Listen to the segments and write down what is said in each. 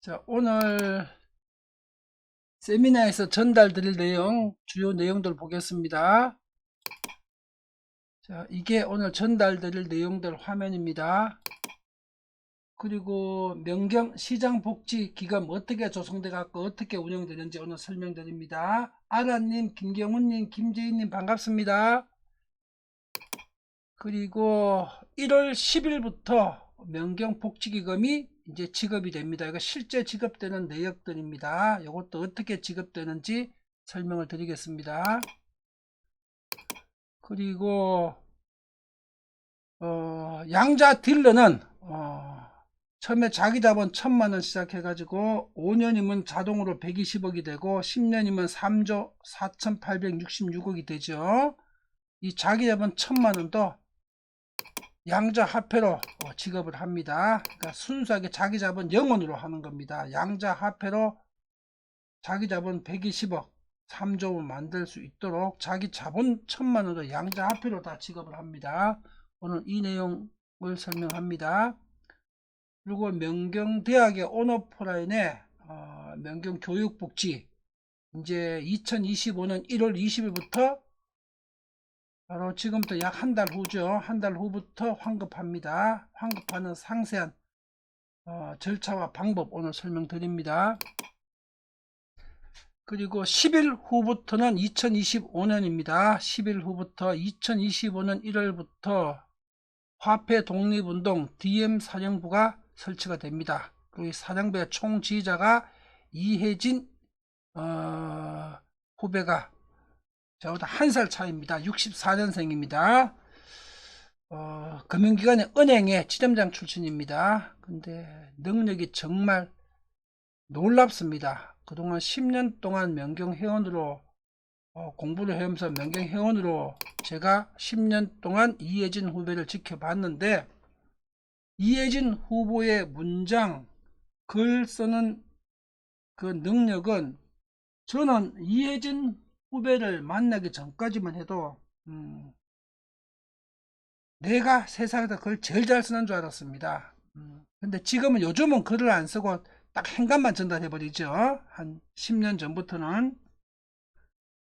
자, 오늘 세미나에서 전달드릴 내용, 주요 내용들 보겠습니다. 자, 이게 오늘 전달드릴 내용들 화면입니다. 그리고 명경 시장복지기금 어떻게 조성돼 갖고 어떻게 운영되는지 오늘 설명드립니다. 아라님, 김경훈님, 김재인님 반갑습니다. 그리고 1월 10일부터 명경복지기금이 이제 지급이 됩니다. 이거 실제 지급되는 내역들입니다. 이것도 어떻게 지급되는지 설명을 드리겠습니다. 그리고 양자 딜러는 처음에 자기자본 1000만원 시작해가지고 5년이면 자동으로 120억이 되고 10년이면 3조 4866억이 되죠. 이 자기자본 1000만원도 양자 화폐로 지급을 합니다. 그러니까 순수하게 자기 자본 0원으로 하는 겁니다. 양자 화폐로 자기 자본 120억 3조를 만들 수 있도록 자기 자본 1000만원도 양자 화폐로 다 지급을 합니다. 오늘 이 내용을 설명합니다. 그리고 명경대학의 온오프라인에 명경교육복지 이제 2025년 1월 20일부터 바로 지금부터 약 한 달 후죠. 한 달 후부터 환급합니다. 환급하는 상세한 절차와 방법 오늘 설명드립니다. 그리고 10일 후부터는 2025년입니다. 10일 후부터 2025년 1월부터 화폐 독립운동 DM사령부가 설치가 됩니다. 그리고 사령부의 총지휘자가 이혜진 후배가 저보다 한 살 차이입니다. 64년생입니다. 금융기관의 은행의 지점장 출신입니다. 근데 능력이 정말 놀랍습니다. 그동안 10년 동안 명경회원으로 공부를 해오면서 명경회원으로 제가 10년 동안 이혜진 후배를 지켜봤는데 이혜진 후보의 문장, 글 쓰는 그 능력은 저는 이혜진 후배를 만나기 전까지만 해도 내가 세상에서 글 제일 잘 쓰는 줄 알았습니다. 근데 지금은 요즘은 글을 안 쓰고 딱 행간만 전달해 버리죠. 한 10년 전부터는.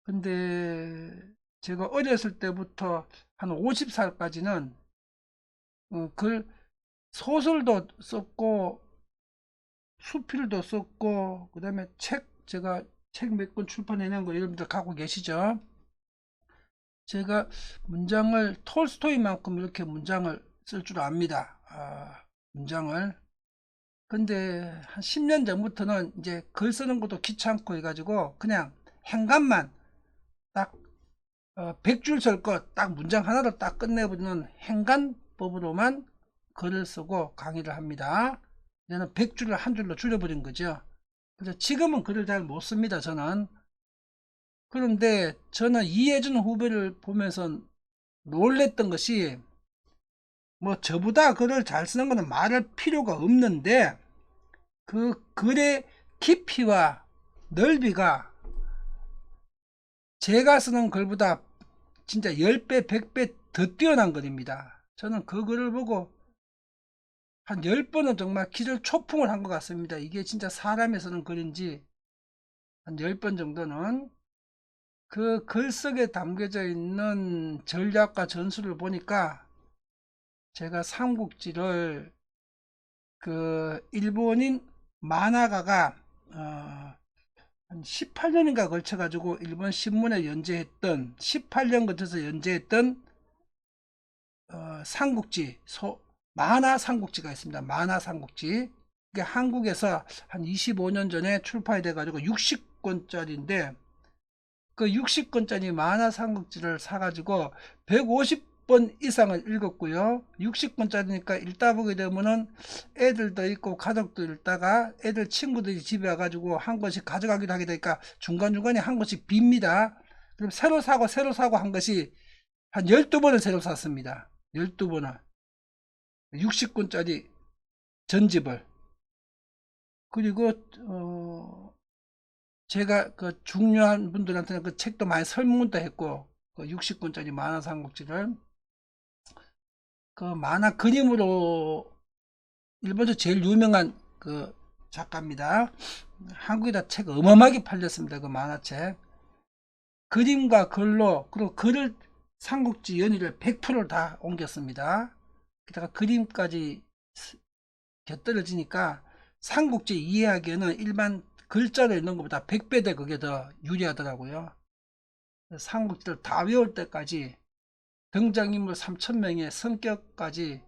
근데 제가 어렸을 때부터 한 50살까지는 글 소설도 썼고 수필도 썼고 그 다음에 제가 책 몇 권 출판해낸 거 여러분들 갖고 계시죠? 제가 문장을 톨스토이만큼 이렇게 문장을 쓸 줄 압니다. 문장을. 근데 한 10년 전부터는 이제 글 쓰는 것도 귀찮고 해가지고 그냥 행간만 딱 100줄 쓸 것 딱 문장 하나로 딱 끝내버리는 행간법으로만 글을 쓰고 강의를 합니다. 저는 100줄을 한 줄로 줄여버린 거죠. 그래서 지금은 글을 잘 못 씁니다. 저는. 그런데 저는 이혜준 후배를 보면서 놀랬던 것이 뭐 저보다 글을 잘 쓰는 것은 말할 필요가 없는데 그 글의 깊이와 넓이가 제가 쓰는 글보다 진짜 10배, 100배 더 뛰어난 글입니다. 저는 그 글을 보고 한 10번은 정말 기절 초풍을 한 것 같습니다. 이게 진짜 사람이 쓰는 글인지 한 10번 정도는 그 글 속에 담겨져 있는 전략과 전술을 보니까 제가 삼국지를 그 일본인 만화가가 한 18년인가 걸쳐 가지고 일본 신문에 연재했던 18년 거쳐서 연재했던 삼국지 만화 삼국지가 있습니다. 만화 삼국지. 이게 한국에서 한 25년 전에 출판이 돼 가지고 60권짜리인데 그 60권짜리 만화 삼국지를 사가지고 150번 이상을 읽었고요. 60권짜리니까 읽다 보게 되면은 애들도 있고 가족도 읽다가 애들 친구들이 집에 와가지고 한 권씩 가져가기도 하게 되니까 중간중간에 한 권씩 빕니다. 그럼 새로 사고 한 것이 한 12번을 새로 샀습니다. 12번을. 60권짜리 전집을. 그리고 제가 그 중요한 분들한테는 그 책도 많이 설문도 했고 그 60권짜리 만화 삼국지를 그 만화 그림으로 일본에서 제일 유명한 그 작가입니다. 한국에다 책 어마어마하게 팔렸습니다. 그 만화책. 그림과 글로, 그리고 글을 삼국지 연의를 100% 다 옮겼습니다. 게다가 그림까지 곁들여지니까 삼국지 이해하기에는 일반 글자로 읽는 것보다 100배 더 그게 더 유리하더라고요. 삼국지를 다 외울 때까지 등장인물 3000명의 성격까지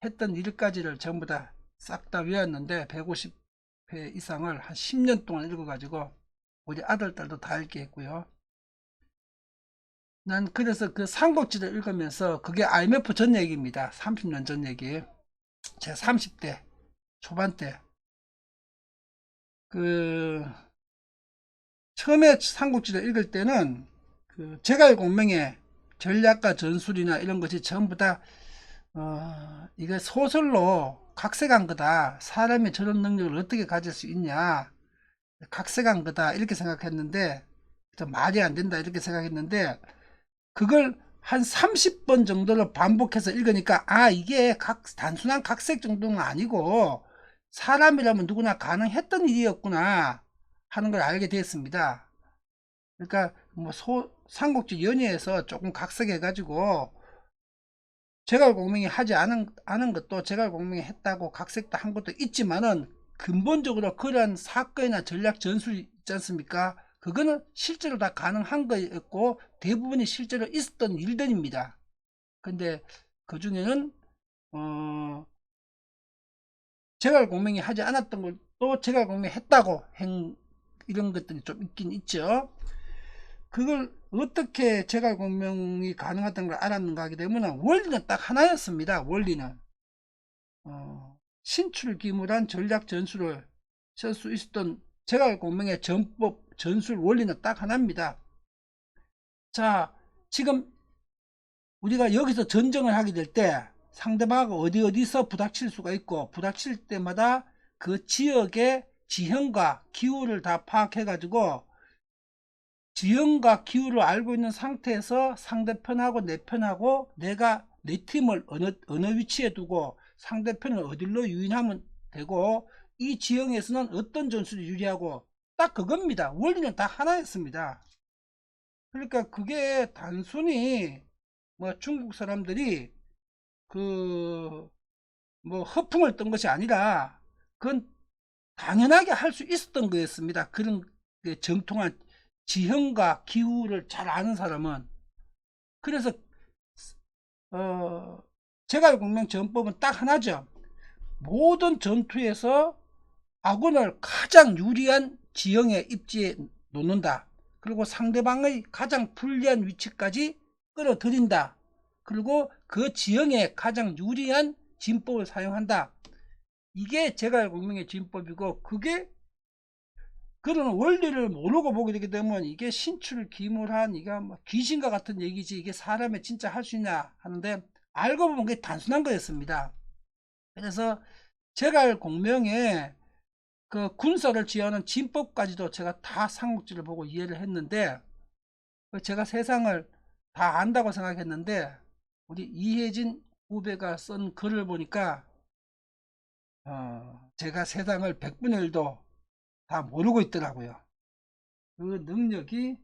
했던 일까지를 전부 다 싹 다 외웠는데 150회 이상을 한 10년 동안 읽어가지고 우리 아들, 딸도 다 읽게 했고요. 난 그래서 그 삼국지를 읽으면서 그게 IMF 전 얘기입니다. 30년 전 얘기. 제 30대 초반 때 그 처음에 삼국지를 읽을 때는 그 제갈공명의 전략과 전술이나 이런 것이 전부 다 이게 소설로 각색한 거다. 사람이 저런 능력을 어떻게 가질 수 있냐. 각색한 거다. 이렇게 생각했는데 말이 안 된다. 이렇게 생각했는데 그걸 한 30번 정도를 반복해서 읽으니까 이게 단순한 각색 정도는 아니고 사람이라면 누구나 가능했던 일이었구나 하는 걸 알게 됐습니다. 그러니까 뭐 삼국지 연의에서 조금 각색해 가지고 제갈공명이 하지 않은 것도 제갈공명이 했다고 각색도 한 것도 있지만은 근본적으로 그런 사건이나 전략 전술이 있지 않습니까? 그거는 실제로 다 가능한 거였고 대부분이 실제로 있었던 일들입니다. 근데 그 중에는 제갈공명이 하지 않았던 것도 제갈공명이 했다고 이런 것들이 좀 있긴 있죠. 그걸 어떻게 제갈공명이 가능하다는 걸 알았는가 하게 되면 원리는 딱 하나였습니다. 원리는 신출기물한 전략 전술을 쓸 수 있었던 제갈공명의 전법 전술 원리는 딱 하나입니다. 자, 지금 우리가 여기서 전쟁을 하게 될 때 상대방하고 어디서 부닥칠 수가 있고 부닥칠 때마다 그 지역의 지형과 기후를 다 파악해 가지고 지형과 기후를 알고 있는 상태에서 상대편하고 내 편하고 내가 내 팀을 어느 위치에 두고 상대편을 어디로 유인하면 되고 이 지형에서는 어떤 전술이 유리하고 딱 그겁니다. 원리는 다 하나였습니다. 그러니까 그게 단순히 뭐 중국 사람들이 그 뭐 허풍을 떤 것이 아니라 그건 당연하게 할 수 있었던 거였습니다. 그런 정통한 지형과 기후를 잘 아는 사람은. 그래서 제갈공명 전법은 딱 하나죠. 모든 전투에서 아군을 가장 유리한 지형에 입지에 놓는다. 그리고 상대방의 가장 불리한 위치까지 끌어들인다. 그리고 그 지형에 가장 유리한 진법을 사용한다. 이게 제갈공명의 진법이고 그게 그런 원리를 모르고 보게 되게 되면 이게 신출기물한 이게 뭐 귀신과 같은 얘기지 이게 사람이 진짜 할 수 있냐 하는데 알고 보면 그게 단순한 거였습니다. 그래서 제갈공명의 그 군사를 지어하는 진법까지도 제가 다 삼국지를 보고 이해를 했는데 제가 세상을 다 안다고 생각했는데 우리 이혜진 후배가 쓴 글을 보니까 제가 세상을 100분의 1도 다 모르고 있더라고요. 그 능력이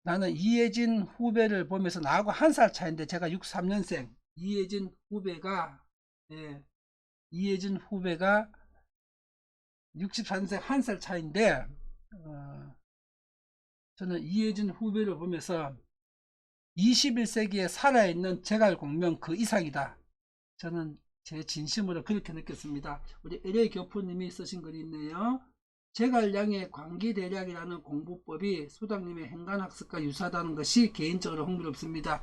나는 이혜진 후배를 보면서 나하고 한 살 차인데 제가 63년생 이혜진 후배가 이혜진 후배가 64년생 한 살 차인데 저는 이혜진 후배를 보면서 21세기에 살아있는 제갈공명 그 이상이다. 저는 제 진심으로 그렇게 느꼈습니다. 우리 LA 교포님이 쓰신 글이 있네요. 제갈량의 광기대략이라는 공부법이 수당님의 행간학습과 유사하다는 것이 개인적으로 흥미롭습니다.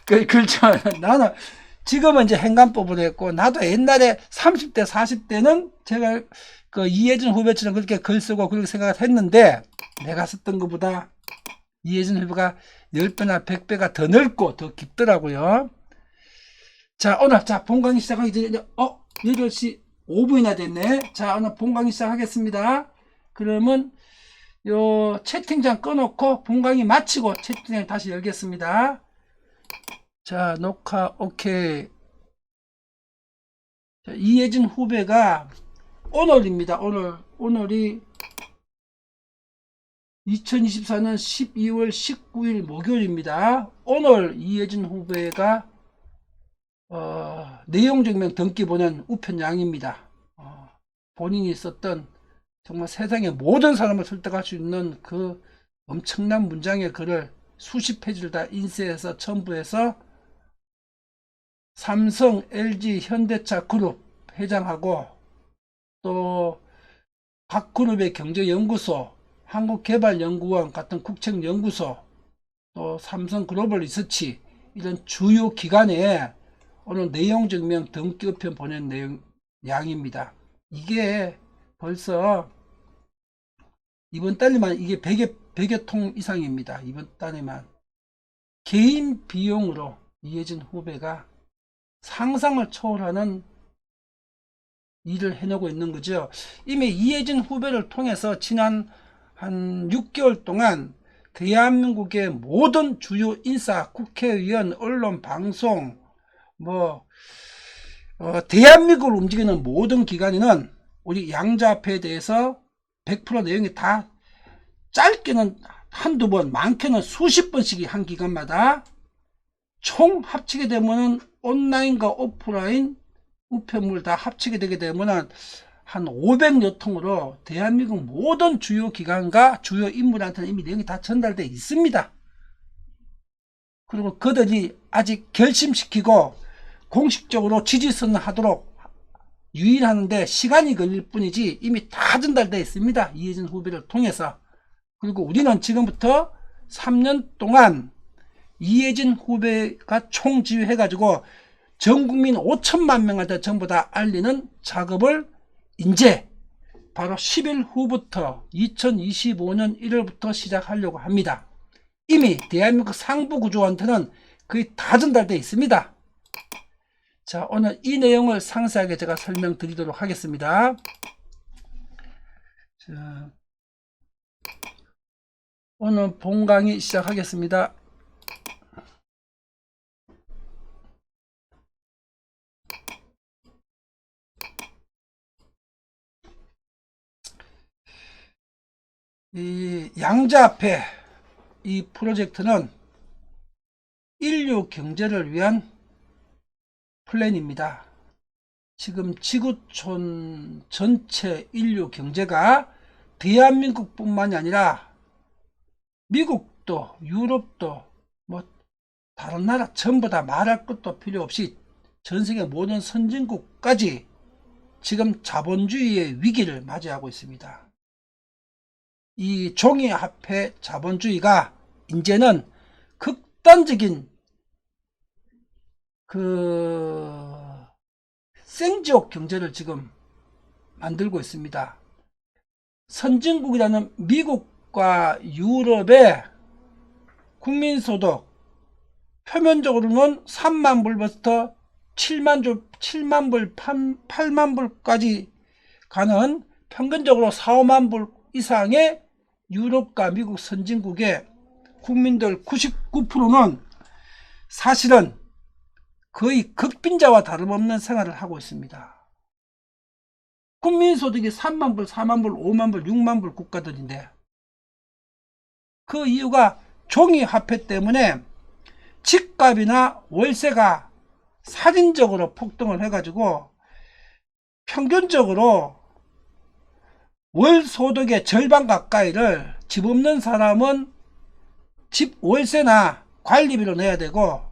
그렇죠. 나는 지금은 이제 행간법을 했고 나도 옛날에 30대 40대는 제가 그 이혜진 후배처럼 그렇게 글 쓰고 그렇게 생각을 했는데 내가 썼던 것보다 이혜진 후배가 10배나 100배가 더 넓고 더 깊더라고요. 자, 오늘 본 강의 시작하기 전에 8시 5분이나 됐네. 자, 오늘 본 강의 시작하겠습니다. 그러면 요 채팅창 꺼놓고 본 강의 마치고 채팅창 다시 열겠습니다. 자, 녹화 오케이. 자, 이혜진 후배가 오늘입니다. 오늘이 2024년 12월 19일 목요일입니다. 오늘 이혜진 후보가 내용증명 등기 보낸 우편양입니다. 본인이 썼던 정말 세상의 모든 사람을 설득할 수 있는 그 엄청난 문장의 글을 수십 페이지를 다 인쇄해서 첨부해서 삼성, LG, 현대차 그룹 회장하고 또 각 그룹의 경제연구소, 한국개발연구원 같은 국책연구소, 또 삼성글로벌 리서치 이런 주요 기관에 오늘 내용증명 등기 우편 보낸 내용 양입니다. 이게 벌써 이번 달에만 이게 100여 통 이상입니다. 이번 달에만 개인 비용으로 이혜진 후보가 상상을 초월하는 일을 해내고 있는 거죠. 이미 이혜진 후보를 통해서 지난 한 6개월 동안 대한민국의 모든 주요 인사, 국회의원, 언론, 방송, 대한민국을 움직이는 모든 기관에는 우리 양자합회에 대해서 100% 내용이 다 짧게는 한두 번, 많게는 수십 번씩 한 기관마다 총 합치게 되면은 온라인과 오프라인 우편물 다 합치게 되게 되면은 한 500여 통으로 대한민국 모든 주요 기관과 주요 인물한테는 이미 내용이 다 전달되어 있습니다. 그리고 그들이 아직 결심시키고 공식적으로 지지선언하도록 유인하는데 시간이 걸릴 뿐이지 이미 다 전달되어 있습니다. 이혜진 후보를 통해서. 그리고 우리는 지금부터 3년 동안 이혜진 후보가 총지휘해가지고 전국민 5천만 명한테 전부 다 알리는 작업을 이제 바로 10일 후부터 2025년 1월부터 시작하려고 합니다. 이미 대한민국 상부구조한테는 거의 다 전달되어 있습니다. 자, 오늘 이 내용을 상세하게 제가 설명드리도록 하겠습니다. 자, 오늘 본 강의 시작하겠습니다. 이 양자합회 이 프로젝트는 인류 경제를 위한 플랜입니다. 지금 지구촌 전체 인류 경제가 대한민국뿐만이 아니라 미국도 유럽도 다른 나라 전부 다 말할 것도 필요 없이 전세계 모든 선진국까지 지금 자본주의의 위기를 맞이하고 있습니다. 이 종이화폐 자본주의가 이제는 극단적인 생지옥 경제를 지금 만들고 있습니다. 선진국이라는 미국과 유럽의 국민소득 표면적으로는 3만 불부터 7만 불, 8만 불까지 가는 평균적으로 4, 5만 불 이상의 유럽과 미국 선진국의 국민들 99%는 사실은 거의 극빈자와 다름없는 생활을 하고 있습니다. 국민소득이 3만 불, 4만 불, 5만 불, 6만 불 국가들인데 그 이유가 종이화폐 때문에 집값이나 월세가 살인적으로 폭등을 해가지고 평균적으로 월 소득의 절반 가까이를 집 없는 사람은 집 월세나 관리비로 내야 되고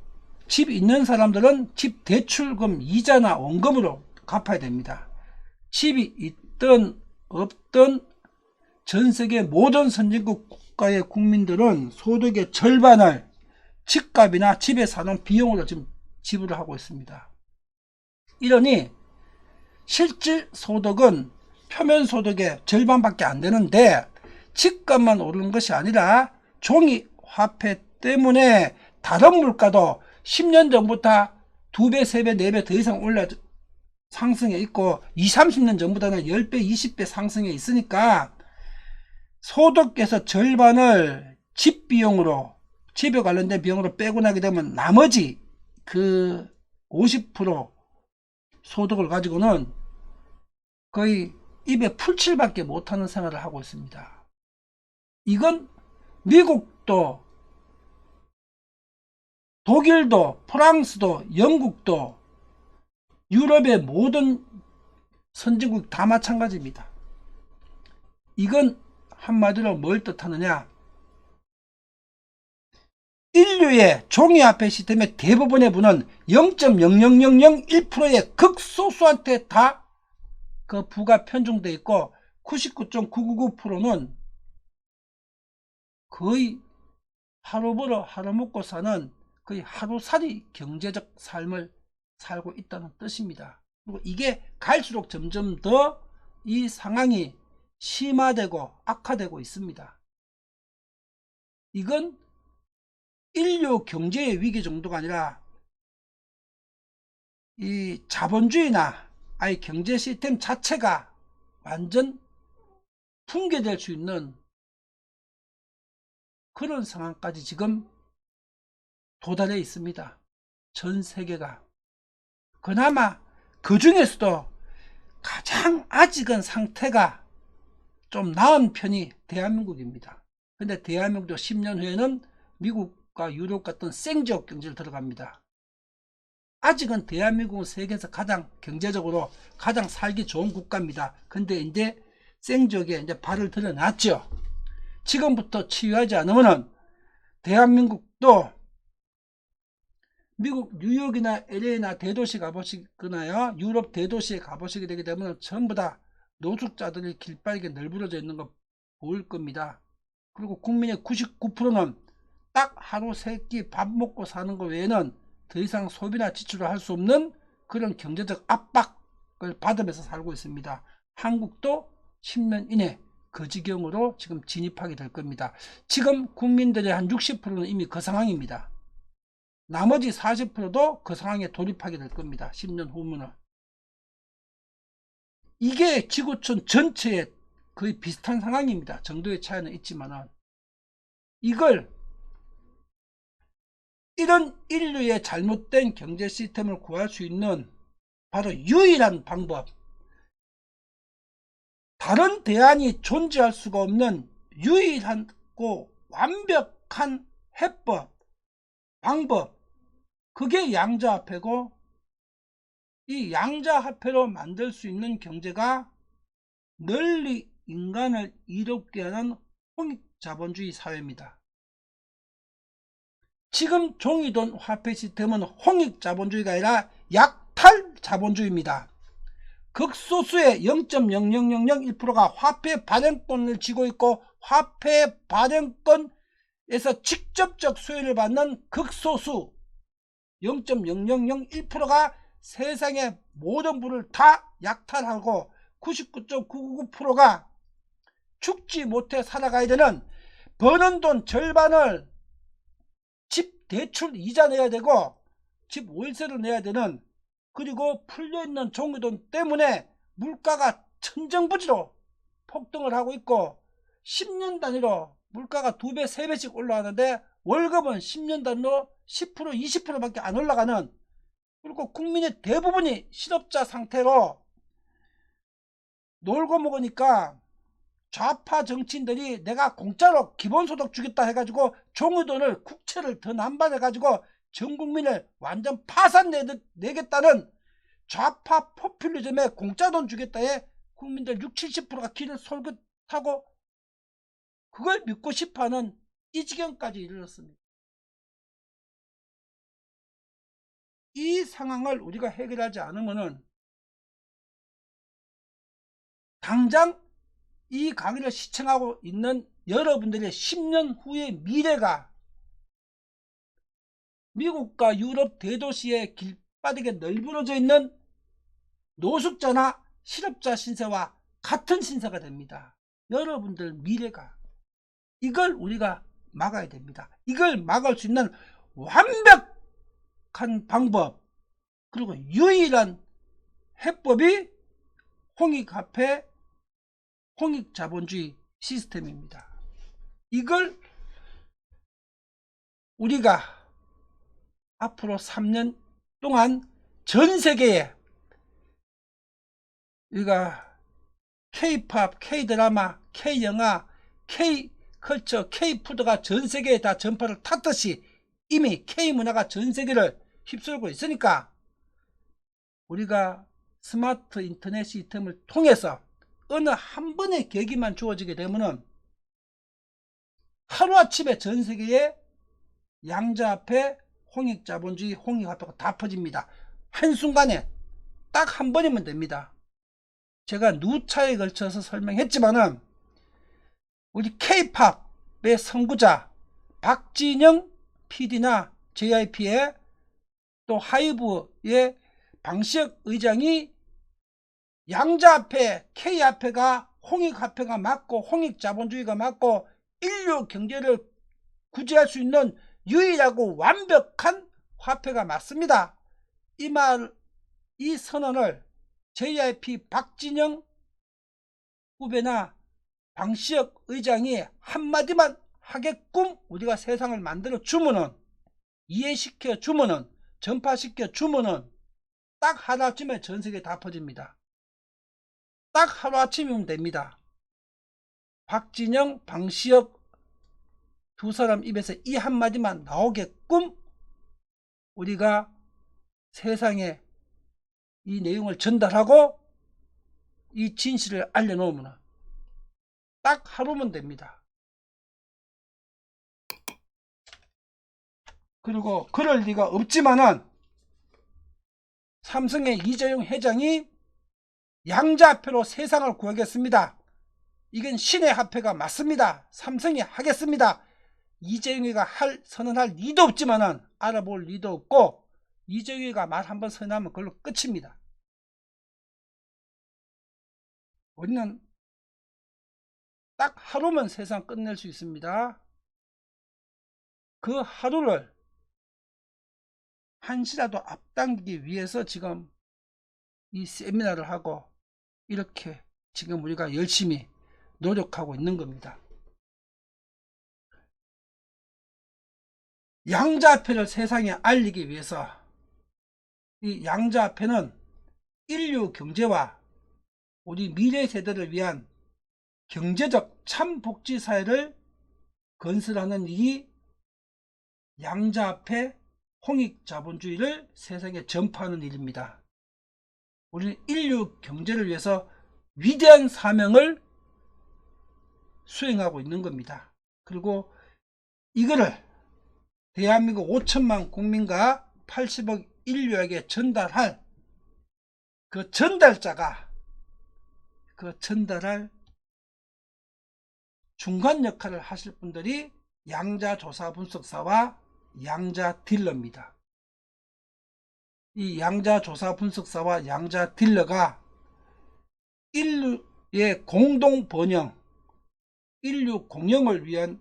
집 있는 사람들은 집 대출금 이자나 원금으로 갚아야 됩니다. 집이 있든 없든 전세계 모든 선진국 국가의 국민들은 소득의 절반을 집값이나 집에 사는 비용으로 지금 지불을 하고 있습니다. 이러니 실질 소득은 표면 소득의 절반밖에 안 되는데 집값만 오르는 것이 아니라 종이 화폐 때문에 다른 물가도 10년 전부터 2배, 3배, 4배 더 이상 상승해 있고 20, 30년 전보다는 10배, 20배 상승해 있으니까 소득에서 절반을 집 비용으로 집에 관련된 비용으로 빼고 나게 되면 나머지 그 50% 소득을 가지고는 거의 입에 풀칠밖에 못하는 생활을 하고 있습니다. 이건 미국도 독일도 프랑스도 영국도 유럽의 모든 선진국 다 마찬가지입니다. 이건 한마디로 뭘 뜻하느냐, 인류의 종이화폐 시스템의 대부분의 부는 0.00001%의 극소수한테 다 그 부가 편중되어 있고 99.999%는 거의 하루 벌어 하루 먹고 사는 거의 하루살이 경제적 삶을 살고 있다는 뜻입니다. 그리고 이게 갈수록 점점 더 이 상황이 심화되고 악화되고 있습니다. 이건 인류 경제의 위기 정도가 아니라 이 자본주의나 아예 경제 시스템 자체가 완전 붕괴될 수 있는 그런 상황까지 지금 도달해 있습니다. 전 세계가. 그나마 그 중에서도 가장 아직은 상태가 좀 나은 편이 대한민국입니다. 근데 대한민국도 10년 후에는 미국과 유럽 같은 생지역 경제를 들어갑니다. 아직은 대한민국은 세계에서 가장 경제적으로 가장 살기 좋은 국가입니다. 근데 이제 생지역에 이제 발을 들여놨죠. 지금부터 치유하지 않으면 대한민국도 미국 뉴욕이나 LA나 대도시 가보시거나요, 유럽 대도시에 가보시게 되게 되면 전부 다 노숙자들이 길바닥에 널브러져 있는 거 보일 겁니다. 그리고 국민의 99%는 딱 하루 세 끼 밥 먹고 사는 거 외에는 더 이상 소비나 지출을 할 수 없는 그런 경제적 압박을 받으면서 살고 있습니다. 한국도 10년 이내 그 지경으로 지금 진입하게 될 겁니다. 지금 국민들의 한 60%는 이미 그 상황입니다. 나머지 40%도 그 상황에 돌입하게 될 겁니다. 10년 후면은. 이게 지구촌 전체에 거의 비슷한 상황입니다. 정도의 차이는 있지만은 이걸 이런 인류의 잘못된 경제 시스템을 구할 수 있는 바로 유일한 방법, 다른 대안이 존재할 수가 없는 유일하고 완벽한 해법, 방법, 그게 양자화폐고, 이 양자화폐로 만들 수 있는 경제가 널리 인간을 이롭게 하는 홍익자본주의 사회입니다. 지금 종이돈 화폐 시스템은 홍익자본주의가 아니라 약탈자본주의입니다. 극소수의 0.00001%가 화폐 발행권을 쥐고 있고 화폐 발행권에서 직접적 수혜를 받는 극소수 0.0001%가 세상의 모든 부를 다 약탈하고 99.999%가 죽지 못해 살아가야 되는, 버는 돈 절반을 집 대출 이자 내야 되고 집 월세를 내야 되는, 그리고 풀려있는 종이돈 때문에 물가가 천정부지로 폭등을 하고 있고 10년 단위로 물가가 2배 3배씩 올라가는데 월급은 10년 단위로 10% 20%밖에 안 올라가는, 그리고 국민의 대부분이 실업자 상태로 놀고 먹으니까 좌파 정치인들이 내가 공짜로 기본소득 주겠다 해가지고 종이돈을 국채를 더 남발해가지고 전 국민을 완전 파산 내겠다는 좌파 포퓰리즘에 공짜돈 주겠다에 국민들 60-70%가 귀를 솔깃하고 그걸 믿고 싶어하는 이 지경까지 이르렀습니다. 이 상황을 우리가 해결하지 않으면 당장 이 강의를 시청하고 있는 여러분들의 10년 후의 미래가 미국과 유럽 대도시의 길바닥에 널브러져 있는 노숙자나 실업자 신세와 같은 신세가 됩니다. 여러분들 미래가. 이걸 우리가 막아야 됩니다. 이걸 막을 수 있는 완벽한 방법, 그리고 유일한 해법이 홍익화폐, 홍익자본주의 시스템입니다. 이걸 우리가 앞으로 3년 동안 전 세계에 우리가 K-팝, K-드라마, K-영화, K-컬처, K-푸드가 전 세계에 다 전파를 탔듯이 이미 K-문화가 전 세계를 휩쓸고 있으니까 우리가 스마트 인터넷 시스템을 통해서 어느 한 번의 계기만 주어지게 되면은 하루아침에 전 세계에 양자화폐, 홍익자본주의, 홍익화폐가 다 퍼집니다. 한순간에 딱 한 번이면 됩니다. 제가 누차에 걸쳐서 설명했지만은 우리 K-팝의 선구자 박진영 PD나 JYP의 또 하이브의 방시혁 의장이 양자화폐, K화폐가 홍익화폐가 맞고 홍익자본주의가 맞고 인류 경제를 구제할 수 있는 유일하고 완벽한 화폐가 맞습니다. 이 선언을 JYP 박진영 후배나 방시혁 의장이 한마디만 하게끔 우리가 세상을 만들어 주면은, 이해시켜 주면은, 전파시켜 주면은 딱 하루아침에 전 세계에 다 퍼집니다. 딱 하루아침이면 됩니다. 박진영, 방시혁 두 사람 입에서 이 한마디만 나오게끔 우리가 세상에 이 내용을 전달하고 이 진실을 알려놓으면 딱 하루면 됩니다. 그리고 그럴 리가 없지만은 삼성의 이재용 회장이 양자화폐로 세상을 구하겠습니다. 이건 신의 화폐가 맞습니다. 삼성이 하겠습니다. 이재용이가 선언할 리도 없지만은 알아볼 리도 없고, 이재용이가 말 한번 선언하면 그걸로 끝입니다. 우리는 딱 하루면 세상 끝낼 수 있습니다. 그 하루를 한시라도 앞당기기 위해서 지금 이 세미나를 하고 이렇게 지금 우리가 열심히 노력하고 있는 겁니다. 양자화폐를 세상에 알리기 위해서 이 양자화폐는 인류 경제와 우리 미래 세대를 위한 경제적 참복지 사회를 건설하는 일이 양자화폐 홍익자본주의를 세상에 전파하는 일입니다. 우리는 인류 경제를 위해서 위대한 사명을 수행하고 있는 겁니다. 그리고 이거를 대한민국 5천만 국민과 80억 인류에게 전달할 그 전달자가, 그 전달할 중간 역할을 하실 분들이 양자조사분석사와 양자딜러입니다. 이 양자조사분석사와 양자딜러가 인류의 공동번영, 인류 공영을 위한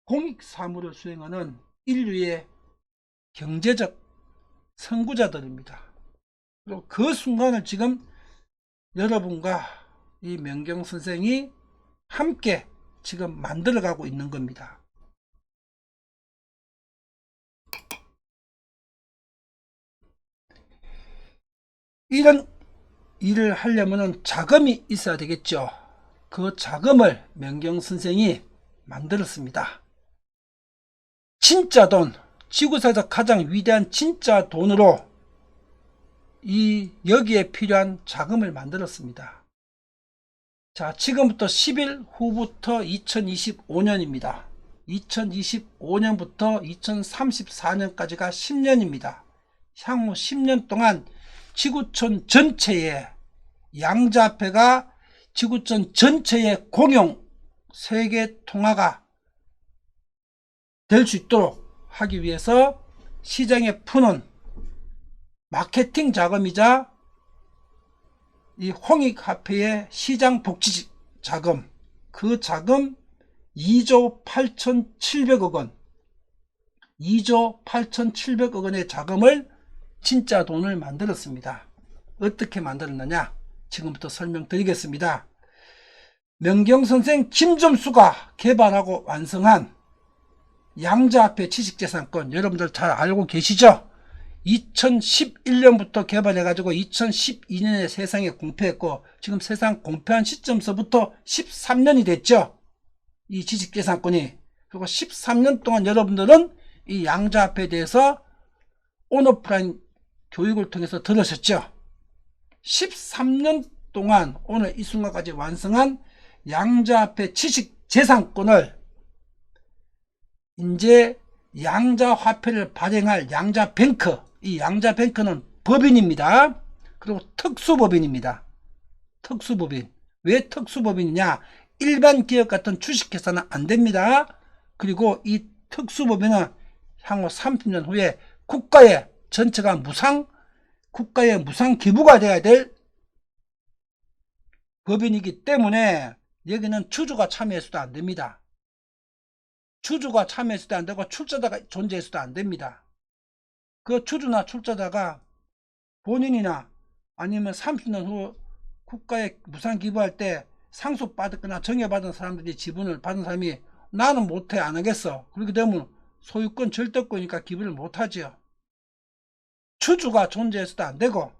공익사무를 수행하는 인류의 경제적 선구자들입니다. 그리고 그 순간을 지금 여러분과 이 명경 선생이 함께 지금 만들어가고 있는 겁니다. 이런 일을 하려면 자금이 있어야 되겠죠. 그 자금을 명경 선생이 만들었습니다. 진짜 돈, 지구상에서 가장 위대한 진짜 돈으로 여기에 필요한 자금을 만들었습니다. 자, 지금부터 10일 후부터 2025년입니다. 2025년부터 2034년까지가 10년입니다. 향후 10년 동안 지구촌 전체에 양자화폐가 지구촌 전체의 공용 세계 통화가 될 수 있도록 하기 위해서 시장에 푸는 마케팅 자금이자 이 홍익화폐의 시장 복지 자금, 그 자금 2조 8,700억 원, 2조 8,700억 원의 자금을 진짜 돈을 만들었습니다. 어떻게 만들었느냐? 지금부터 설명드리겠습니다. 명경선생 김점수가 개발하고 완성한 양자화폐 지식재산권, 여러분들 잘 알고 계시죠? 2011년부터 개발해가지고 2012년에 세상에 공표했고, 지금 세상 공표한 시점서부터 13년이 됐죠. 이 지식재산권이. 그리고 13년 동안 여러분들은 이 양자화폐에 대해서 온오프라인 교육을 통해서 들으셨죠. 13년 동안 오늘 이 순간까지 완성한 양자화폐 지식재산권을 이제 양자화폐를 발행할 양자뱅크, 이 양자뱅크는 법인입니다. 그리고 특수법인입니다. 특수법인. 왜 특수법인이냐? 일반 기업 같은 주식회사는 안됩니다. 그리고 이 특수법인은 향후 30년 후에 국가의 전체가 국가의 무상 기부가 돼야 될 법인이기 때문에 여기는 주주가 참여해서도 안됩니다. 주주가 참여해서도 안되고 출자자가 존재해서도 안됩니다. 그 주주나 출자자가 본인이나 아니면 30년 후 국가에 무상 기부할 때 상속받았거나 정여받은 사람들이 지분을 받은 사람이 나는 못해 안하겠어. 그렇게 되면 소유권 절대권이니까 기부를 못하지요. 주주가 존재해서도 안되고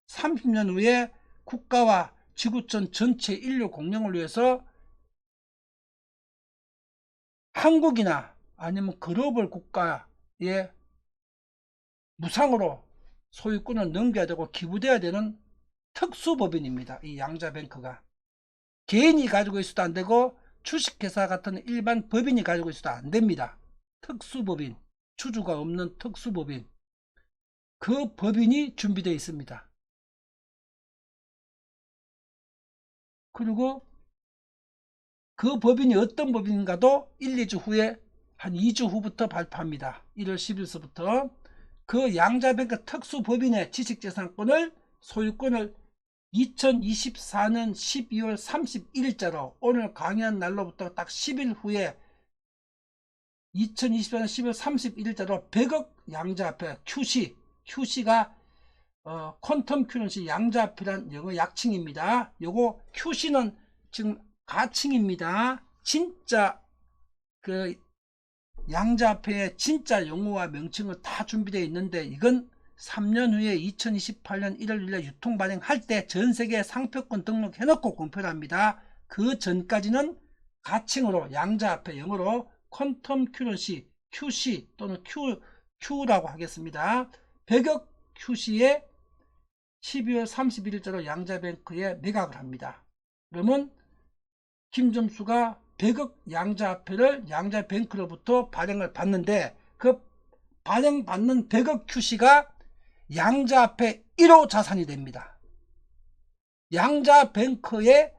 30년 후에 국가와 지구촌 전체 인류 공영을 위해서 한국이나 아니면 글로벌 국가에 무상으로 소유권을 넘겨야 되고 기부돼야 되는 특수법인입니다. 이 양자뱅크가. 개인이 가지고 있어도 안되고 주식회사 같은 일반 법인이 가지고 있어도 안됩니다. 특수법인, 주주가 없는 특수법인. 그 법인이 준비되어 있습니다. 그리고 그 법인이 어떤 법인인가도 1, 2주 후에 한 2주 후부터 발표합니다. 1월 10일서부터 그 양자뱅크 특수법인의 지식재산권을 소유권을 2024년 12월 31일자로 오늘 강의한 날로부터 딱 10일 후에 2024년 10월 31일자로 100억 양자화폐 QC가 퀀텀 큐런시 양자화폐란 영어 약칭입니다. 요거 QC는 지금 가칭입니다. 진짜 그 양자화폐의 진짜 용어와 명칭은 다 준비되어 있는데 이건 3년 후에 2028년 1월 1일 유통 발행할 때 전세계 상표권 등록해 놓고 공표를 합니다. 그 전까지는 가칭으로 양자화폐 영어로 퀀텀 큐런시 QC 또는 Q라고 하겠습니다. 100억 QC에 12월 31일자로 양자뱅크에 매각을 합니다. 그러면 김점수가 100억 양자화폐를 양자뱅크로부터 발행을 받는데 그 발행받는 100억 QC가 양자화폐 1호 자산이 됩니다. 양자뱅크에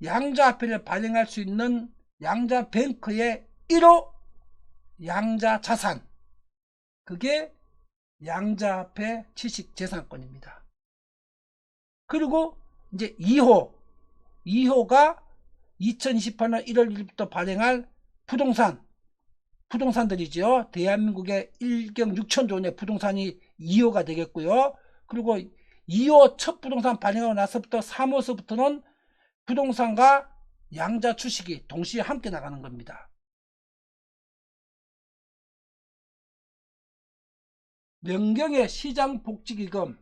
양자화폐를 발행할 수 있는 양자뱅크의 1호 양자자산, 그게 양자화폐 지식재산권입니다. 그리고 이제 2호가 2028년 1월 1일부터 발행할 부동산들이죠. 대한민국의 1경 6천조 원의 부동산이 2호가 되겠고요. 그리고 2호 첫 부동산 발행하고 나서부터 3호서부터는 부동산과 양자 주식이 동시에 함께 나가는 겁니다. 명경의 시장복지기금,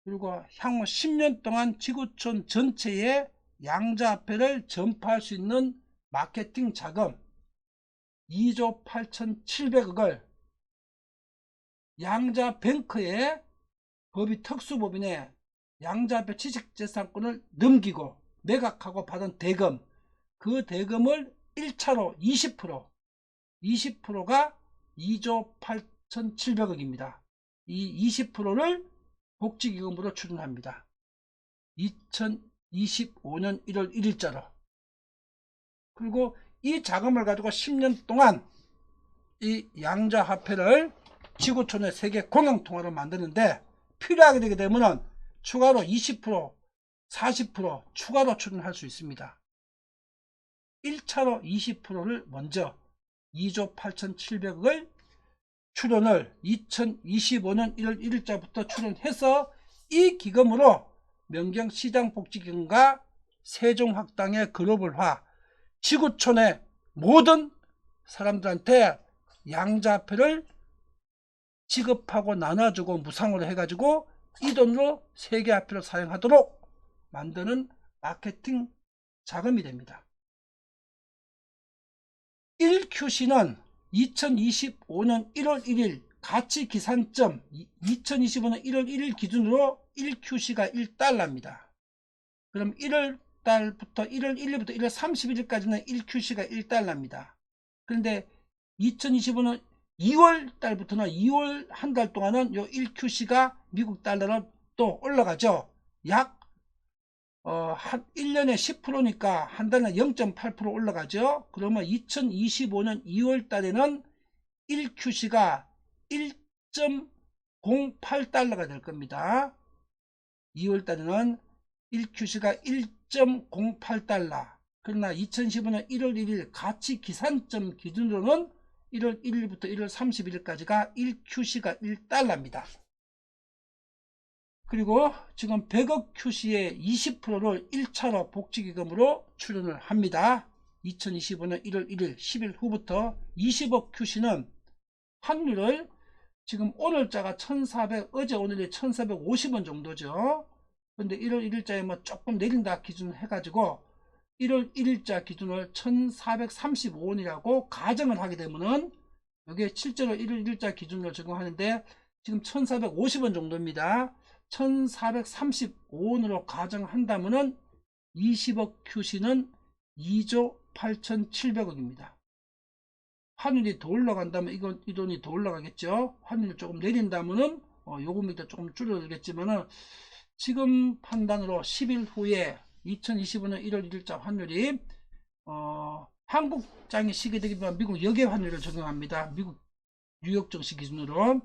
그리고 향후 10년 동안 지구촌 전체에 양자화폐를 전파할 수 있는 마케팅 자금 2조 8,700억을 양자뱅크에 법이 특수법인에 양자화폐 지식재산권을 넘기고 매각하고 받은 대금, 그 대금을 1차로 20%가 2조 8,700억입니다. 이 20%를 복지기금으로 추진합니다. 2025년 1월 1일자로. 그리고 이 자금을 가지고 10년 동안 이 양자화폐를 지구촌의 세계 공용통화로 만드는데 필요하게 되게 되면 추가로 20%, 40% 추가로 추진할 수 있습니다. 1차로 20%를 먼저 2조 8,700억을 출연을 2025년 1월 1일자부터 출연해서 이 기금으로 명경시장복지기금과 세종학당의 글로벌화, 지구촌의 모든 사람들한테 양자화폐를 지급하고 나눠주고 무상으로 해가지고 이 돈으로 세계화폐를 사용하도록 만드는 마케팅 자금이 됩니다. 1QC는 2025년 1월 1일 가치기산점 2025년 1월 1일 기준으로 1QC가 1달러입니다. 그럼 1월 1일부터 1월 31일까지는 1QC가 1달러입니다. 그런데 2025년 2월 달부터는 2월 한 달 동안은 요 1QC가 미국 달러로 또 올라가죠. 약 1년에 10%니까 한 달에 0.8% 올라가죠. 그러면 2025년 2월 달에는 1QC가 1.08달러가 될 겁니다. 2월 달에는 1QC가 1.08달러. 그러나 2015년 1월 1일 가치 기산점 기준으로는 1월 1일부터 1월 31일까지가 1QC가 1달러입니다. 그리고 지금 100억 QC의 20%를 1차로 복지기금으로 출연을 합니다. 2025년 1월 1일 10일 후부터 20억 QC는 환율을 지금 오늘자가 1400, 어제 오늘이 1450원 정도죠. 근데 1월 1일자에 뭐 조금 내린다 기준 해가지고 1월 1일자 기준을 1435원이라고 가정을 하게 되면은 이게 실제로 1월 1일자 기준으로 적용하는데 지금 1450원 정도입니다. 1435원으로 가정한다면은 20억 QC는 2조 8700억입니다. 환율이 더 올라간다면 이 돈이 더 올라가겠죠. 환율이 조금 내린다면은 요금이 조금 줄어들겠지만은 지금 판단으로 10일 후에 2025년 1월 1일자 환율이 한국장이 시게 되기보다 미국 역외 환율을 적용합니다. 미국 뉴욕 증시 기준으로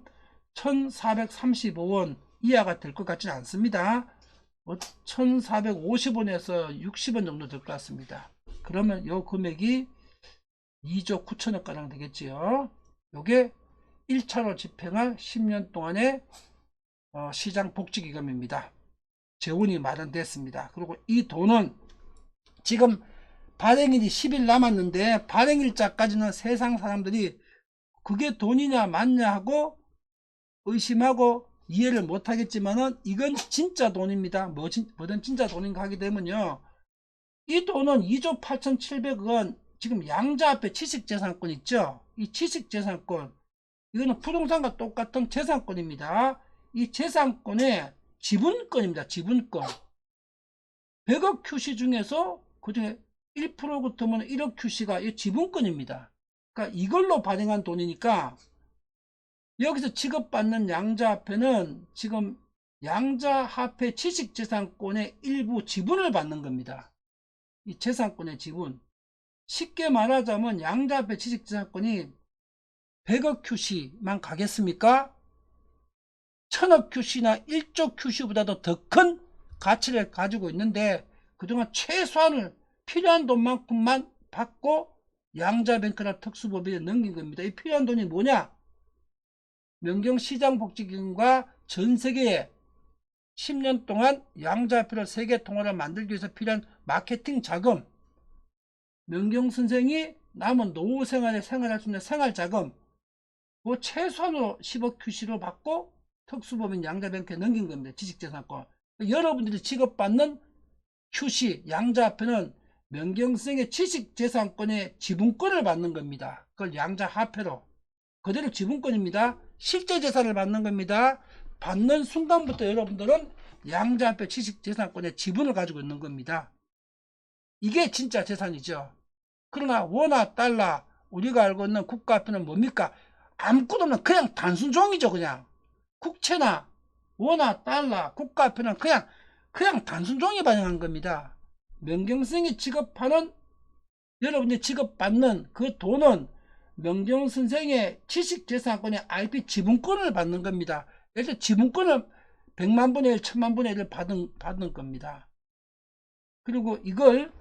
1435원 이하가 될 것 같지는 않습니다. 1450원에서 60원 정도 될 것 같습니다. 그러면 요 금액이 2조 9천억 가량 되겠지요. 요게 1차로 집행할 10년 동안의 시장 복지기금입니다. 재원이 마련됐습니다. 그리고 이 돈은 지금 발행일이 10일 남았는데 발행일자까지는 세상 사람들이 그게 돈이냐 맞냐 하고 의심하고 이해를 못하겠지만은 이건 진짜 돈입니다. 뭐든 진짜 돈인가 하게 되면요, 이 돈은 2조 8700억은 지금 양자화폐 지식재산권 있죠. 이 지식재산권, 이거는 부동산과 똑같은 재산권입니다. 이 재산권의 지분권입니다. 지분권. 100억 QC 중에서 그중에 1% 붙으면 1억 QC가 이 지분권입니다. 그러니까 이걸로 발행한 돈이니까 여기서 지급받는 양자화폐는 지금 양자화폐 지식재산권의 일부 지분을 받는 겁니다. 이 재산권의 지분. 쉽게 말하자면 양자화폐 지식재산권이 100억 QC만 가겠습니까? 1000억 QC나 1조 QC보다도 더 큰 가치를 가지고 있는데 그동안 최소한을 필요한 돈만큼만 받고 양자뱅크나 특수법인에 넘긴 겁니다. 이 필요한 돈이 뭐냐? 명경시장복지기금과 전세계에 10년 동안 양자화폐를 세계 통화를 만들기 위해서 필요한 마케팅 자금, 명경선생이 남은 노후생활에 생활할 수 있는 생활자금, 그 최소한으로 10억 QC로 받고 특수법인 양자뱅크에 넘긴 겁니다. 지식재산권. 여러분들이 지급받는 QC, 양자화폐는 명경선생의 지식재산권의 지분권을 받는 겁니다. 그걸 양자화폐로. 그대로 지분권입니다. 실제 재산을 받는 겁니다. 받는 순간부터 여러분들은 양자화폐 지식재산권의 지분을 가지고 있는 겁니다. 이게 진짜 재산이죠. 그러나 원화, 달러, 우리가 알고 있는 국가화폐는 뭡니까? 아무것도 없는 그냥 단순 종이죠. 그냥 국채나 원화, 달러, 국가화폐는 그냥 단순 종이 발행한 겁니다. 명경선생이 지급하는, 여러분들이 지급받는 그 돈은 명경선생의 지식재산권의 IP 지분권을 받는 겁니다. 예를 들어 지분권을 100만 분의 1, 1000만 분의 1을 받는 겁니다. 그리고 이걸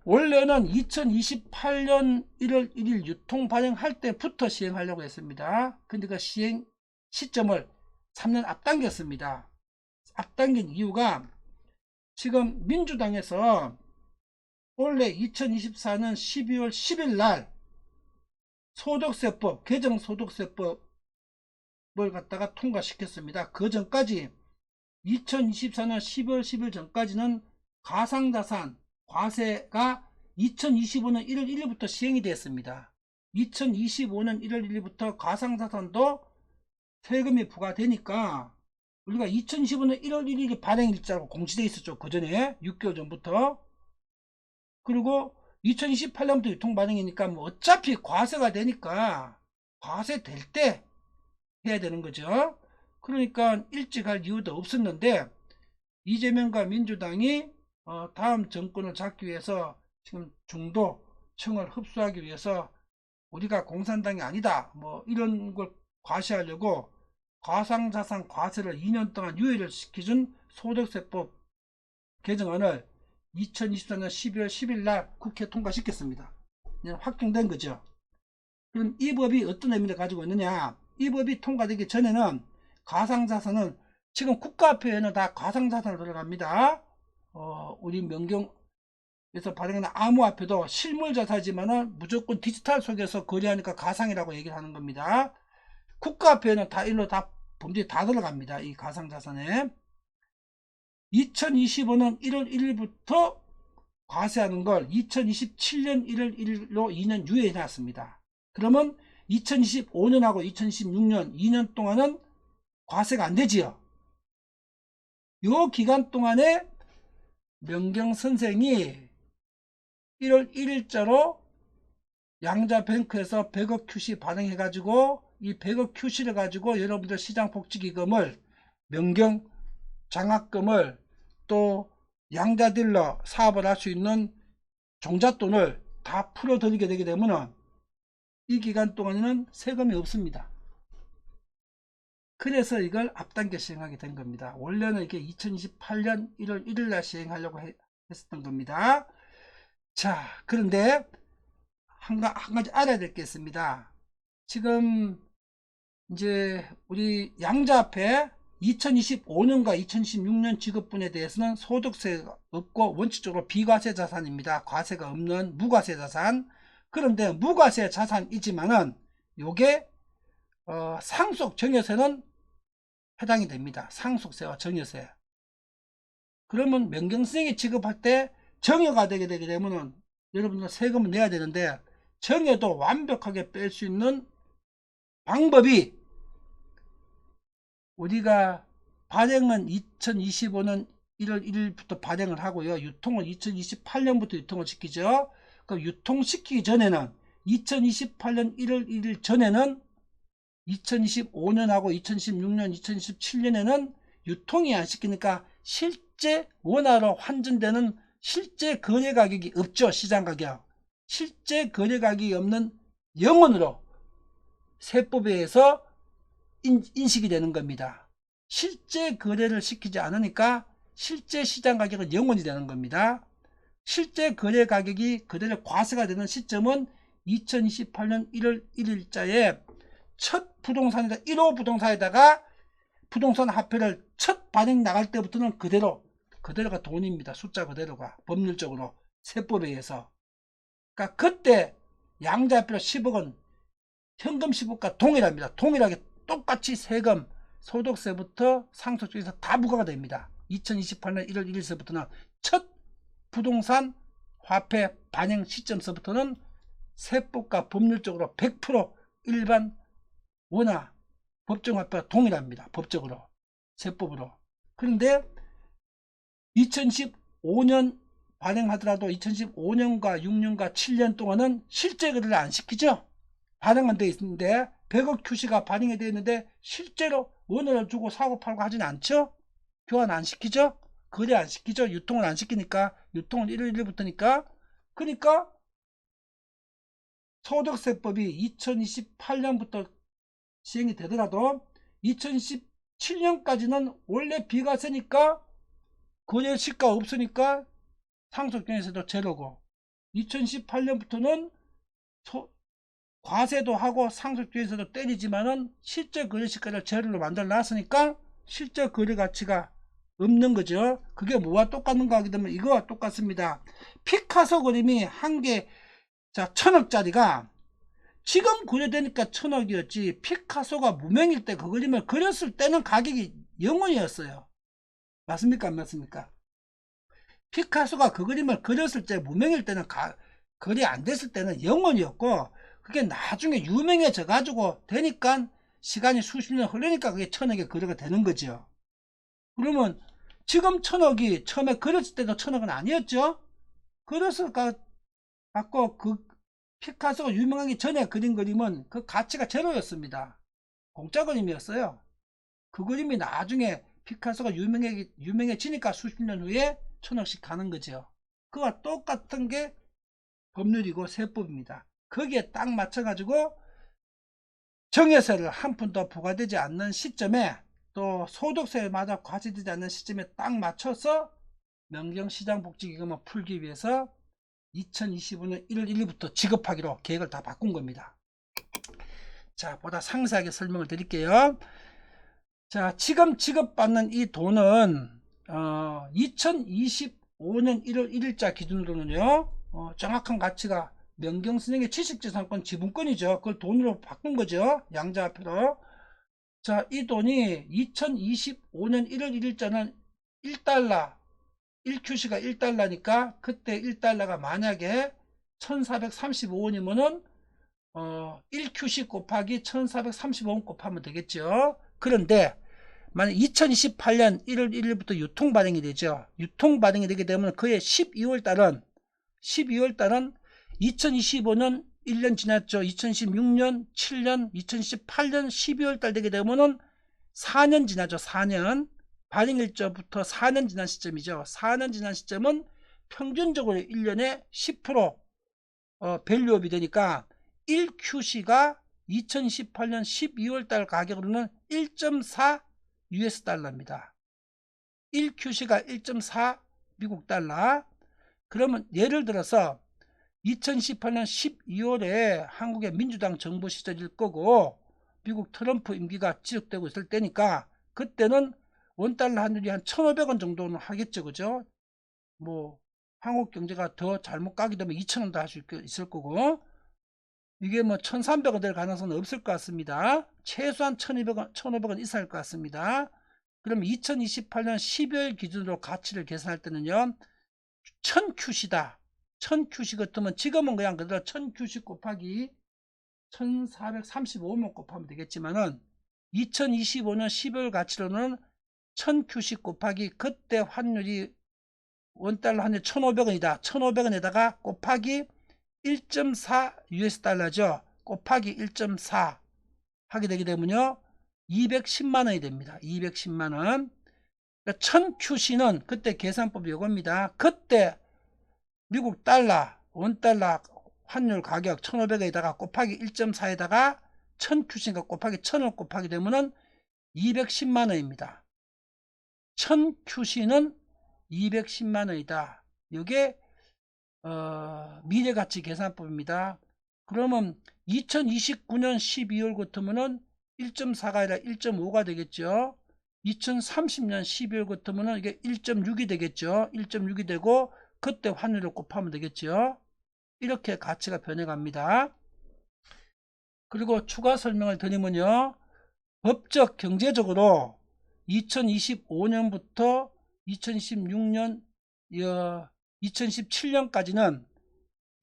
원래는 2028년 1월 1일 유통 발행할 때부터 시행하려고 했습니다. 근데 그 시행 시점을 3년 앞당겼습니다. 앞당긴 이유가 지금 민주당에서 원래 2024년 12월 10일 날 소득세법, 개정소득세법을 세법을 갖다가 통과시켰습니다. 그 전까지 2024년 12월 10일 전까지는 가상자산 과세가 2025년 1월 1일부터 시행이 되었습니다. 2025년 1월 1일부터 가상자산도 세금이 부과되니까 우리가 2025년 1월 1일이 발행일자로 공시되어 있었죠. 그 전에 6개월 전부터. 그리고 2028년부터 유통 발행이니까 뭐 어차피 과세가 되니까 과세 될 때 해야 되는 거죠. 그러니까 일찍 할 이유도 없었는데 이재명과 민주당이 다음 정권을 잡기 위해서 지금 중도층을 흡수하기 위해서 우리가 공산당이 아니다 뭐 이런 걸 과시하려고 가상자산 과세를 2년 동안 유예를 시켜준 소득세법 개정안을 2024년 12월 10일 날 국회 통과시켰습니다. 확정된 거죠. 그럼 이 법이 어떤 의미를 가지고 있느냐, 이 법이 통과되기 전에는 가상자산은 지금 국가화폐에는 다 가상자산으로 들어갑니다. 우리 명경에서 발행하는 암호화폐도 실물자산이지만은 무조건 디지털 속에서 거래하니까 가상이라고 얘기를 하는 겁니다. 국가화폐에는 다 일로 다 범죄 다 들어갑니다. 이 가상자산에 2025년 1월 1일부터 과세하는 걸 2027년 1월 1일로 2년 유예해 놨습니다. 그러면 2025년하고 2026년 2년 동안은 과세가 안 되지요. 요 기간 동안에 명경 선생이 1월 1일자로 양자뱅크에서 100억 QC 발행해 가지고 이 100억 QC를 가지고 여러분들 시장복지기금을 명경 장학금을 또 양자딜러 사업을 할 수 있는 종잣돈을 다 풀어드리게 되게 되면 이 기간 동안에는 세금이 없습니다. 그래서 이걸 앞당겨 시행하게 된 겁니다. 원래는 이게 2028년 1월 1일 날 시행하려고 했었던 겁니다. 자, 그런데 한 가지 알아야 될 게 있습니다. 지금 이제 우리 양자화폐 2025년과 2026년 지급분에 대해서는 소득세가 없고 원칙적으로 비과세 자산입니다. 과세가 없는 무과세 자산. 그런데 무과세 자산이지만은 요게 상속 증여세는 해당이 됩니다. 상속세와 증여세. 그러면 명경선생이 지급할 때 증여가 되게 되면은 여러분들 세금을 내야 되는데 증여도 완벽하게 뺄 수 있는 방법이 우리가 발행은 2025년 1월 1일부터 발행을 하고요. 유통을 2028년부터 유통을 시키죠. 그 유통시키기 전에는 2028년 1월 1일 전에는 2025년하고 2016년, 2017년에는 유통이 안 시키니까 실제 원화로 환전되는 실제 거래 가격이 없죠. 시장 가격. 실제 거래 가격이 없는 영원으로 세법에 의해서 인식이 되는 겁니다. 실제 거래를 시키지 않으니까 실제 시장 가격은 영원이 되는 겁니다. 실제 거래 가격이 그대로 과세가 되는 시점은 2028년 1월 1일자에 첫 부동산에다 1호 부동산에다가 부동산 화폐를 첫 발행 나갈 때부터는 그대로가 돈입니다. 숫자 그대로가 법률적으로 세법에 의해서. 그러니까 그때 양자화폐로 10억은 현금 10억과 동일합니다. 동일하게 똑같이 세금, 소득세부터 상속세에서 다 부과가 됩니다. 2028년 1월 1일서부터는 첫 부동산 화폐 발행 시점서부터는 세법과 법률적으로 100% 일반 원화 법정화폐가 동일합니다. 법적으로 세법으로. 그런데 2015년 발행하더라도 2015년과 6년과 7년 동안은 실제 거래를 안 시키죠. 발행은 되어 있는데 100억 QC가 발행이 되어 있는데 실제로 원화를 주고 사고 팔고 하진 않죠. 교환 안 시키죠. 거래 안 시키죠. 유통을 안 시키니까. 유통은 1월 1일부터니까. 그러니까 소득세법이 2028년부터 시행이 되더라도 2017년까지는 원래 비과세니까 거래 시가 없으니까 상속증여세도 제로고 2018년부터는 과세도 하고 상속증여세도 때리지만은 실제 거래 시가를 제로로 만들어 놨으니까 실제 거래 가치가 없는 거죠. 그게 뭐와 똑같는가 하게 되면 이거와 똑같습니다. 피카소 그림이 한 개, 자, 1000억짜리가 지금 고려되니까 1000억이었지 피카소가 무명일 때 그 그림을 그렸을 때는 가격이 0원이었어요. 맞습니까? 안 맞습니까? 피카소가 그 그림을 그렸을 때 무명일 때는 거래 안 됐을 때는 0원이었고 그게 나중에 유명해져 가지고 되니까 시간이 수십 년 흐르니까 그게 1000억의 거래가 되는 거죠. 그러면 지금 1000억이 처음에 그렸을 때도 1000억은 아니었죠. 그래서 갖고 그 피카소가 유명하기 전에 그린 그림은 그 가치가 제로였습니다. 공짜 그림이었어요. 그 그림이 나중에 피카소가 유명해지니까 수십 년 후에 1000억씩 가는 거죠. 그와 똑같은 게 법률이고 세법입니다. 거기에 딱 맞춰가지고 정여세를 한 푼도 부과되지 않는 시점에 또 소득세마다 과세되지 않는 시점에 딱 맞춰서 명경시장복지기금을 풀기 위해서 2025년 1월 1일부터 지급하기로 계획을 다 바꾼 겁니다. 자, 보다 상세하게 설명을 드릴게요. 자, 지금 지급받는 이 돈은 2025년 1월 1일자 기준으로는요 정확한 가치가 명경스님의 취식재산권 지분권이죠. 그걸 돈으로 바꾼 거죠. 양자화폐로. 자, 이 돈이 2025년 1월 1일자는 1달러 1QC가 1달러니까 그때 1달러가 만약에 1435원이면은 1QC 곱하기 1435원 곱하면 되겠죠. 그런데 만약 2028년 1월 1일부터 유통 발행이 되죠. 유통 발행이 되게 되면 그해 12월 달은 2025년 1년 지났죠. 2016년, 7년, 2018년 12월 달 되게 되면은 4년 지나죠. 4년. 발행일자부터 4년 지난 시점이죠. 4년 지난 시점은 평균적으로 1년에 10% 밸류업이 되니까 1QC가 2018년 12월 달 가격으로는 1.4 US 달러입니다. 1QC가 1.4 미국 달러. 그러면 예를 들어서 2018년 12월에 한국의 민주당 정부 시절일 거고 미국 트럼프 임기가 지속되고 있을 때니까 그때는 원달러 환율이 한 1,500원 정도는 하겠죠. 그죠? 뭐 한국 경제가 더 잘못 가게 되면 2,000원도 할 수 있을 거고 이게 뭐 1,300원 될 가능성은 없을 것 같습니다. 최소한 1,200원, 1,500원 이상일 것 같습니다. 그럼 2028년 12월 기준으로 가치를 계산할 때는요 1000QC다. 1000QC 같으면 지금은 그냥 그대로 1000QC 곱하기 1435만 곱하면 되겠지만은 2025년 12월 가치로는 1000QC 곱하기 그때 환율이 원달러 환율 1,500원이다. 1,500원에다가 곱하기 1.4 US 달러죠. 곱하기 1.4 하게 되게 되면요 210만원이 됩니다. 210만원. 1000QC는 그때 계산법이 이겁니다. 그때 미국 달러 원달러 환율 가격 1,500에다가 곱하기 1.4에다가 1000QC니까 곱하기 1000을 곱하게 되면은 210만원입니다. 1000QC는 210만원이다. 이게 미래가치 계산법입니다. 그러면 2029년 12월 같으면은 1.4가 아니라 1.5가 되겠죠. 2030년 12월 같으면은 이게 1.6이 되겠죠. 1.6이 되고 그때 환율을 곱하면 되겠죠. 이렇게 가치가 변해갑니다. 그리고 추가 설명을 드리면요. 법적 경제적으로 2025년부터 2026년 2017년까지는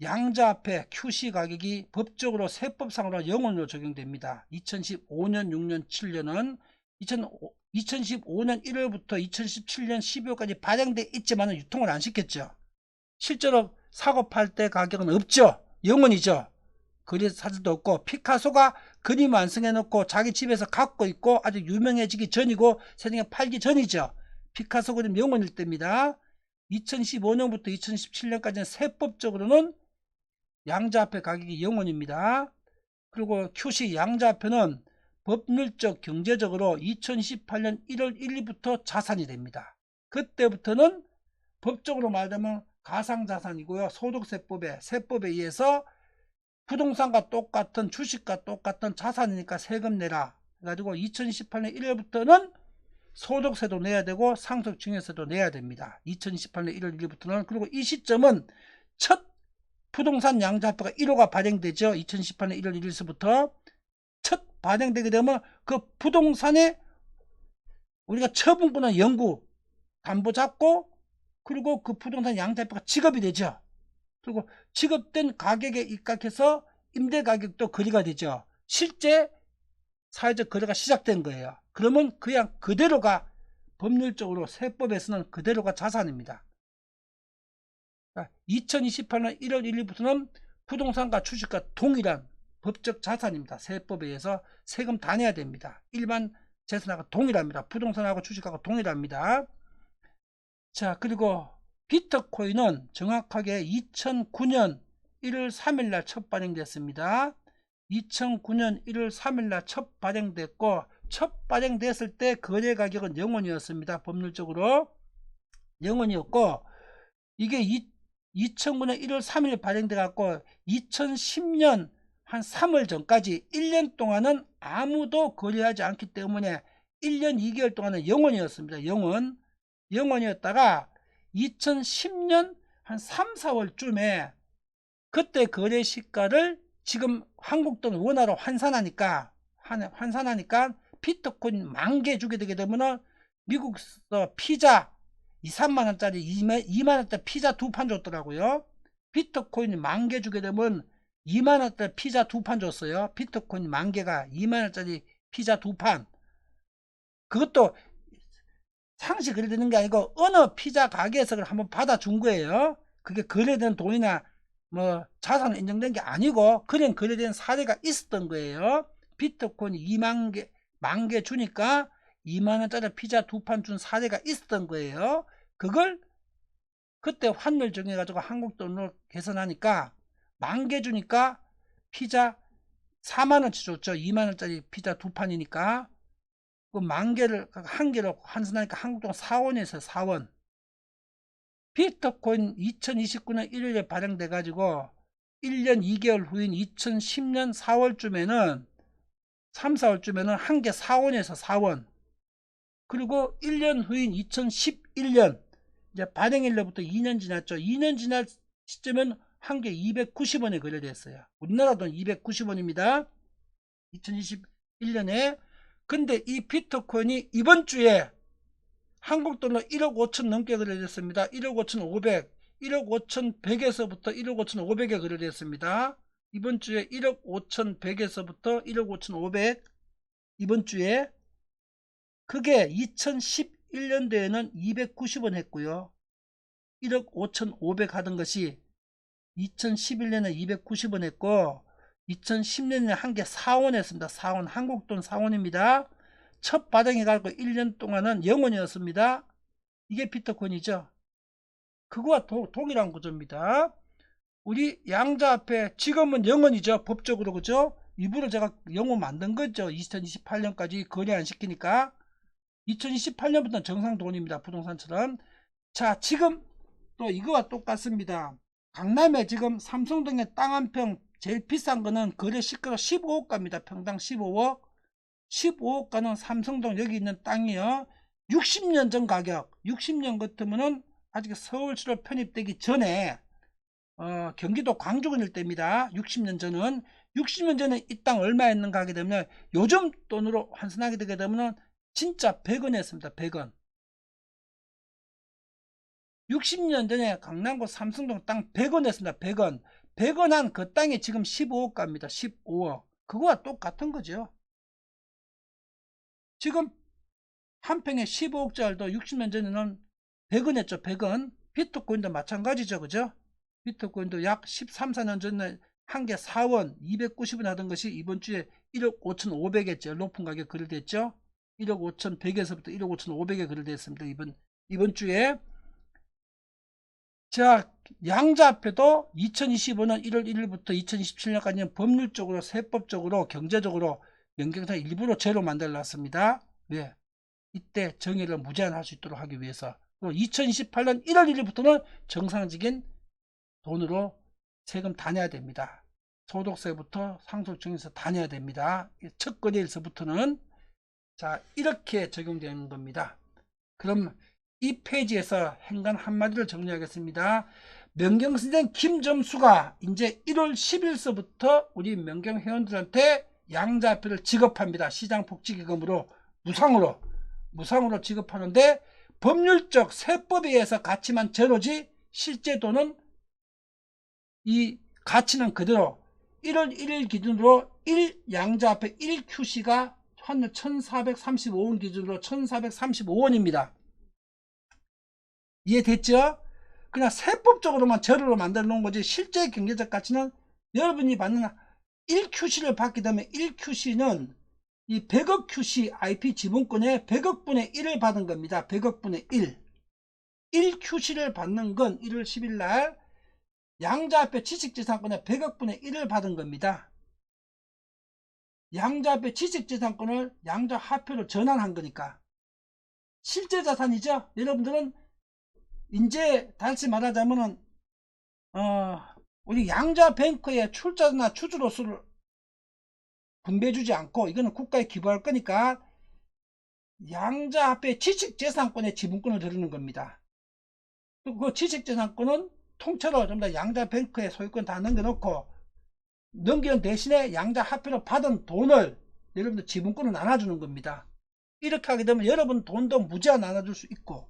양자화폐 QC 가격이 법적으로 세법상으로 0원으로 적용됩니다. 2015년, 6년, 7년은 2015년 1월부터 2017년 12월까지 발행돼 있지만 유통을 안 시켰죠. 실제로 사고 팔 때 가격은 없죠. 0원이죠. 그림 사진도 없고 피카소가 그림 완성해 놓고 자기 집에서 갖고 있고 아주 유명해지기 전이고 세상에 팔기 전이죠. 피카소 그림 0원일 때입니다. 2015년부터 2017년까지는 세법적으로는 양자화폐 가격이 0원입니다. 그리고 QC 양자화폐는 법률적 경제적으로 2018년 1월 1일부터 자산이 됩니다. 그때부터는 법적으로 말하면 가상자산이고요. 소득세법에 세법에 의해서 부동산과 똑같은 주식과 똑같은 자산이니까 세금 내라 해가지고 2018년 1월부터는 소득세도 내야 되고 상속증여세도 내야 됩니다. 2028년 1월 1일부터는. 그리고 이 시점은 첫 부동산 양자화폐가 1호가 발행되죠. 2018년 1월 1일서부터 첫 발행되게 되면 그 부동산에 우리가 처분권은 영구 담보 잡고, 그리고 그 부동산 양자화폐가 지급이 되죠. 그리고 지급된 가격에 입각해서 임대 가격도 거래가 되죠. 실제 사회적 거래가 시작된 거예요. 그러면 그냥 그대로가 법률적으로 세법에서는 그대로가 자산입니다. 2028년 1월 1일부터는 부동산과 주식과 동일한 법적 자산입니다. 세법에 의해서 세금 다 내야 됩니다. 일반 재산하고 동일합니다. 부동산하고 주식하고 동일합니다. 자, 그리고 비트코인은 정확하게 2009년 1월 3일 날 첫 발행됐습니다. 2009년 1월 3일 날 첫 발행됐고, 첫 발행됐을 때 거래 가격은 0원이었습니다. 법률적으로 0원이었고, 이게 2009년 1월 3일 발행돼 갖고 2010년 한 3월 전까지 1년 동안은 아무도 거래하지 않기 때문에 1년 2개월 동안은 0원이었습니다. 0원이었다가 2010년 한 3, 4월쯤에 그때 거래 시가를 지금 한국 돈 원화로 환산하니까 비트코인 10,000개 주게 되게 되면은 미국에서 피자 2, 3만원짜리 2만원짜리 피자 2판 줬더라고요. 비트코인 10,000개 주게 되면 2만원짜리 피자 2판 줬어요. 비트코인 10,000개가 2만원짜리 피자 2판. 그것도 상시 거래되는 게 아니고 어느 피자 가게에서 한번 받아준 거예요. 그게 거래된 돈이나 뭐 자산으로 인정된 게 아니고 그냥 거래된 사례가 있었던 거예요. 비트코인이 10,000개 주니까 2만원짜리 피자 2판 준 사례가 있었던 거예요. 그걸 그때 환율 정해가지고 한국 돈으로 계산하니까 10,000개 주니까 피자 4만원치 줬죠. 2만원짜리 피자 2판이니까 그 10,000개를 한 개로 환산하니까 한국 돈 4원에서 4원. 비트코인 2029년 1월에 발행돼 가지고 1년 2개월 후인 2010년 4월쯤에는 3, 4월쯤에는 한 개 4원에서 4원. 그리고 1년 후인 2011년 이제 발행일로부터 2년 지났죠. 2년 지날 시점은 한 개 290원에 거래됐어요. 우리나라 돈 290원입니다. 2021년에. 근데 이 비트코인이 이번 주에 한국 돈으로 1억 5천 넘게 거래됐습니다. 1억 5천 5백, 1억 5천 100에서부터 1억 5천 5백에 거래됐습니다. 이번 주에 1억 5천 100에서부터 1억 5천 5백, 이번 주에. 그게 2011년도에는 290원 했고요. 1억 5천 5백 하던 것이 2011년에 290원 했고 2010년에 한 개 4원 했습니다. 4원, 한국 돈 4원입니다. 첫 발행해 갖고 1년 동안은 0원이었습니다. 이게 비트코인이죠. 그거와 동일한 구조입니다. 우리 양자화폐 지금은 0원이죠. 법적으로. 그죠? 일부러 제가 0원 만든 거죠. 2028년까지 거래 안 시키니까. 2028년부터는 정상 돈입니다. 부동산처럼. 자, 지금 또 이거와 똑같습니다. 강남에 지금 삼성동에 땅 한 평 제일 비싼 거는 거래 시가가 15억가입니다. 평당 15억. 15억가는 삼성동 여기 있는 땅이요. 60년 전 가격. 60년 같으면은 아직 서울시로 편입되기 전에 경기도 광주군일 때입니다. 60년 전은. 60년 전에 이 땅 얼마였는가 하게 되면 요즘 돈으로 환산하게 되게 되면 진짜 100원 했습니다. 100원. 60년 전에 강남구 삼성동 땅 100원 했습니다. 100원. 100원 한 그 땅이 지금 15억가입니다. 15억. 그거와 똑같은 거죠. 지금 한 평에 15억짜리도 60년 전에는 100원 했죠. 100원. 비트코인도 마찬가지죠. 그죠? 비트코인도 약 13, 14년 전에 한 개 4원, 290원 하던 것이 이번 주에 1억 5천 5백 했죠. 높은 가격 거래됐죠. 1억 5천 100에서부터 1억 5천 5백에 거래됐습니다. 이번 주에. 자, 양자화폐도 2025년 1월 1일부터 2027년까지는 법률적으로, 세법적으로, 경제적으로 연경상 일부러 제로 만들어놨습니다. 왜? 이때 정의를 무제한할 수 있도록 하기 위해서. 2028년 1월 1일부터는 정상적인 돈으로 세금 다 내야 됩니다. 소득세부터 상속증에서 다 내야 됩니다. 첫 거래일서부터는. 자, 이렇게 적용되는 겁니다. 그럼 이 페이지에서 행간 한마디를 정리하겠습니다. 명경선생 김점수가 이제 1월 10일서부터 우리 명경 회원들한테 양자표를 지급합니다. 시장복지기금으로 무상으로 지급하는데 법률적 세법에 의해서 가치만 제로지 실제 돈은 이 가치는 그대로 1월 1일 기준으로 1양자표 1QC가 1435원 기준으로 1435원입니다. 이해됐죠? 그냥 세법적으로만 제로로 만들어 놓은 거지 실제 경제적 가치는 여러분이 받는 1QC를 받게 되면 1QC는 이 100억 QC IP 지분권의 100억분의 1을 받은 겁니다. 100억분의 1. 1QC를 받는 건 1월 10일 날 양자합의 지식재산권의 100억분의 1을 받은 겁니다. 양자합의 지식재산권을 양자화폐로 전환한 거니까 실제 자산이죠. 여러분들은 이제 다시 말하자면은 우리 양자뱅크의 출자나 추주로서를 분배해주지 않고 이거는 국가에 기부할 거니까 양자합의 지식재산권의 지분권을 드리는 겁니다. 그 지식재산권은 통째로 전부 다 양자뱅크의 소유권 다 넘겨놓고 넘기는 대신에 양자화폐로 받은 돈을 여러분들 지분권을 나눠주는 겁니다. 이렇게 하게 되면 여러분 돈도 무제한 나눠줄 수 있고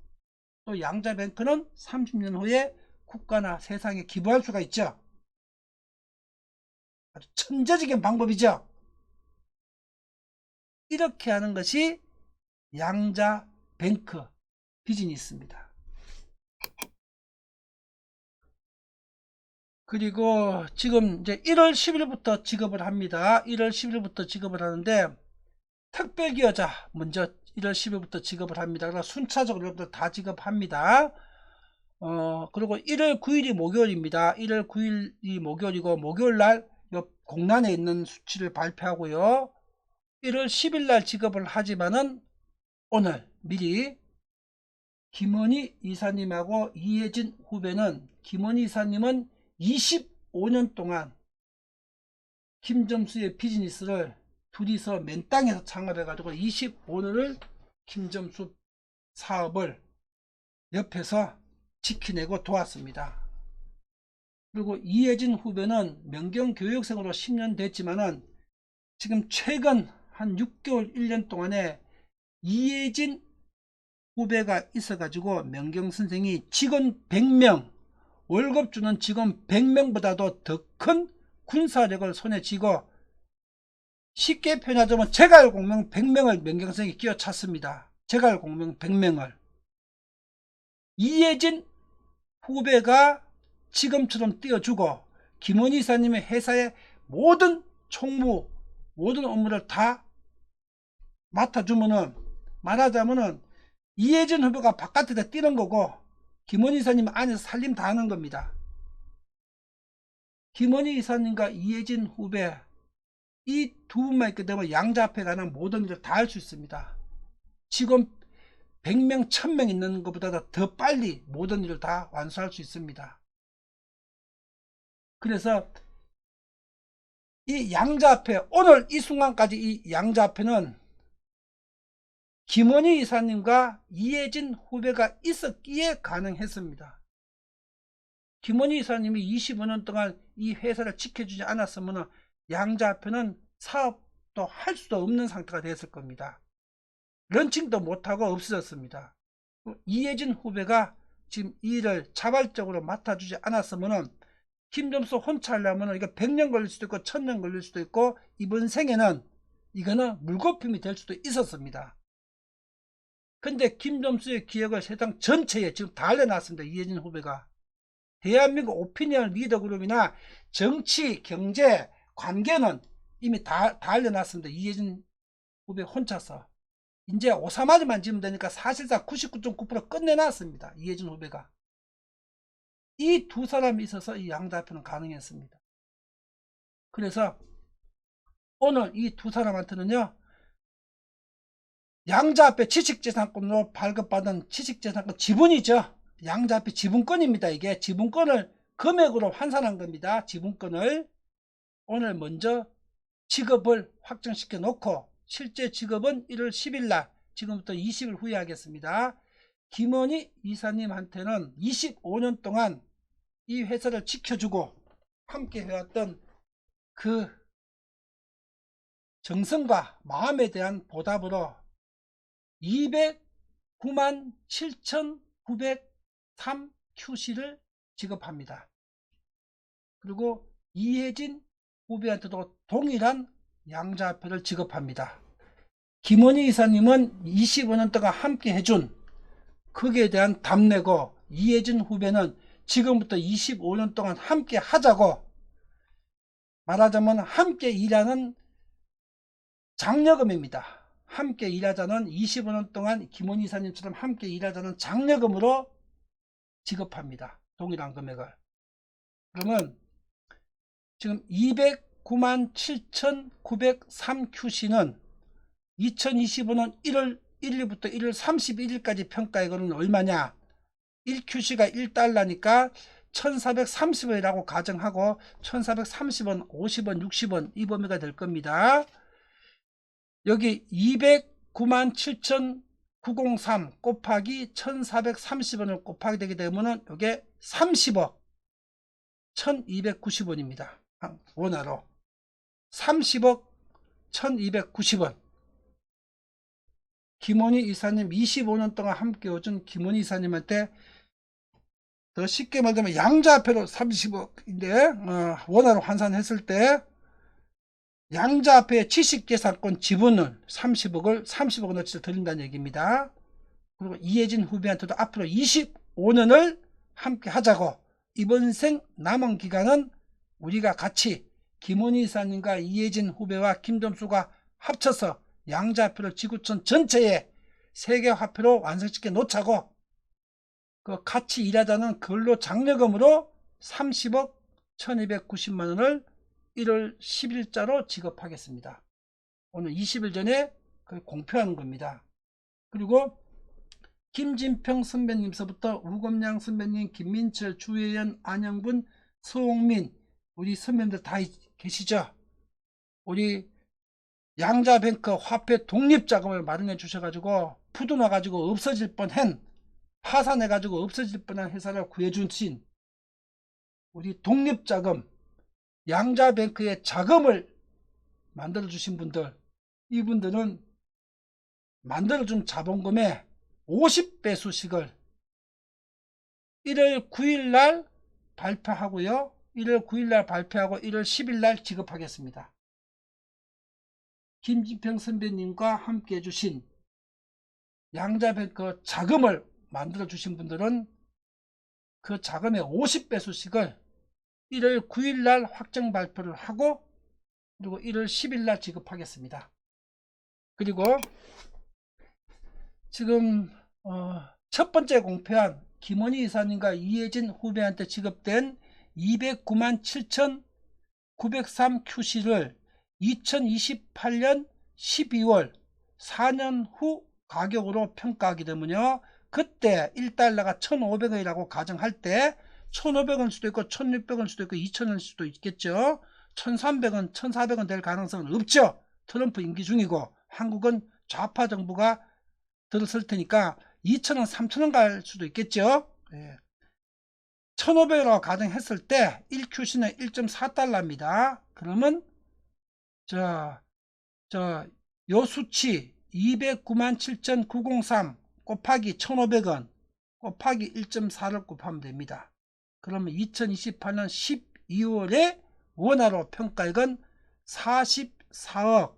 또 양자뱅크는 30년 후에 국가나 세상에 기부할 수가 있죠. 아주 천재적인 방법이죠. 이렇게 하는 것이 양자뱅크 비즈니스입니다. 그리고 지금 이제 1월 10일부터 지급을 합니다. 1월 10일부터 지급을 하는데 특별기여자 먼저 1월 10일부터 지급을 합니다. 그래서 순차적으로 여러분들 다 지급합니다. 그리고 1월 9일이 목요일입니다. 1월 9일이 목요일이고 목요일날 공란에 있는 수치를 발표하고요. 1월 10일날 지급을 하지만은 오늘 미리 김원희 이사님하고 이혜진 후배는 김원희 이사님은 25년 동안 김점수의 비즈니스를 둘이서 맨땅에서 창업해가지고 25년을 김점수 사업을 옆에서 지켜내고 도왔습니다. 그리고 이혜진 후배는 명경교육생으로 10년 됐지만은 지금 최근 한 6개월 1년 동안에 이혜진 후배가 있어가지고 명경선생이 직원 100명 월급 주는 직원 100명보다도 더 큰 군사력을 손에 쥐고 쉽게 표현하자면 제갈공명 100명을 명경선생이 끼워 찼습니다. 제갈공명 100명을 이혜진 후배가 지금처럼 띄워주고 김원희 이사님의 회사의 모든 총무 모든 업무를 다 맡아주면은 말하자면은 이혜진 후배가 바깥에다 뛰는 거고 김원희 이사님 안에서 살림 다 하는 겁니다. 김원희 이사님과 이혜진 후배 이 두 분만 있게 되면 양자합에 관한 모든 일을 다 할 수 있습니다. 직원 100명 1000명 있는 것보다 더 빨리 모든 일을 다 완수할 수 있습니다. 그래서 이 양자합회 오늘 이 순간까지 이 양자합회는 김원희 이사님과 이혜진 후배가 있었기에 가능했습니다. 김원희 이사님이 25년 동안 이 회사를 지켜주지 않았으면 양자합회는 사업도 할 수도 없는 상태가 됐을 겁니다. 런칭도 못하고 없어졌습니다. 이혜진 후배가 지금 이 일을 자발적으로 맡아주지 않았으면 김점수 혼자 하려면 이거 100년 걸릴 수도 있고 1000년 걸릴 수도 있고 이번 생에는 이거는 물거품이 될 수도 있었습니다. 근데 김점수의 기획을 세상 전체에 지금 다 알려놨습니다. 이혜진 후배가 대한민국 오피니언 리더그룹이나 정치 경제 관계는 이미 다 알려놨습니다. 이혜진 후배 혼자서 이제 오사마리만 지면 되니까 사실상 99.9% 끝내놨습니다. 이혜진 후배가 이 두 사람이 있어서 이 양자합회는 가능했습니다. 그래서 오늘 이 두 사람한테는요 양자합회 지식재산권으로 발급받은 지식재산권 지분이죠. 양자합회 지분권입니다. 이게 지분권을 금액으로 환산한 겁니다. 지분권을 오늘 먼저 지급을 확정시켜 놓고 실제 지급은 1월 10일 날 지금부터 20일 후에 하겠습니다. 김원희 이사님한테는 25년 동안 이 회사를 지켜주고 함께 해왔던 그 정성과 마음에 대한 보답으로 209만 7,903 QC를 지급합니다. 그리고 이혜진 후배한테도 동일한 양자표를 지급합니다. 김원희 이사님은 25년 동안 함께 해준 거기에 대한 답내고, 이혜진 후배는 지금부터 25년 동안 함께 하자고, 말하자면 함께 일하는 장려금입니다. 함께 일하자는 25년 동안 김원희 이사님처럼 함께 일하자는 장려금으로 지급합니다. 동일한 금액을. 그러면 지금 209만 7,903 QC는 2025년 1월 1일부터 1월 31일까지 평가액은 얼마냐? 1QC가 1달러니까 1430원이라고 가정하고 1430원, 50원, 60원 이 범위가 될 겁니다. 여기 209만 7,903 곱하기 1430원을 곱하게 되게 되면 이게 30억 1290원입니다. 원화로 30억 1290원. 김원희 이사님 25년 동안 함께 해준 김원희 이사님한테 더 쉽게 말하면 양자표로 30억인데 원화로 환산했을 때 양자표의 지식재산권 지분을 30억원어치 드린다는 얘기입니다. 그리고 이혜진 후배한테도 앞으로 25년을 함께 하자고, 이번 생 남은 기간은 우리가 같이 김원희 이사님과 이혜진 후배와 김점수가 합쳐서 양자표를 지구촌 전체에 세계화폐로 완성시켜 놓자고, 그 같이 일하자는 근로장려금으로 30억 1290만원을 1월 10일자로 지급하겠습니다. 오늘 20일 전에 공표하는 겁니다. 그리고 김진평 선배님서부터 우검양 선배님, 김민철, 주혜연, 안영분, 서홍민 우리 선배님들 다 계시죠? 우리 양자뱅크 화폐 독립자금을 마련해 주셔가지고 푸드나가지고 없어질 뻔한, 파산해가지고 없어질 뻔한 회사를 구해주신 우리 독립자금 양자뱅크의 자금을 만들어주신 분들, 이분들은 만들어준 자본금의 50배수씩을 1월 9일날 발표하고요. 1월 9일날 발표하고 1월 10일날 지급하겠습니다. 김진평 선배님과 함께 해주신 양자뱅크 자금을 만들어주신 분들은 그 자금의 50배수씩을 1월 9일날 확정 발표를 하고, 그리고 1월 10일날 지급하겠습니다. 그리고 지금 첫 번째 공표한 김원희 이사님과 이혜진 후배한테 지급된 209만 7,903 QC를 2028년 12월 4년 후 가격으로 평가하게 되면요, 그때 1달러가 1,500원이라고 가정할 때 1,500원 수도 있고 1,600원 수도 있고 2,000원 수도 있겠죠. 1,300원, 1,400원 될 가능성은 없죠. 트럼프 임기 중이고 한국은 좌파 정부가 들었을 테니까 2,000원, 3,000원 갈 수도 있겠죠. 1,500원이라고 가정했을 때 1QC는 1.4달러입니다. 그러면 요 수치 209만 7,903 곱하기 1,500원 곱하기 1.4를 곱하면 됩니다. 그러면 2028년 12월에 원화로 평가액은 44억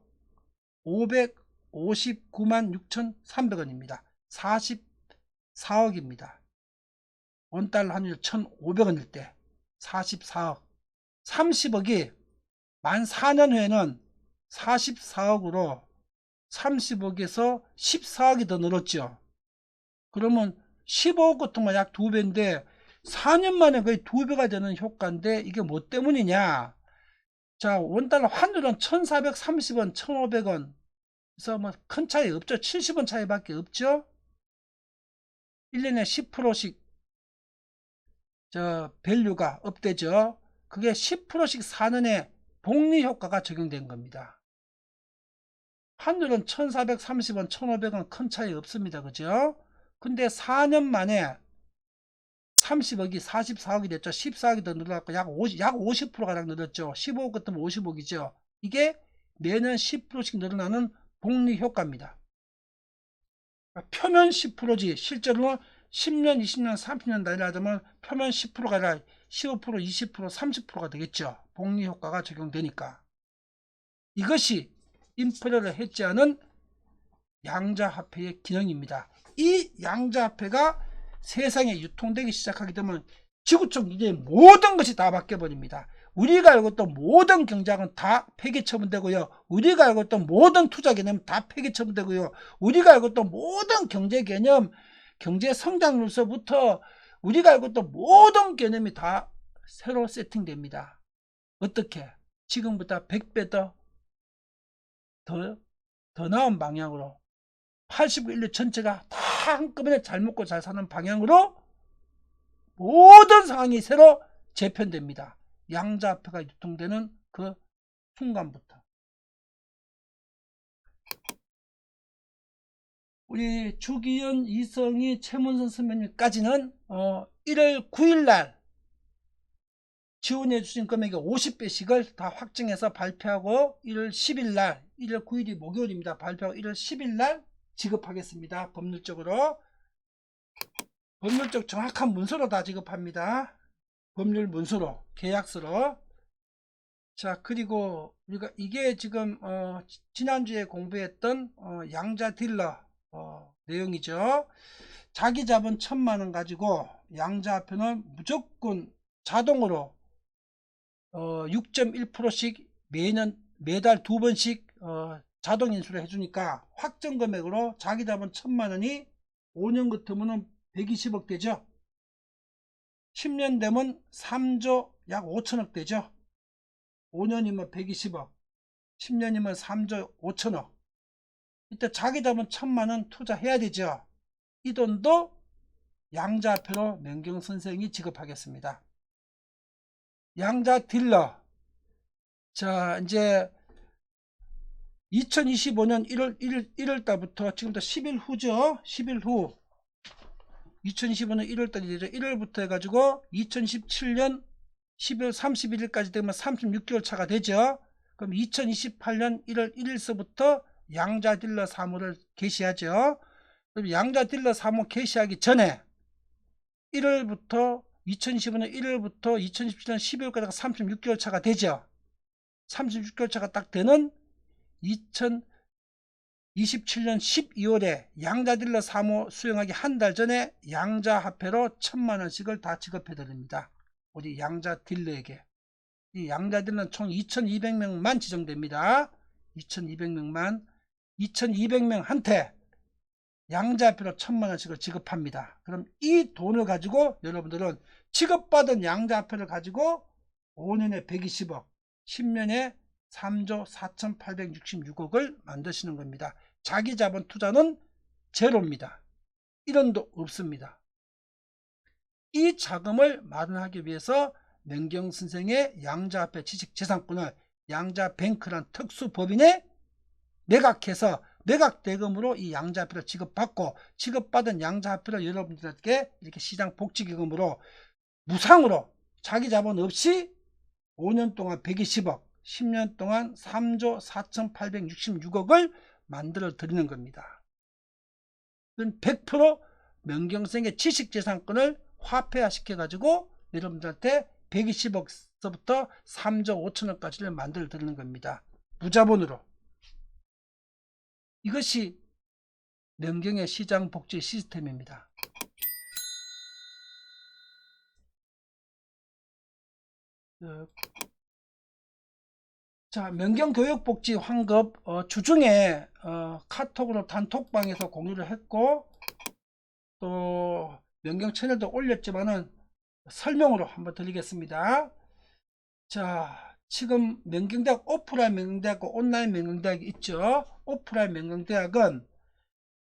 559만 6,300원입니다. 44억입니다. 원달러 환율 1,500원일 때 44억. 30억이 만 4년 후에는 44억으로 30억에서 14억이 더 늘었죠. 그러면 15억 같은 거 약 2배인데 4년 만에 거의 2배가 되는 효과인데, 이게 뭐 때문이냐? 자, 원달러 환율은 1,430원, 1,500원. 그래서 뭐 큰 차이 없죠. 70원 차이밖에 없죠. 1년에 10%씩 밸류가 업되죠. 그게 10%씩 4년에 복리 효과가 적용된 겁니다. 환율은 1,430원, 1,500원 큰 차이 없습니다. 그죠? 근데 4년 만에 30억이 44억이 됐죠. 14억이 더 늘어났고 약 50%가량 늘었죠. 15억 같으면 50억이죠. 이게 매년 10%씩 늘어나는 복리 효과입니다. 표면 10%지 실제로는 10년, 20년, 30년 단위라자면 표면 10%가 아니라 15%, 20%, 30%가 되겠죠. 복리 효과가 적용되니까. 이것이 인플레를 해지하는 양자화폐의 기능입니다. 이 양자화폐가 세상에 유통되기 시작하게 되면 지구촌 이제 모든 것이 다 바뀌어버립니다. 우리가 알고 있던 모든 경제학은 다 폐기 처분되고요. 우리가 알고 있던 모든 투자 개념 다 폐기 처분되고요. 우리가 알고 있던 모든 경제 개념, 경제 성장률서부터 우리가 알고 있던 모든 개념이 다 새로 세팅됩니다. 어떻게? 지금보다 100배 더 나은 방향으로 89 인류 전체가 다 한꺼번에 잘 먹고 잘 사는 방향으로 모든 상황이 새로 재편됩니다. 양자화폐가 유통되는 그 순간부터. 우리 주기현, 이성희, 최문선 선배님까지는 1월 9일날 지원해 주신 금액의 50배씩을 다 확정해서 발표하고 1월 10일날 1월 9일이 목요일입니다. 발표하고 1월 10일날 지급하겠습니다. 법률적으로. 법률적 정확한 문서로 다 지급합니다. 법률 문서로, 계약서로. 자, 그리고 우리가 이게 지금 지난주에 공부했던 양자 딜러 내용이죠. 자기 자본 1000만원 가지고 양자화폐는 무조건 자동으로 6.1%씩 매달 2번씩 자동 인수를 해주니까 확정 금액으로 자기 자본 1000만원이 5년 같으면 120억 되죠. 10년 되면 3조 약 5천억 되죠. 5년이면 120억, 10년이면 3조 5천억. 이때 자기 자본 1000만원 투자해야 되죠. 이 돈도 양자화폐로 명경 선생이 지급하겠습니다. 양자 딜러. 자, 이제 2025년 1월 달부터 지금부터 10일 후죠. 10일 후 2025년 1월 달이 되죠. 1월부터 해가지고 2017년 12월 31일까지 되면 36개월 차가 되죠. 그럼 2028년 1월 1일서부터 양자 딜러 사무를 개시하죠. 그럼 양자 딜러 사무 개시하기 전에 1월부터 2025년 1월부터 2017년 12월까지가 36개월 차가 되죠. 36개월 차가 딱 되는 2027년 12월에 양자 딜러 사무 수령하기 한 달 전에 양자 화폐로 1000만원씩을 다 지급해 드립니다. 우리 양자 딜러에게. 이 양자 딜러는 총 2200명만 지정됩니다. 2200명만. 2200명한테 양자화폐로 1000만원씩을 지급합니다. 그럼 이 돈을 가지고 여러분들은 지급받은 양자화폐를 가지고 5년에 120억, 10년에 3조 4866억을 만드시는 겁니다. 자기 자본 투자는 제로입니다. 1원도 없습니다. 이 자금을 마련하기 위해서 명경 선생의 양자화폐 지식재산권을 양자뱅크란 특수법인에 매각해서 매각대금으로 이 양자화폐를 지급받고 지급받은 양자화폐를 여러분들에게 이렇게 시장 복지기금으로 무상으로 자기 자본 없이 5년 동안 120억, 10년 동안 3조 4866억을 만들어 드리는 겁니다. 100% 명경생의 지식재산권을 화폐화 시켜가지고 여러분들한테 120억서부터 3조 5천억까지를 만들어 드리는 겁니다. 무자본으로. 이것이 명경의 시장 복지 시스템입니다. 자, 명경 교육복지 환급 주중에 카톡으로 단톡방에서 공유를 했고 또 명경 채널도 올렸지만은 설명으로 한번 드리겠습니다. 자, 지금 명경대학 오프라인 명경대학과 온라인 명경대학이 있죠. 오프라인 명경대학은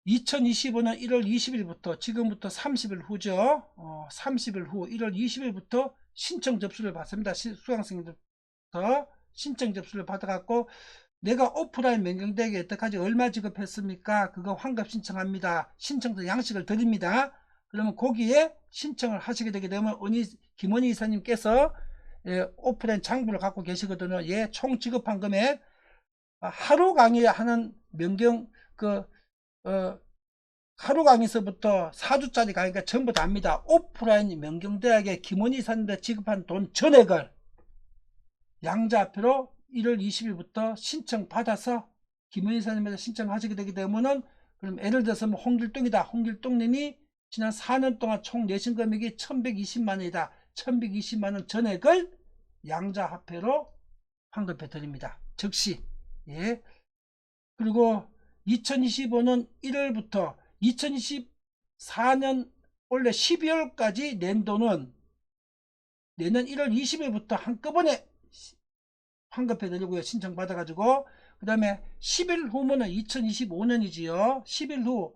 2025년 1월 20일부터 지금부터 30일 후죠. 30일 후 1월 20일부터 신청 접수를 받습니다. 수강생들부터 신청 접수를 받아갖고 내가 오프라인 명경대학에 여태까지 얼마 지급했습니까? 그거 환급 신청합니다. 신청서 양식을 드립니다. 그러면 거기에 신청을 하시게 되게 되면 김원희 이사님께서 오프라인 장부를 갖고 계시거든요. 예, 총 지급한 금액 하루 강의하는 명경 하루 강의서부터 4주짜리 강의가 전부 다입니다. 오프라인 명경대학에 김원희 이사님들 지급한 돈 전액을 양자표로 1월 20일부터 신청받아서 김원희 이사님한테 신청하시게 되게 되면은 그럼 예를 들어서 뭐 홍길동이다. 홍길동님이 지난 4년 동안 총 내신 금액이 1120만원이다. 1120만원 전액을 양자화폐로 환급해 드립니다. 즉시. 예. 그리고 2025년 1월부터 2024년 원래 12월까지 낸 돈은 내년 1월 20일부터 한꺼번에 환급해 드리고요. 신청 받아가지고 그 다음에 10일 후면은 2025년이지요. 10일 후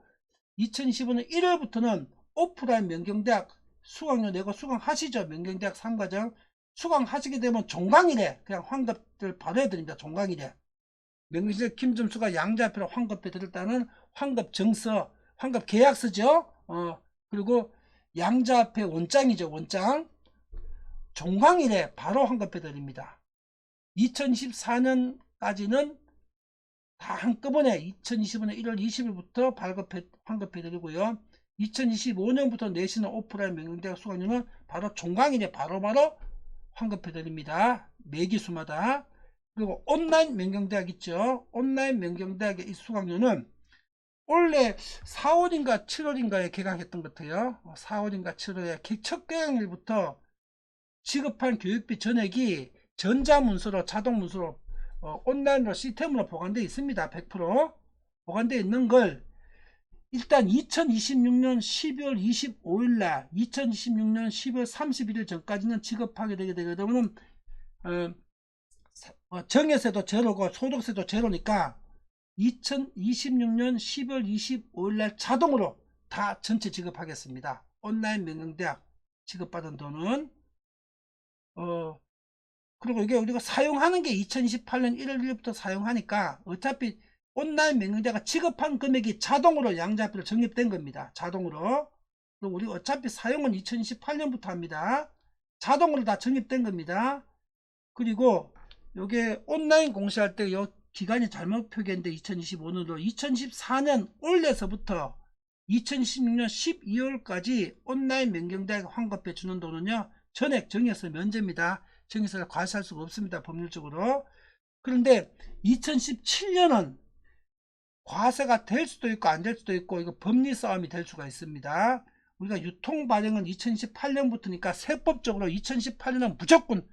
2025년 1월부터는 오프라인 명경대학 수강료 내고 수강하시죠. 명경대학 3과정 수강하시게 되면 종강일에 그냥 환급을 바로 해드립니다. 종강일에 명경대학 김점수가 양자표로 환급해 드렸다는 환급증서 환급계약서죠. 그리고 양자화폐 원장이죠. 원장 종강일에 바로 환급해 드립니다. 2024년까지는 다 한꺼번에 2025년 1월 20일부터 환급해 드리고요. 2025년부터 내시는 오프라인 명경대학 수강료는 바로 종강일에 바로바로 환급해 드립니다. 매기수마다. 그리고 온라인 명경대학 있죠. 온라인 명경대학의 이 수강료는 원래 4월인가 7월인가에 개강했던 것 같아요. 4월인가 7월에 첫 개강일부터 지급한 교육비 전액이 전자문서로 자동문서로 온라인으로 시스템으로 보관되어 있습니다. 100% 보관되어 있는 걸 일단 2026년 12월 25일날 2026년 12월 31일 전까지는 지급하게 되게 되면 정예세도 제로고 소득세도 제로니까 2026년 12월 25일날 자동으로 다 전체 지급하겠습니다. 온라인 명경대학 지급받은 돈은 그리고 이게 우리가 사용하는 게 2028년 1월 1일부터 사용하니까 어차피 온라인 명경대가 지급한 금액이 자동으로 양자표로 적립된 겁니다. 자동으로. 그리고 우리가 어차피 사용은 2028년부터 합니다. 자동으로 다 적립된 겁니다. 그리고 요게 온라인 공시할 때 요 기간이 잘못 표기했는데 2025년으로 2014년 올해서부터 2016년 12월까지 온라인 명경대학 환급해 주는 돈은요 전액 정예서 면제입니다. 정예서를 과세할 수가 없습니다. 법률적으로. 그런데 2017년은 과세가 될 수도 있고 안 될 수도 있고 이거 법리 싸움이 될 수가 있습니다. 우리가 유통 발행은 2018년부터니까 세법적으로 2018년은 무조건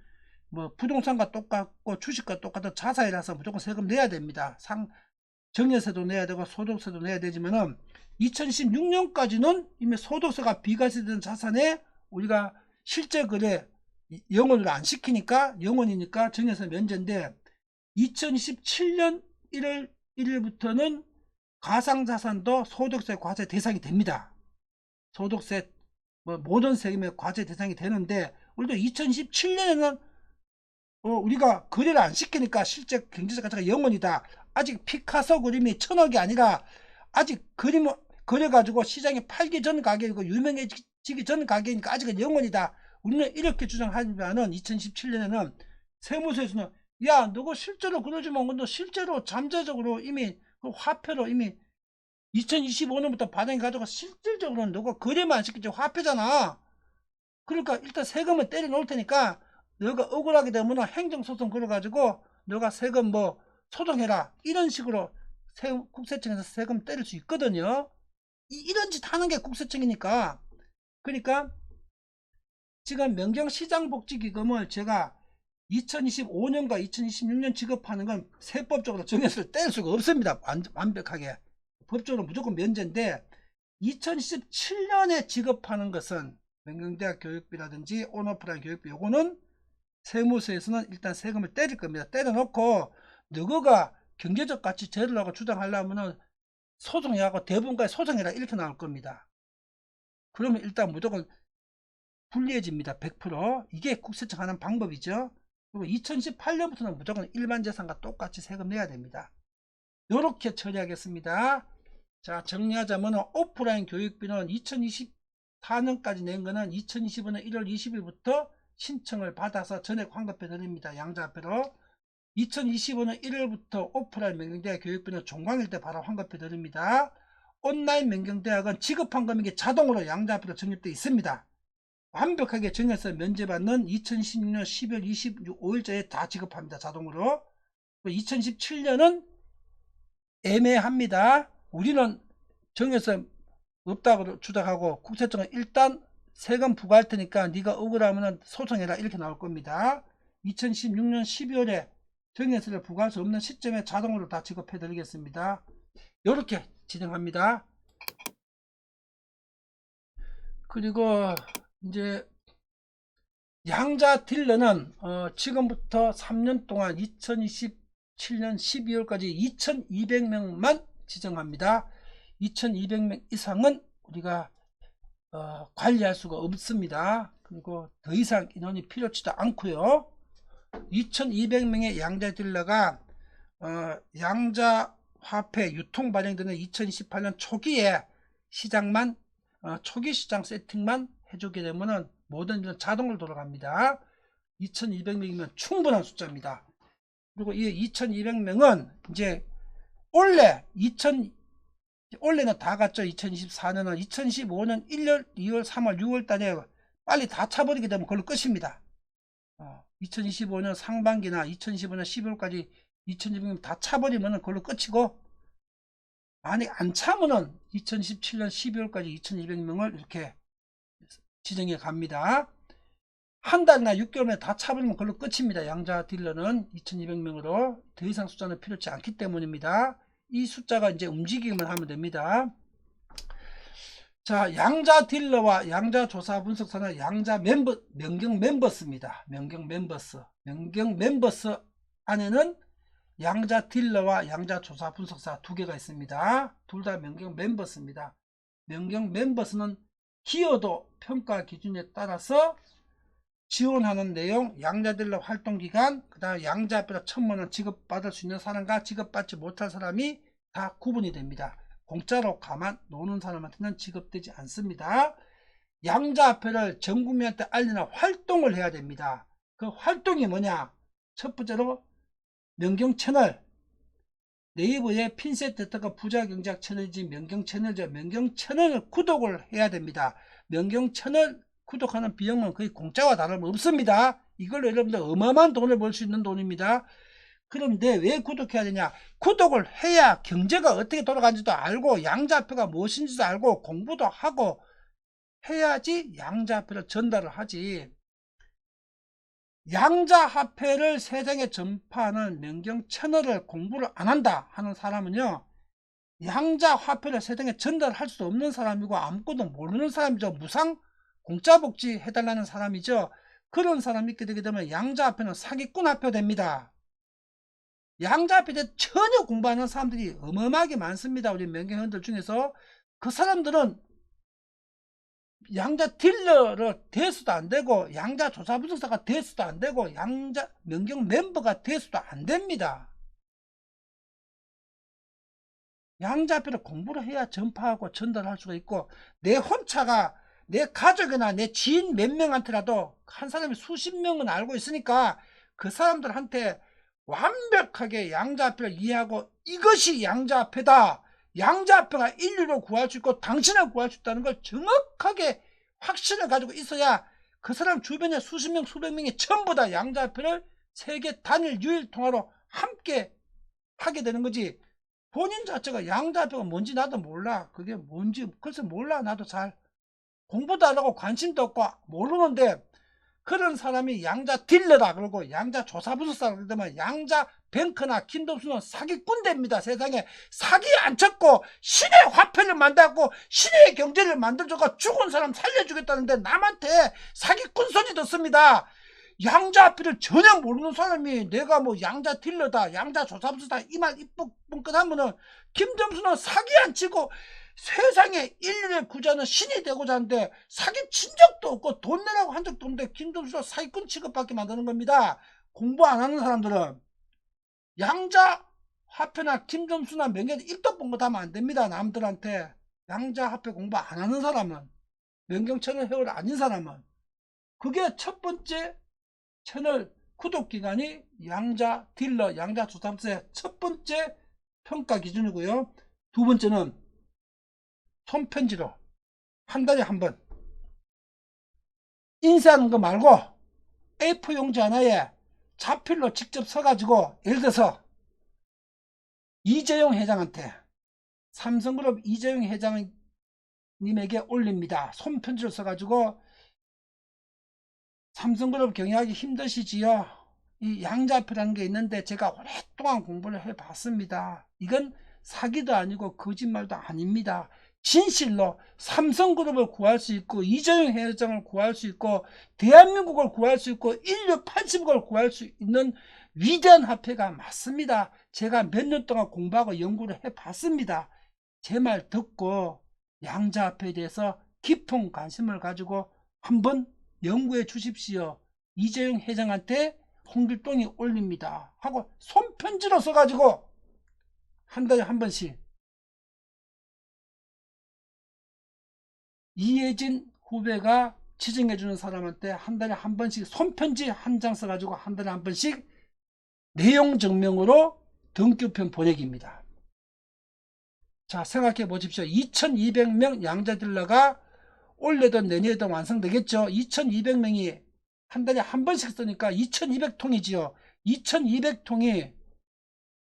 뭐 부동산과 똑같고 주식과 똑같은 자사이라서 무조건 세금 내야 됩니다. 정예세도 내야 되고 소득세도 내야 되지만은 2016년까지는 이미 소득세가 비과세된 자산에 우리가 실제 거래 영원으로 안 시키니까 영원이니까 정예세 면제인데 2017년 1월 1일부터는 가상자산도 소득세 과세 대상이 됩니다. 소득세 모든 세금의 과세 대상이 되는데 우리도 2017년에는 우리가 거래를 안 시키니까 실제 경제세 가치가 0원이다. 아직 피카소 그림이 1000억이 아니라 아직 그림을 그려가지고 시장에 팔기 전 가격이고 유명해지기 전 가격이니까 아직은 0원이다. 우리는 이렇게 주장하지만은 2017년에는 세무서에서는 야 너가 실제로 그러지만 너 실제로 잠재적으로 이미 그 화폐로 이미 2025년부터 발행해 가지고 실질적으로는 너가 거래만 안 시키지 화폐잖아. 그러니까 일단 세금을 때려 놓을 테니까 너가 억울하게 되면 행정소송 걸어가지고 너가 세금 뭐 소송해라 이런 식으로 국세청에서 세금 때릴 수 있거든요. 이런 짓 하는 게 국세청이니까. 그러니까 지금 명경시장복지기금을 제가 2025년과 2026년 지급하는 건 세법적으로 정해서 뗄 수가 없습니다. 완벽하게 법적으로 무조건 면제인데 2017년에 지급하는 것은 명경대학 교육비라든지 온오프라인 교육비 요거는 세무서에서는 일단 세금을 때릴 겁니다. 때려놓고 너가 경제적 가치 제로라고 주장하려면 소송해하고 대법원까지 소송해라 이렇게 나올 겁니다. 그러면 일단 무조건 불리해집니다. 100%. 이게 국세청 하는 방법이죠. 그리고 2018년부터는 무조건 일반 재산과 똑같이 세금 내야 됩니다. 이렇게 처리하겠습니다. 자, 정리하자면 오프라인 교육비는 2024년까지 낸 거는 2025년 1월 20일부터 신청을 받아서 전액 환급해 드립니다. 양자화폐로. 2025년 1월부터 오프라인 명경대학 교육비는 종강일 때 바로 환급해 드립니다. 온라인 명경대학은 지급한 금액이 자동으로 양자화폐로 적립되어 있습니다. 완벽하게 정해서 면제받는 2016년 12월 25일자에 다 지급합니다. 자동으로. 2017년은 애매합니다. 우리는 정해서 없다고 주장하고 국세청은 일단 세금 부과할 테니까 네가 억울하면 소송해라 이렇게 나올 겁니다. 2016년 12월에 정해서를 부과할 수 없는 시점에 자동으로 다 지급해 드리겠습니다. 이렇게 진행합니다. 그리고 이제 양자 딜러는 지금부터 3년 동안 2027년 12월까지 2200명만 지정합니다. 2200명 이상은 우리가 관리할 수가 없습니다. 그리고 더 이상 인원이 필요치도 않고요. 2200명의 양자 딜러가 양자 화폐 유통 발행되는 2028년 초기에 시장만 초기 시장 세팅만 해주게 되면은 모든 일은 자동으로 돌아갑니다. 2200명이면 충분한 숫자입니다. 그리고 이 2200명은 이제 올해는 다 갔죠. 2024년은 2015년 1월, 2월, 3월, 6월 달에 빨리 다 차버리게 되면 그걸로 끝입니다. 2025년 상반기나 2015년 12월까지 2200명 다 차버리면 그걸로 끝이고, 만약 안 차면은 2017년 12월까지 2200명을 이렇게 지정해 갑니다. 한 달이나 6개월에 다 차버리면 그걸로 끝입니다. 양자 딜러는 2200명으로 더 이상 숫자는 필요치 않기 때문입니다. 이 숫자가 이제 움직이기만 하면 됩니다. 자, 양자 딜러와 양자 조사 분석사는 양자 명경 멤버스입니다. 명경 멤버스 안에는 양자 딜러와 양자 조사 분석사 두 개가 있습니다. 둘 다 명경 멤버스입니다. 명경 멤버스는 기여도 평가 기준에 따라서 지원하는 내용, 양자 딜러 활동기간, 그 다음 양자화폐로 1000만원 지급받을 수 있는 사람과 지급받지 못할 사람이 다 구분이 됩니다. 공짜로 가만 노는 사람한테는 지급되지 않습니다. 양자화폐를 전 국민한테 알리는 활동을 해야 됩니다. 그 활동이 뭐냐? 첫 번째로 명경 채널, 네이버의 핀셋.com 부자경제학 채널이지 명경 채널이죠. 명경 채널을 구독을 해야 됩니다. 명경 채널 구독하는 비용은 거의 공짜와 다름없습니다. 이걸로 여러분들 어마어마한 돈을 벌 수 있는 돈입니다. 그런데 왜 구독해야 되냐? 구독을 해야 경제가 어떻게 돌아가는지도 알고 양자화폐가 무엇인지도 알고 공부도 하고 해야지 양자화폐를 전달을 하지. 양자화폐를 세상에 전파하는 명경 채널을 공부를 안 한다 하는 사람은요, 양자화폐를 세상에 전달할 수 없는 사람이고 아무것도 모르는 사람이죠. 무상 공짜 복지 해달라는 사람이죠. 그런 사람이 있게 되게 되면 양자화폐는 사기꾼 화폐 됩니다. 양자화폐에 대해 전혀 공부하는 사람들이 어마어마하게 많습니다. 우리 명경회원들 중에서. 그 사람들은 양자 딜러를 돼서도 안 되고 양자 조사 분석사가 돼서도 안 되고 양자 명경 멤버가 돼서도 안 됩니다. 양자화폐를 공부를 해야 전파하고 전달할 수가 있고, 내 혼자가 내 가족이나 내 지인 몇 명한테라도 한 사람이 수십 명은 알고 있으니까 그 사람들한테 완벽하게 양자화폐를 이해하고 이것이 양자화폐다, 양자화폐가 인류를 구할 수 있고 당신을 구할 수 있다는 걸 정확하게 확신을 가지고 있어야 그 사람 주변에 수십 명 수백 명이 전부 다 양자화폐를 세계 단일 유일 통화로 함께 하게 되는 거지. 본인 자체가 양자화폐가 뭔지 나도 몰라. 그게 뭔지 글쎄 몰라. 나도 잘 공부도 안 하고 관심도 없고 모르는데, 그런 사람이 양자 딜러다 그러고 양자 조사 분석사라 그러면 양자 뱅크나 킨덤스는 사기꾼 됩니다. 세상에 사기 안 쳤고 신의 화폐를 만들고 신의 경제를 만들어주고 죽은 사람 살려주겠다는데 남한테 사기꾼 소리 듣습니다. 양자화폐를 전혀 모르는 사람이 내가 뭐 양자 딜러다 양자 조사 분석다 이 말 이쁘게 하면은 김점수는 사기 안 치고 세상에 인류를 구제하는 신이 되고자 하는데 사기 친 적도 없고 돈 내라고 한 적도 없는데 김점수가 사기꾼 취급받게 만드는 겁니다. 공부 안 하는 사람들은 양자 화폐나 김점수나 명예는 1도 본 거 하면 안 됩니다. 남들한테. 양자 화폐 공부 안 하는 사람은, 명경채널 회원 아닌 사람은. 그게 첫 번째 채널 구독 기간이 양자 딜러, 양자 주담수의 첫 번째 평가 기준이고요. 두 번째는 손편지로 한 달에 한 번 인쇄하는 거 말고 A4 용지 하나에 자필로 직접 써가지고, 예를 들어서 이재용 회장한테, 삼성그룹 이재용 회장님에게 올립니다. 손편지로 써가지고, 삼성그룹 경영하기 힘드시지요? 이 양자표라는 게 있는데 제가 오랫동안 공부를 해봤습니다. 이건 사기도 아니고 거짓말도 아닙니다. 진실로 삼성그룹을 구할 수 있고, 이재용 회장을 구할 수 있고, 대한민국을 구할 수 있고, 인류 80억을 구할 수 있는 위대한 화폐가 맞습니다. 제가 몇 년 동안 공부하고 연구를 해봤습니다. 제 말 듣고 양자화폐에 대해서 깊은 관심을 가지고 한번 연구해 주십시오. 이재용 회장한테 홍길동이 올립니다 하고 손편지로 써가지고 한 달에 한 번씩, 이혜진 후배가 지정해주는 사람한테 한 달에 한 번씩 손편지 한 장 써가지고 한 달에 한 번씩 내용 증명으로 등급편 보내기입니다. 자, 생각해 보십시오. 2200명 양자 딜러가 올해도 내년에도 완성되겠죠. 2200명이 한 달에 한 번씩 쓰니까 2200통이지요. 2200통이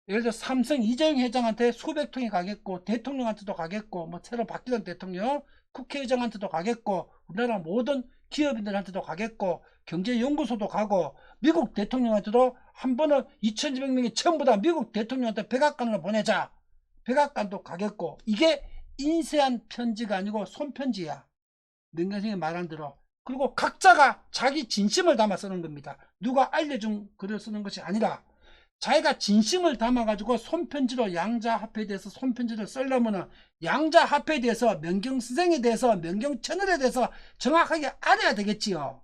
예를 들어 삼성 이재용 회장한테 수백 통이 가겠고, 대통령한테도 가겠고, 뭐 새로 바뀌던 대통령, 국회의장한테도 가겠고, 우리나라 모든 기업인들한테도 가겠고, 경제연구소도 가고, 미국 대통령한테도 한 번은 2200명이 전부 다 미국 대통령한테 백악관으로 보내자. 백악관도 가겠고, 이게 인쇄한 편지가 아니고 손편지야. 명경생이 말한 대로. 그리고 각자가 자기 진심을 담아 쓰는 겁니다. 누가 알려준 글을 쓰는 것이 아니라 자기가 진심을 담아가지고 손편지로 양자화폐에 대해서 손편지를 쓰려면 양자화폐에 대해서, 명경선생에 대해서, 명경채널에 대해서 정확하게 알아야 되겠지요.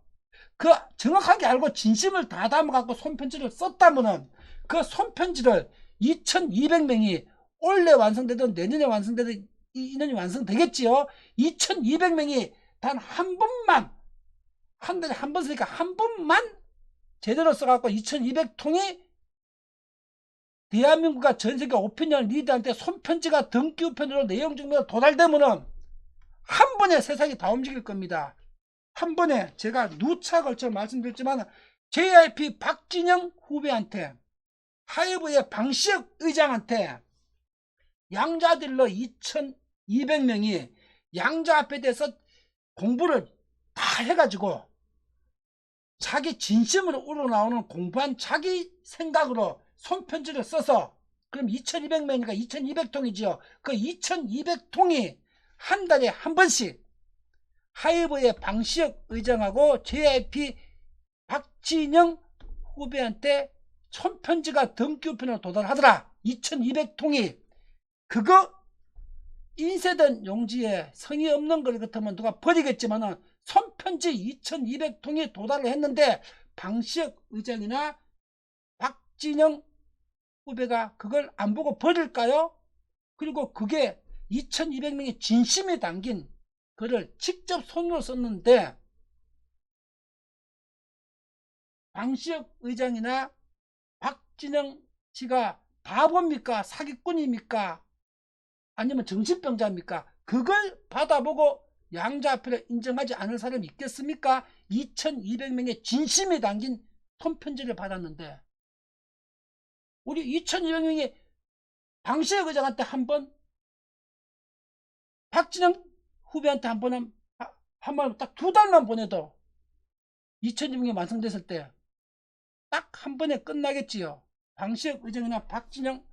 그 정확하게 알고 진심을 다 담아갖고 손편지를 썼다면 그 손편지를 2200명이 올해 완성되든 내년에 완성되든 인원이 완성되겠지요. 2200명이 단 한 번만, 한 달에 한 번 쓰니까 한 번만 제대로 써갖고 2200통이 대한민국과 전세계 오피니언 리더한테 손편지가 등기우편으로 내용 증명으로 도달되면은 한 번에 세상이 다 움직일 겁니다. 한 번에. 제가 누차 걸쳐 말씀드렸지만 JYP 박진영 후배한테, 하이브의 방시혁 의장한테 양자딜러 2200명이 양자화폐에 대해서 공부를 다 해가지고 자기 진심으로 우러나오는 공부한 자기 생각으로 손편지를 써서, 그럼 2200명이니까 2200통이지요. 그 2200통이 한 달에 한 번씩 하이브의 방시혁 의장하고 JYP 박진영 후배한테 손편지가 등기우편으로 도달하더라. 2200통이. 그거 인쇄된 용지에 성의 없는 걸 같으면 누가 버리겠지만은 손편지 2200통이 도달을 했는데 방시혁 의장이나 박진영 후배가 그걸 안 보고 버릴까요? 그리고 그게 2200명의 진심이 담긴 글을 직접 손으로 썼는데 방시혁 의장이나 박진영 씨가 바보입니까? 사기꾼입니까? 아니면 정신병자입니까? 그걸 받아보고 양자화폐를 인정하지 않을 사람이 있겠습니까? 2200명의 진심이 담긴 손편지를 받았는데 우리 2200명이 방시혁 의장한테 한 번, 박진영 후배한테 한 번은, 한 번 딱 두 달만 보내도 2200명이 완성됐을 때 딱 한 번에 끝나겠지요. 방시혁 의장이나 박진영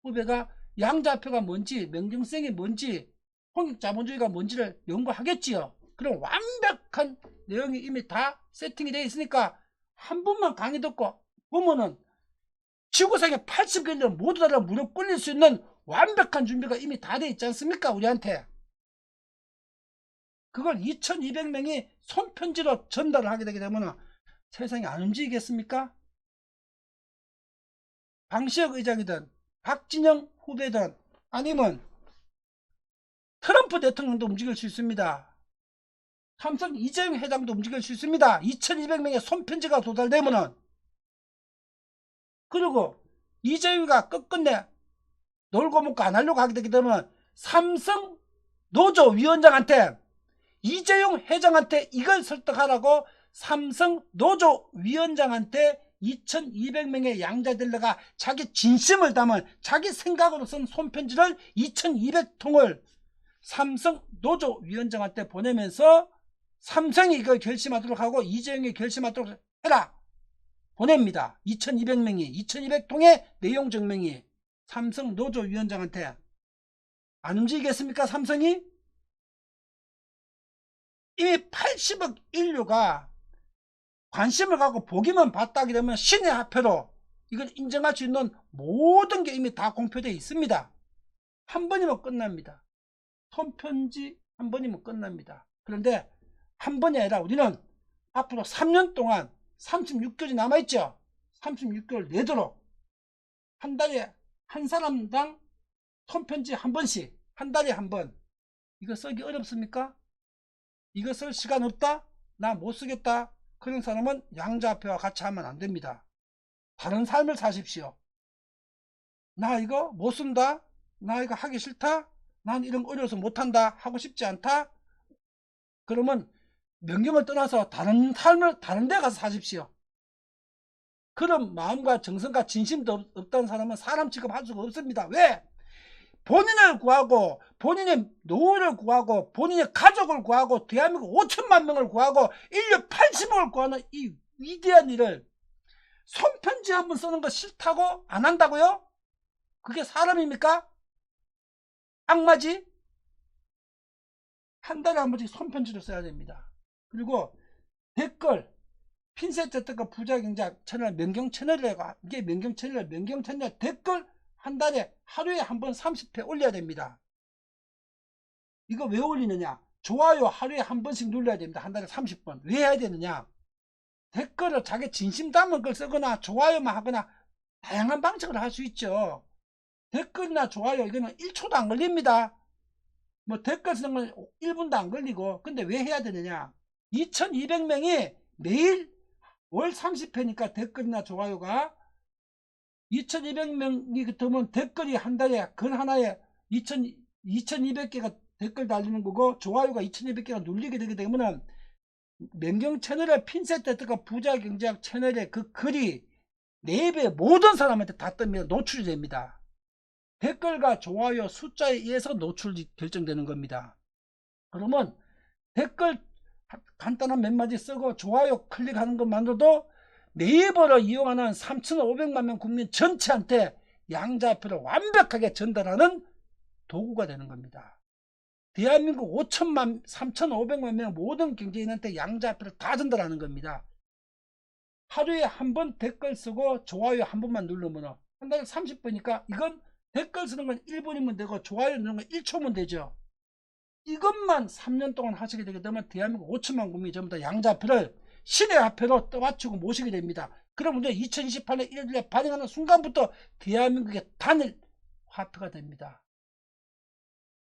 후배가 양자표가 뭔지, 명경성이 뭔지, 홍익자본주의가 뭔지를 연구하겠지요. 그럼 완벽한 내용이 이미 다 세팅이 되어 있으니까 한 번만 강의 듣고 보면은 지구상의 80개를 모두 다 무릎 꿇릴 수 있는 완벽한 준비가 이미 다 되어 있지 않습니까? 우리한테. 그걸 2200명이 손편지로 전달을 하게 되게 되면 세상이 안 움직이겠습니까? 방시혁 의장이든 박진영 후배든 아니면 트럼프 대통령도 움직일 수 있습니다. 삼성 이재용 회장도 움직일 수 있습니다. 2200명의 손편지가 도달되면은. 그리고 이재용이가 끝끝내 놀고 먹고 안 하려고 하게 되게 되면 삼성 노조 위원장한테 이재용 회장한테 이걸 설득하라고 삼성 노조 위원장한테 2200명의 양자딜러가 자기 진심을 담은 자기 생각으로 쓴 손편지를 2200통을 삼성 노조 위원장한테 보내면서 삼성이 이걸 결심하도록 하고 이재용이 결심하도록 해라 보냅니다. 2200명이 2200통의 내용 증명이 삼성 노조 위원장한테. 안 움직이겠습니까? 삼성이? 이미 80억 인류가 관심을 갖고 보기만 봤다 하게 되면 신의 화폐로 이걸 인정할 수 있는 모든 게 이미 다 공표되어 있습니다. 한 번이면 끝납니다. 손편지 한 번이면 끝납니다. 그런데 한 번이 아니라 우리는 앞으로 3년 동안 36개월이 남아있죠. 36개월 내도록 한 달에 한 사람당 손편지 한 번씩 한 달에 한 번. 이거 쓰기 어렵습니까? 이거 쓸 시간 없다? 나 못 쓰겠다? 그런 사람은 양자표와 같이 하면 안 됩니다. 다른 삶을 사십시오. 나 이거 못 쓴다? 나 이거 하기 싫다? 난 이런 거 어려워서 못한다? 하고 싶지 않다? 그러면 명령을 떠나서 다른 삶을 다른 데 가서 사십시오. 그런 마음과 정성과 진심도 없다는 사람은 사람 취급할 수가 없습니다. 왜? 본인을 구하고 본인의 노후를 구하고 본인의 가족을 구하고 대한민국 5천만 명을 구하고 인류 80억을 구하는 이 위대한 일을 손편지 한번 쓰는 거 싫다고 안 한다고요? 그게 사람입니까? 악마지? 한 달에 한 번씩 손편지를 써야 됩니다. 그리고 댓글 핀셋 저택과 부자경작 채널 명경 채널이라고 이게 명경 채널 댓글 한 달에 하루에 한 번 30회 올려야 됩니다. 이거 왜 올리느냐? 좋아요 하루에 한 번씩 눌러야 됩니다. 한 달에 30번. 왜 해야 되느냐? 댓글을 자기 진심 담은 걸 쓰거나 좋아요만 하거나 다양한 방식으로 할 수 있죠. 댓글이나 좋아요 이거는 1초도 안 걸립니다. 뭐 댓글 쓰는 건 1분도 안 걸리고. 근데 왜 해야 되느냐? 2200명이 매일 월 30회니까 댓글이나 좋아요가 2200명이 되면 댓글이 한 달에 글 하나에 2200개가 댓글 달리는 거고 좋아요가 2200개가 눌리게 되게 되면 명경 채널의 핀셋 댓글과 부자 경제학 채널의 그 글이 네이버의 모든 사람한테 다 뜹니다. 노출이 됩니다. 댓글과 좋아요 숫자에 의해서 노출이 결정되는 겁니다. 그러면 댓글 간단한 몇 마디 쓰고 좋아요 클릭하는 것만으로도 네이버를 이용하는 3,500만 명 국민 전체한테 양자표를 완벽하게 전달하는 도구가 되는 겁니다. 대한민국 3,500만 명 모든 경제인한테 양자표를 다 전달하는 겁니다. 하루에 한 번 댓글 쓰고 좋아요 한 번만 누르면 한 달에 30분이니까 이건 댓글 쓰는 건 1분이면 되고 좋아요 누르는 건 1초면 되죠. 이것만 3년 동안 하시게 되게 되면 대한민국 5천만 국민이 전부 다 양자표를 신의 화폐로 떠받치고 모시게 됩니다. 그럼 이제 2028년 1월에 발행하는 순간부터 대한민국의 단일 화폐가 됩니다.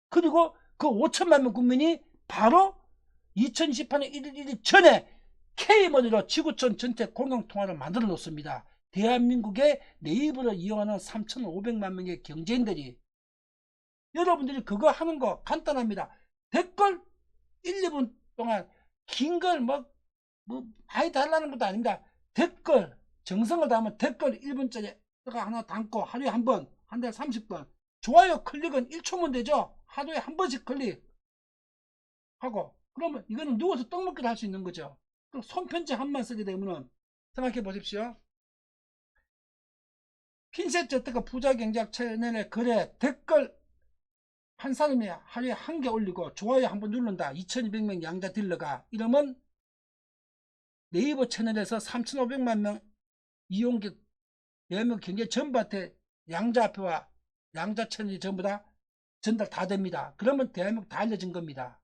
그리고 그 5천만 명 국민이 바로 2028년 1월 1일 전에 K머니로 지구촌 전체 공용통화를 만들어 놓습니다. 대한민국의 네이버를 이용하는 3,500만 명의 경제인들이. 여러분들이 그거 하는 거 간단합니다. 댓글 1, 2분 동안 긴 걸 많이 달라는 것도 아닙니다. 댓글 정성을 다하면 댓글 1분짜리 하나 담고 하루에 한 번, 한 달에 30번. 좋아요 클릭은 1초면 되죠. 하루에 한 번씩 클릭하고. 그러면 이거는 누워서 떡먹기를 할 수 있는 거죠. 그럼 손편지 한 번 쓰게 되면 생각해 보십시오. 핀셋 저택과 부자경제학 채널의 글에 댓글 한 사람이 하루에 한 개 올리고 좋아요 한 번 누른다. 2200명 양자 딜러가. 이러면 네이버 채널에서 3500만 명 이용객 대한민국 경제 전부한테 양자표와 양자 채널이 전부 다 전달 다 됩니다. 그러면 대한민국 다 알려진 겁니다.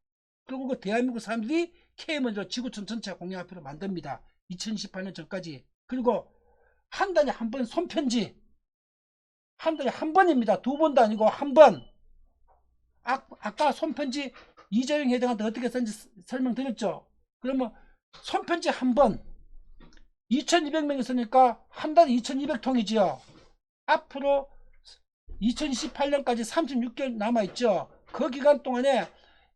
그리고 그 대한민국 사람들이 K먼저 지구촌 전체 공약표를 만듭니다. 2018년 전까지. 그리고 한 달에 한 번 손편지 한 달에 한 번입니다. 두 번도 아니고 한 번. 아까 손편지 이재용 회장한테 어떻게 썼는지 설명드렸죠. 그러면 손편지 한 번 2200명 있으니까 한 달에 2200통이지요. 앞으로 2028년까지 36개월 남아있죠. 그 기간 동안에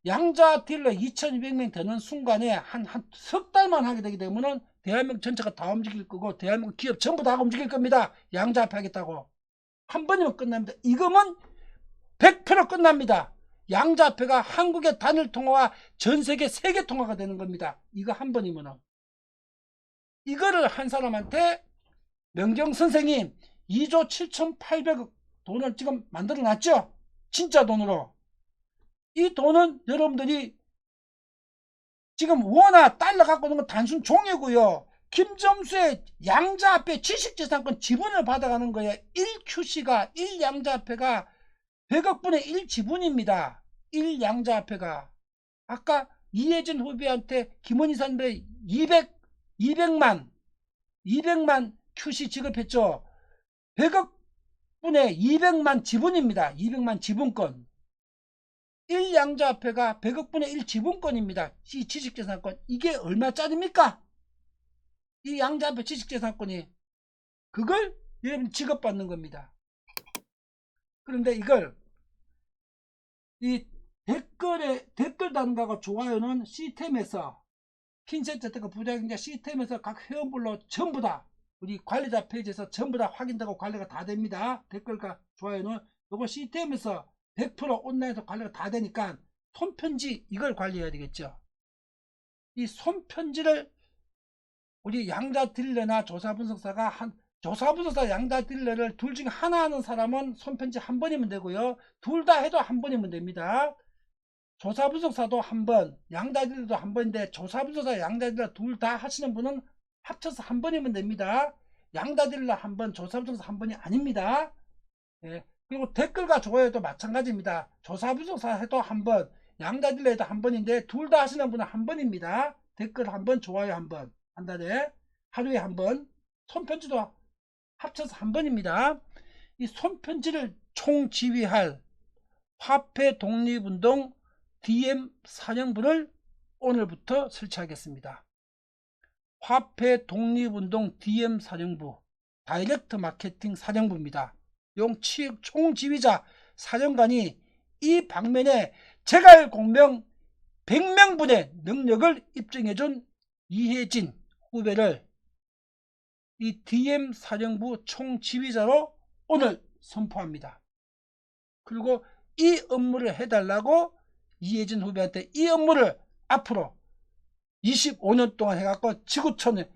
양자 딜러 2200명 되는 순간에 한 석 달만 하게 되기 때문에 대한민국 전체가 다 움직일 거고 대한민국 기업 전부 다 움직일 겁니다. 양자 앞에 하겠다고. 한 번이면 끝납니다. 이거면 100% 끝납니다. 양자화폐가 한국의 단일 통화와 전세계 세계 통화가 되는 겁니다. 이거 한 번이면은. 이거를 한 사람한테 명경 선생님 2조 7,800억 돈을 지금 만들어 놨죠. 진짜 돈으로. 이 돈은 여러분들이 지금 원화 달러 갖고 있는 건 단순 종이고요. 김점수의 양자화폐 지식재산권 지분을 받아가는 거예요. 1QC가 1양자화폐가 100억분의 1 지분입니다. 1양자화폐가. 아까 이혜진 후배한테 김원희 선배 200만 QC 지급했죠. 100억분의 200만 지분입니다. 200만 지분권. 1양자화폐가 100억분의 1 지분권입니다. 이 지식재산권. 이게 얼마짜리입니까? 이 양자화폐 지식재산권이. 그걸 여러분 지급받는 겁니다. 그런데 이걸 이 댓글 단가가 좋아요는 시스템에서 핀셋 부자경제 시스템에서 각 회원별로 전부 다 우리 관리자 페이지에서 전부 다 확인되고 관리가 다 됩니다. 댓글과 좋아요는 요거 시스템에서 100% 온라인에서 관리가 다 되니까 손편지 이걸 관리해야 되겠죠. 이 손편지를 우리 양자 딜러나 조사분석사가 조사분석사 양자 딜러를 둘 중에 하나 하는 사람은 손편지 한 번이면 되고요. 둘 다 해도 한 번이면 됩니다. 조사분석사도 한 번, 양자 딜러도 한 번인데 조사분석사 양자 딜러 둘 다 하시는 분은 합쳐서 한 번이면 됩니다. 양자 딜러 한 번, 조사분석사 한 번이 아닙니다. 예. 그리고 댓글과 좋아요도 마찬가지입니다. 조사분석사 해도 한 번, 양자 딜러 해도 한 번인데 둘 다 하시는 분은 한 번입니다. 댓글 한 번, 좋아요 한 번, 한 달에 하루에 한 번, 손편지도 합쳐서 한 번입니다. 이 손편지를 총지휘할 화폐 독립운동 DM 사령부를 오늘부터 설치하겠습니다. 화폐 독립운동 DM 사령부 다이렉트 마케팅 사령부입니다. 용 총지휘자 사령관이 이 방면에 제갈 공명 100명분의 능력을 입증해준 이혜진 후배를 이 DM 사령부 총지휘자로 오늘 선포합니다. 그리고 이 업무를 해달라고 이혜진 후배한테 이 업무를 앞으로 25년 동안 해갖고 지구촌에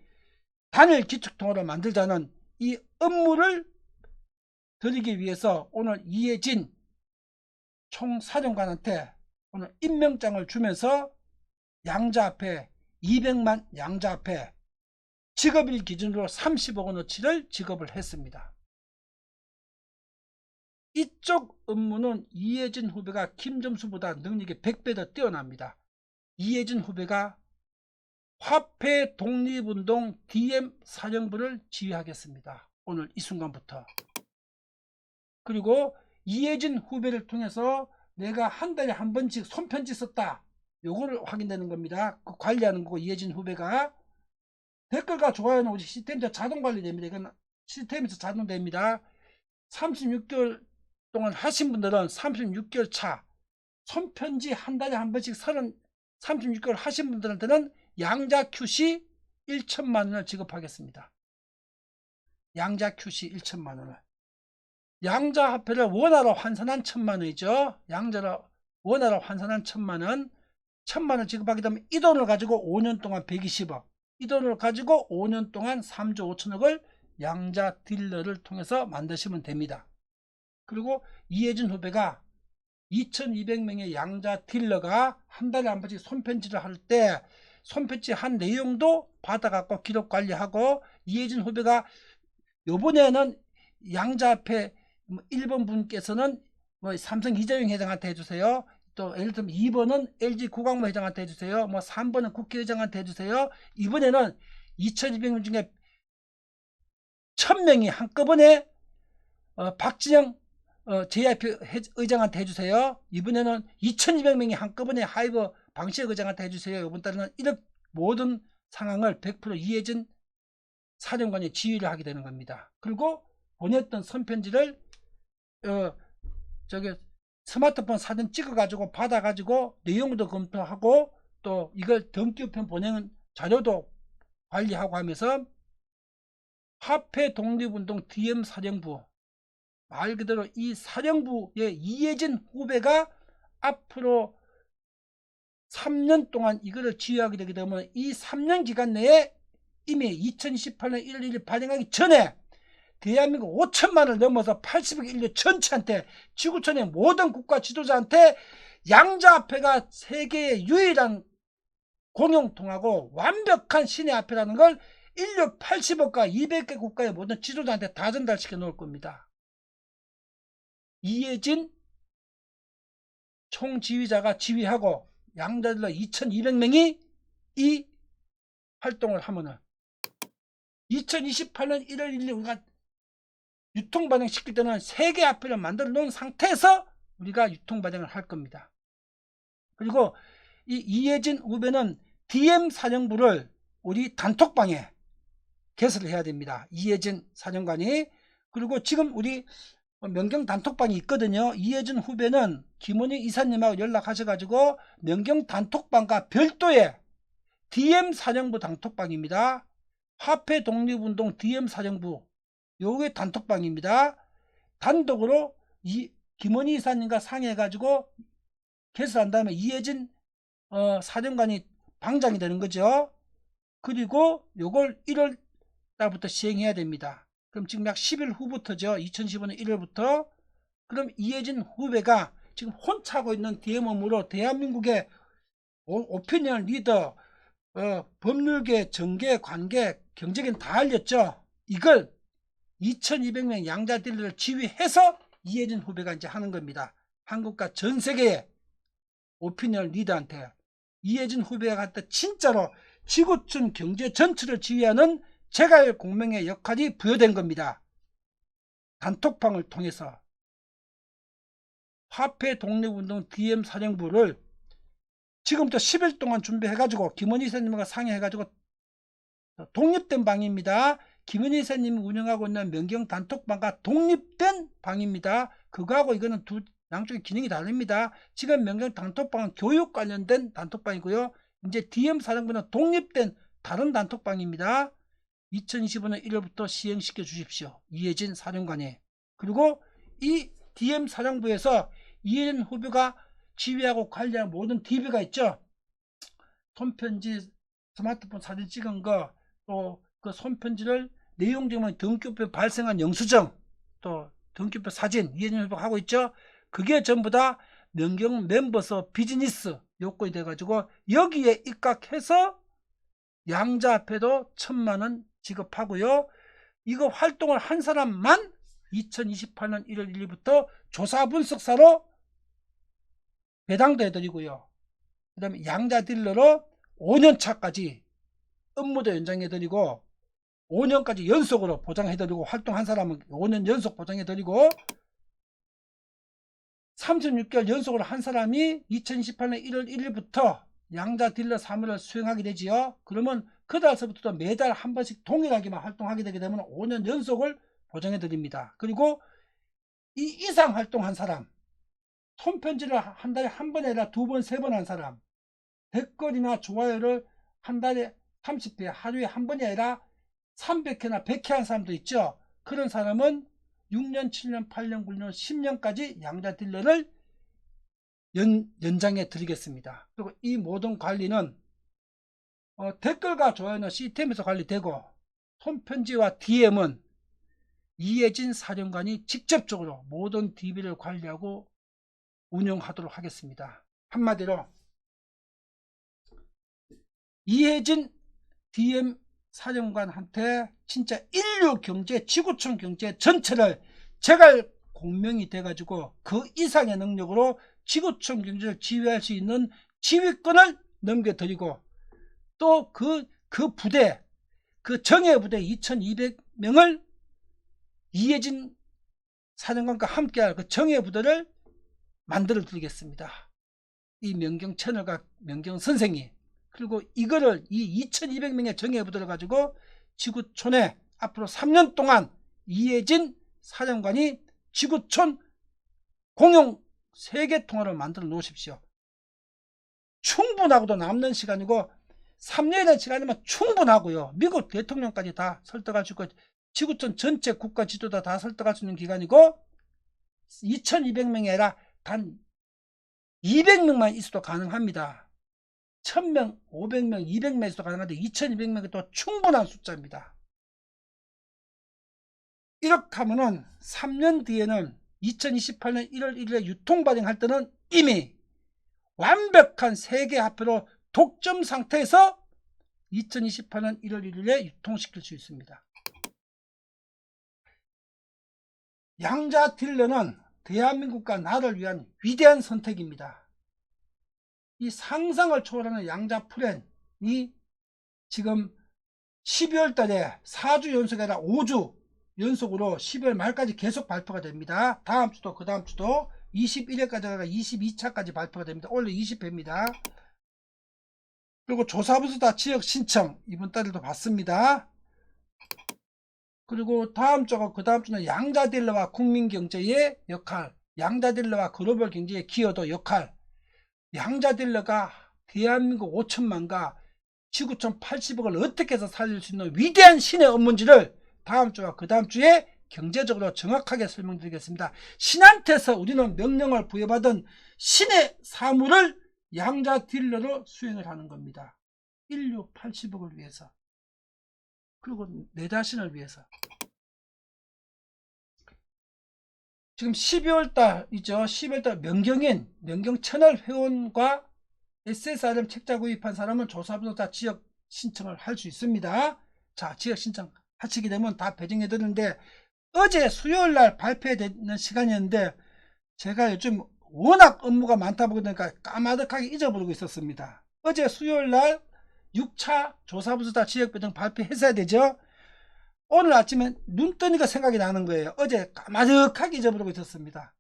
단일 기축통화를 만들자는 이 업무를 드리기 위해서 오늘 이혜진 총사령관한테 오늘 임명장을 주면서 양자화폐 200만 양자화폐 지급일 기준으로 30억 원어치를 지급을 했습니다. 이쪽 업무는 이혜진 후배가 김점수보다 능력이 100배 더 뛰어납니다. 이혜진 후배가 화폐 독립운동 DM 사령부를 지휘하겠습니다. 오늘 이 순간부터. 그리고 이혜진 후배를 통해서 내가 한 달에 한 번씩 손편지 썼다. 요거를 확인되는 겁니다. 그 관리하는 거고 이혜진 후배가. 댓글과 좋아요는 우리 시스템에서 자동 관리됩니다. 이건 시스템에서 자동 됩니다. 36개월 동안 하신 분들은 36개월 차 손편지 한 달에 한 번씩 36개월 하신 분들한테는 양자 QC 1천만 원을 지급하겠습니다. 양자 QC 1천만 원을. 양자 화폐를 원화로 환산한 1천만 원이죠. 양자로 원화로 환산한 1천만 원. 1천만 원 지급하게 되면 이 돈을 가지고 5년 동안 120억. 이 돈을 가지고 5년 동안 3조 5천억을 양자 딜러를 통해서 만드시면 됩니다. 그리고 이혜진 후배가 2200명의 양자 딜러가 한 달에 한 번씩 손편지를 할 때 손편지 한 내용도 받아갖고 기록 관리하고 이혜진 후배가 요번에는 양자화폐 1번 분께서는 삼성 이재용 회장한테 해주세요. 또 예를 들면 2번은 LG 구광모 회장한테 해주세요. 3번은 국회의장한테 해주세요. 이번에는 2200명 중에 1000명이 한꺼번에 박진영 JIP 의장한테 해주세요. 이번에는 2200명이 한꺼번에 하이브 방시혁 의장한테 해주세요. 이번 달에는 이런 모든 상황을 100% 이해진 사령관이 지휘를 하게 되는 겁니다. 그리고 보냈던 선편지를 저기 스마트폰 사진 찍어가지고 받아가지고 내용도 검토하고 또 이걸 등기우편 보내는 자료도 관리하고 하면서 화폐 독립운동 DM 사령부, 말 그대로 이 사령부의 이해진 후배가 앞으로 3년 동안 이거를 지휘하게 되게 되면 이 3년 기간 내에 이미 2028년 1월 1일 발행하기 전에 대한민국 5천만을 넘어서 80억 인류 전체한테 지구촌의 모든 국가 지도자한테 양자화폐가 세계의 유일한 공용통하고 완벽한 신의 화폐라는 걸 인류 80억과 200개 국가의 모든 지도자한테 다 전달시켜 놓을 겁니다. 이해진 총지휘자가 지휘하고 양자들러 2200명이 이 활동을 하면은 2028년 1월 1일 우리가 유통 발행시킬 때는 세계 화폐를 만들어 놓은 상태에서 우리가 유통 발행을 할 겁니다. 그리고 이 이해진 후배는 DM 사령부를 우리 단톡방에 개설을 해야 됩니다. 이해진 사령관이. 그리고 지금 우리 명경 단톡방이 있거든요. 이해진 후배는 김원희 이사님하고 연락하셔가지고 명경 단톡방과 별도의 DM 사령부 단톡방입니다. 화폐 독립운동 DM 사령부 요게 단톡방입니다. 단독으로 김원희 이사님과 상의해가지고 개설한 다음에 이해진 사령관이 방장이 되는 거죠. 그리고 요걸 1월 달부터 시행해야 됩니다. 그럼 지금 약 10일 후부터죠. 2015년 1월부터. 그럼 이해진 후배가 지금 혼자 하고 있는 DM 업무로 대한민국의 오피니언 리더, 법률계, 정계, 관계, 경제계는 다 알렸죠. 이걸 2200명 양자 딜러를 지휘해서 이해진 후배가 이제 하는 겁니다. 한국과 전 세계의 오피니언 리더한테 이해진 후배가 갖다 진짜로 지구촌 경제 전체를 지휘하는 제갈 공명의 역할이 부여된 겁니다. 단톡방을 통해서 화폐 독립운동 DM 사령부를 지금부터 10일 동안 준비해가지고 김원희 선생님과 상의해가지고 독립된 방입니다. 김원희 선생님이 운영하고 있는 명경 단톡방과 독립된 방입니다. 그거하고 이거는 양쪽의 기능이 다릅니다. 지금 명경 단톡방은 교육 관련된 단톡방이고요. 이제 DM 사령부는 독립된 다른 단톡방입니다. 2025년 1월부터 시행시켜 주십시오. 이해진 사령관이. 그리고 이 DM 사령부에서 이해진 후배가 지휘하고 관리하는 모든 DB가 있죠. 손편지, 스마트폰 사진 찍은 거, 또 그 손편지를 내용 증명 등기부에 발생한 영수증, 또 등기부 사진 이해진 후배가 하고 있죠. 그게 전부 다 명경 멤버스 비즈니스 요건이 돼가지고 여기에 입각해서 양자화폐도 1000만원 지급하고요. 이거 활동을 한 사람만 2028년 1월 1일부터 조사 분석사로 배당도 해드리고요. 그 다음에 양자 딜러로 5년차까지 업무도 연장해드리고 5년까지 연속으로 보장해드리고 활동한 사람은 5년 연속 보장해드리고 36개월 연속으로 한 사람이 2028년 1월 1일부터 양자 딜러 사무를 수행하게 되지요. 그러면 그 달서부터 매달 한 번씩 동일하게만 활동하게 되게 되면 5년 연속을 보장해 드립니다. 그리고 이 이상 활동한 사람, 손편지를 한 달에 한 번 아니라 두 번, 세 번 한 사람, 댓글이나 좋아요를 한 달에 30회, 하루에 한 번이 아니라 300회나 100회 한 사람도 있죠. 그런 사람은 6년, 7년, 8년, 9년, 10년까지 양자 딜러를 연장해 드리겠습니다. 그리고 이 모든 관리는 댓글과 좋아요는 시스템에서 관리되고 손편지와 DM은 이해진 사령관이 직접적으로 모든 DB를 관리하고 운영하도록 하겠습니다. 한마디로 이해진 DM 사령관한테 진짜 인류 경제, 지구촌 경제 전체를 제갈 공명이 돼가지고 그 이상의 능력으로 지구촌 경제를 지휘할 수 있는 지휘권을 넘겨드리고 또 그 부대, 그 정예 부대 2200명을 이해진 사령관과 함께할 그 정예 부대를 만들어 드리겠습니다. 이 명경 채널과 명경 선생이. 그리고 이거를 이 2200명의 정예 부대를 가지고 지구촌에 앞으로 3년 동안 이해진 사령관이 지구촌 공용 세계 통화를 만들어 놓으십시오. 충분하고도 남는 시간이고 3년의 시간이면 충분하고요. 미국 대통령까지 다 설득할 수 있고 지구촌 전체 국가 지도자 다 설득할 수 있는 기간이고 2200명이 아니라 단 200명만 있어도 가능합니다. 1000명, 500명, 200명 있어도 가능한데 2200명이 또 충분한 숫자입니다. 이렇게 하면은 3년 뒤에는 2028년 1월 1일에 유통 발행할 때는 이미 완벽한 세계 화폐로 독점 상태에서 2028년 1월 1일에 유통시킬 수 있습니다. 양자 딜러는 대한민국과 나를 위한 위대한 선택입니다. 이 상상을 초월하는 양자 플랜이 지금 12월 달에 4주 연속이 아니라 5주 연속으로 12월 말까지 계속 발표가 됩니다. 다음 주도 그 다음 주도 21회까지가 22차까지 발표가 됩니다. 원래 20회입니다. 그리고 조사부수다 지역 신청 이번 달에도 받습니다. 그리고 다음 주가 그 다음 주는 양자딜러와 국민경제의 역할, 양자딜러와 글로벌 경제의 기여도 역할, 양자딜러가 대한민국 5천만과 지구촌 80억을 어떻게 해서 살릴 수 있는 위대한 신의 업무인지를 다음 주와 그 다음 주에 경제적으로 정확하게 설명드리겠습니다. 신한테서 우리는 명령을 부여받은 신의 사물을 양자딜러로 수행을 하는 겁니다. 인류 80억을 위해서. 그리고 내 자신을 위해서. 지금 12월달이죠. 12월달 명경인, 명경 채널 회원과 SSRM 책자 구입한 사람은 조사부동사 지역 신청을 할 수 있습니다. 자, 지역 신청 하시게 되면 다 배정해 드리는데 어제 수요일날 발표되는 시간이었는데 제가 요즘 워낙 업무가 많다 보니까 까마득하게 잊어버리고 있었습니다. 어제 수요일날 6차 조사부수다 지역 배정 발표했어야 되죠. 오늘 아침에 눈 뜨니까 생각이 나는 거예요. 어제 까마득하게 잊어버리고 있었습니다.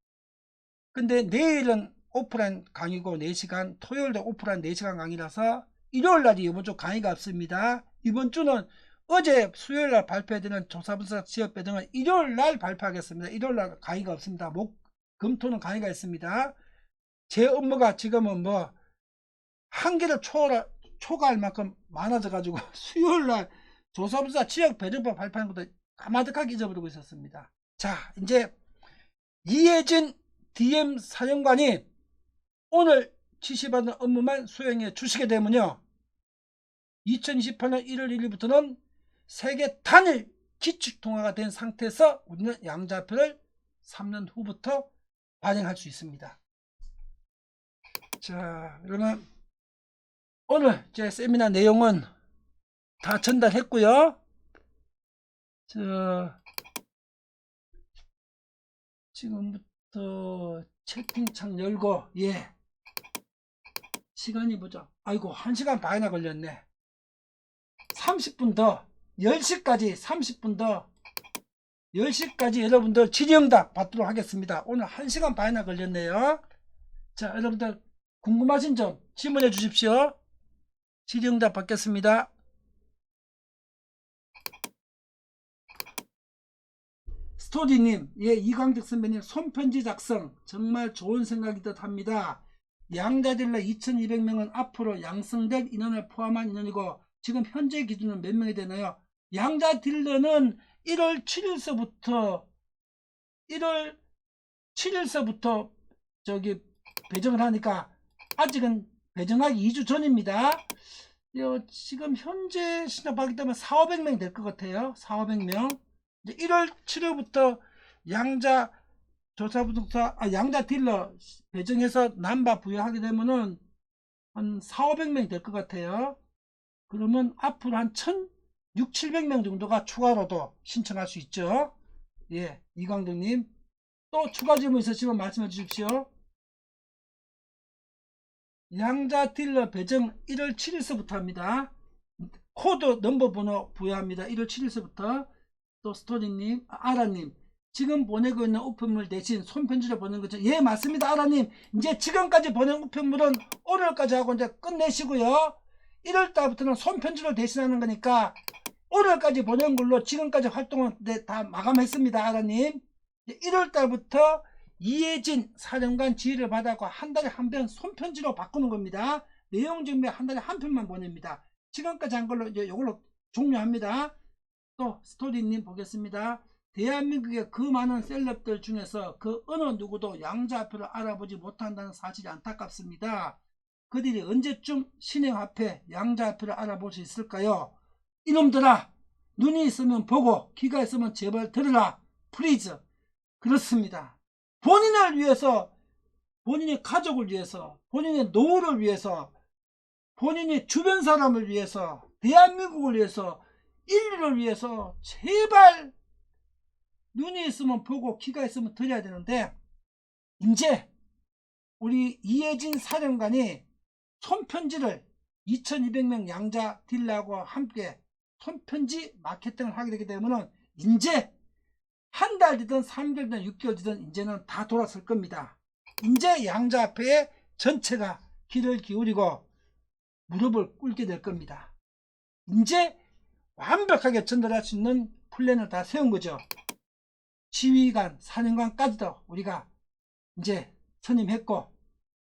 근데 내일은 오프라인 강의고 4시간, 토요일도 오프라인 4시간 강의라서 일요일날이 이번 주 강의가 없습니다. 이번 주는 어제 수요일날 발표되는 조사부수다 지역 배정은 일요일날 발표하겠습니다. 일요일날 강의가 없습니다. 금토는 강의가 있습니다. 제 업무가 지금은 뭐 한계를 초과할 만큼 많아져 가지고 수요일날 조사부수다 지역 배정법 발표하는 것도 까마득하게 잊어버리고 있었습니다. 자, 이제 이해진 DM 사령관이 오늘 지시받은 업무만 수행해 주시게 되면요 2028년 1월 1일부터는 세계 단일 기축통화가 된 상태에서 우리는 양자표를 3년 후부터 발행할 수 있습니다. 자, 그러면 오늘 제 세미나 내용은 다 전달했고요. 지금부터 채팅창 열고 시간이 보자. 아이고 1시간 반이나 걸렸네. 30분 더 10시까지 30분 더 10시까지 여러분들 질의응답 받도록 하겠습니다. 오늘 1시간 반이나 걸렸네요. 자, 여러분들 궁금하신 점 질문해 주십시오. 질의응답 받겠습니다. 스토리님, 이광택 선배님 손편지 작성 정말 좋은 생각이 듯 합니다. 양자딜러 2200명은 앞으로 양성될 인원을 포함한 인원이고 지금 현재 기준은 몇 명이 되나요? 양자딜러는 1월 7일서부터 배정을 하니까 아직은 배정하기 2주 전입니다. 지금 현재 신청받기 때문에 4,500명 될 것 같아요. 4,500명. 1월 7일부터 양자 딜러 배정해서 남바 부여하게 되면은 한 4,500명이 될 것 같아요. 그러면 앞으로 한 1,600, 700명 정도가 추가로도 신청할 수 있죠. 이광덕님 또 추가 질문 있으시면 말씀해 주십시오. 양자 딜러 배정 1월 7일서부터 합니다. 코드 넘버 번호 부여합니다. 1월 7일서부터. 또 스토리님, 아라님 지금 보내고 있는 우편물 대신 손편지로 보낸 거죠. 예, 맞습니다. 아라님. 이제 지금까지 보낸 우편물은 오늘까지 하고 이제 끝내시고요. 1월달부터는 손편지로 대신하는 거니까 오늘까지 보낸 걸로 지금까지 활동을 다 마감했습니다. 아라님. 1월달부터 이혜진 사령관 지휘를 받아서 한 달에 한 편 손편지로 바꾸는 겁니다. 내용 증명 한 달에 한 편만 보냅니다. 지금까지 한 걸로 이제 이걸로 종료합니다. 또 스토리님 보겠습니다. 대한민국의 그 많은 셀럽들 중에서 그 어느 누구도 양자표를 알아보지 못한다는 사실이 안타깝습니다. 그들이 언제쯤 신행 앞에 양자표를 알아볼 수 있을까요? 이놈들아, 눈이 있으면 보고 귀가 있으면 제발 들으라. 플리즈. 그렇습니다. 본인을 위해서, 본인의 가족을 위해서, 본인의 노후를 위해서, 본인의 주변 사람을 위해서, 대한민국을 위해서, 인류를 위해서 제발 눈이 있으면 보고 귀가 있으면 들어야 되는데, 이제 우리 이혜진 사령관이 손편지를 2200명 양자 딜러하고 함께 손편지 마케팅을 하게 되기 때문에 이제 한 달 뒤든 3개월 뒤든 6개월 뒤든 이제는 다 돌아설 겁니다. 이제 양자표에 전체가 귀를 기울이고 무릎을 꿇게 될 겁니다. 이제 완벽하게 전달할 수 있는 플랜을 다 세운 거죠. 지휘관, 사령관까지도 우리가 이제 선임했고,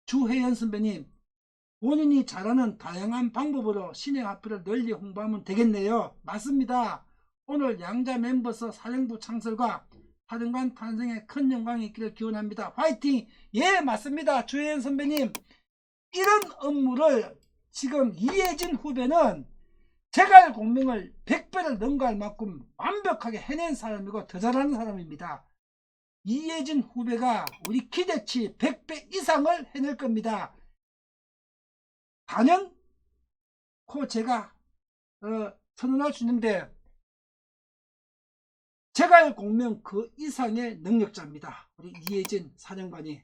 주혜연 선배님, 본인이 잘하는 다양한 방법으로 신의 화폐를 널리 홍보하면 되겠네요. 맞습니다. 오늘 양자 멤버스 사령부 창설과 사령관 탄생에 큰 영광이 있기를 기원합니다. 화이팅! 예, 맞습니다. 주혜연 선배님, 이런 업무를 지금 이혜진 후배는 제갈 공명을 100배를 능가할 만큼 완벽하게 해낸 사람이고 더 잘하는 사람입니다. 이혜진 후배가 우리 기대치 100배 이상을 해낼 겁니다. 단연 제가 선언할 수 있는데 제갈 공명 그 이상의 능력자입니다. 우리 이혜진 사령관이.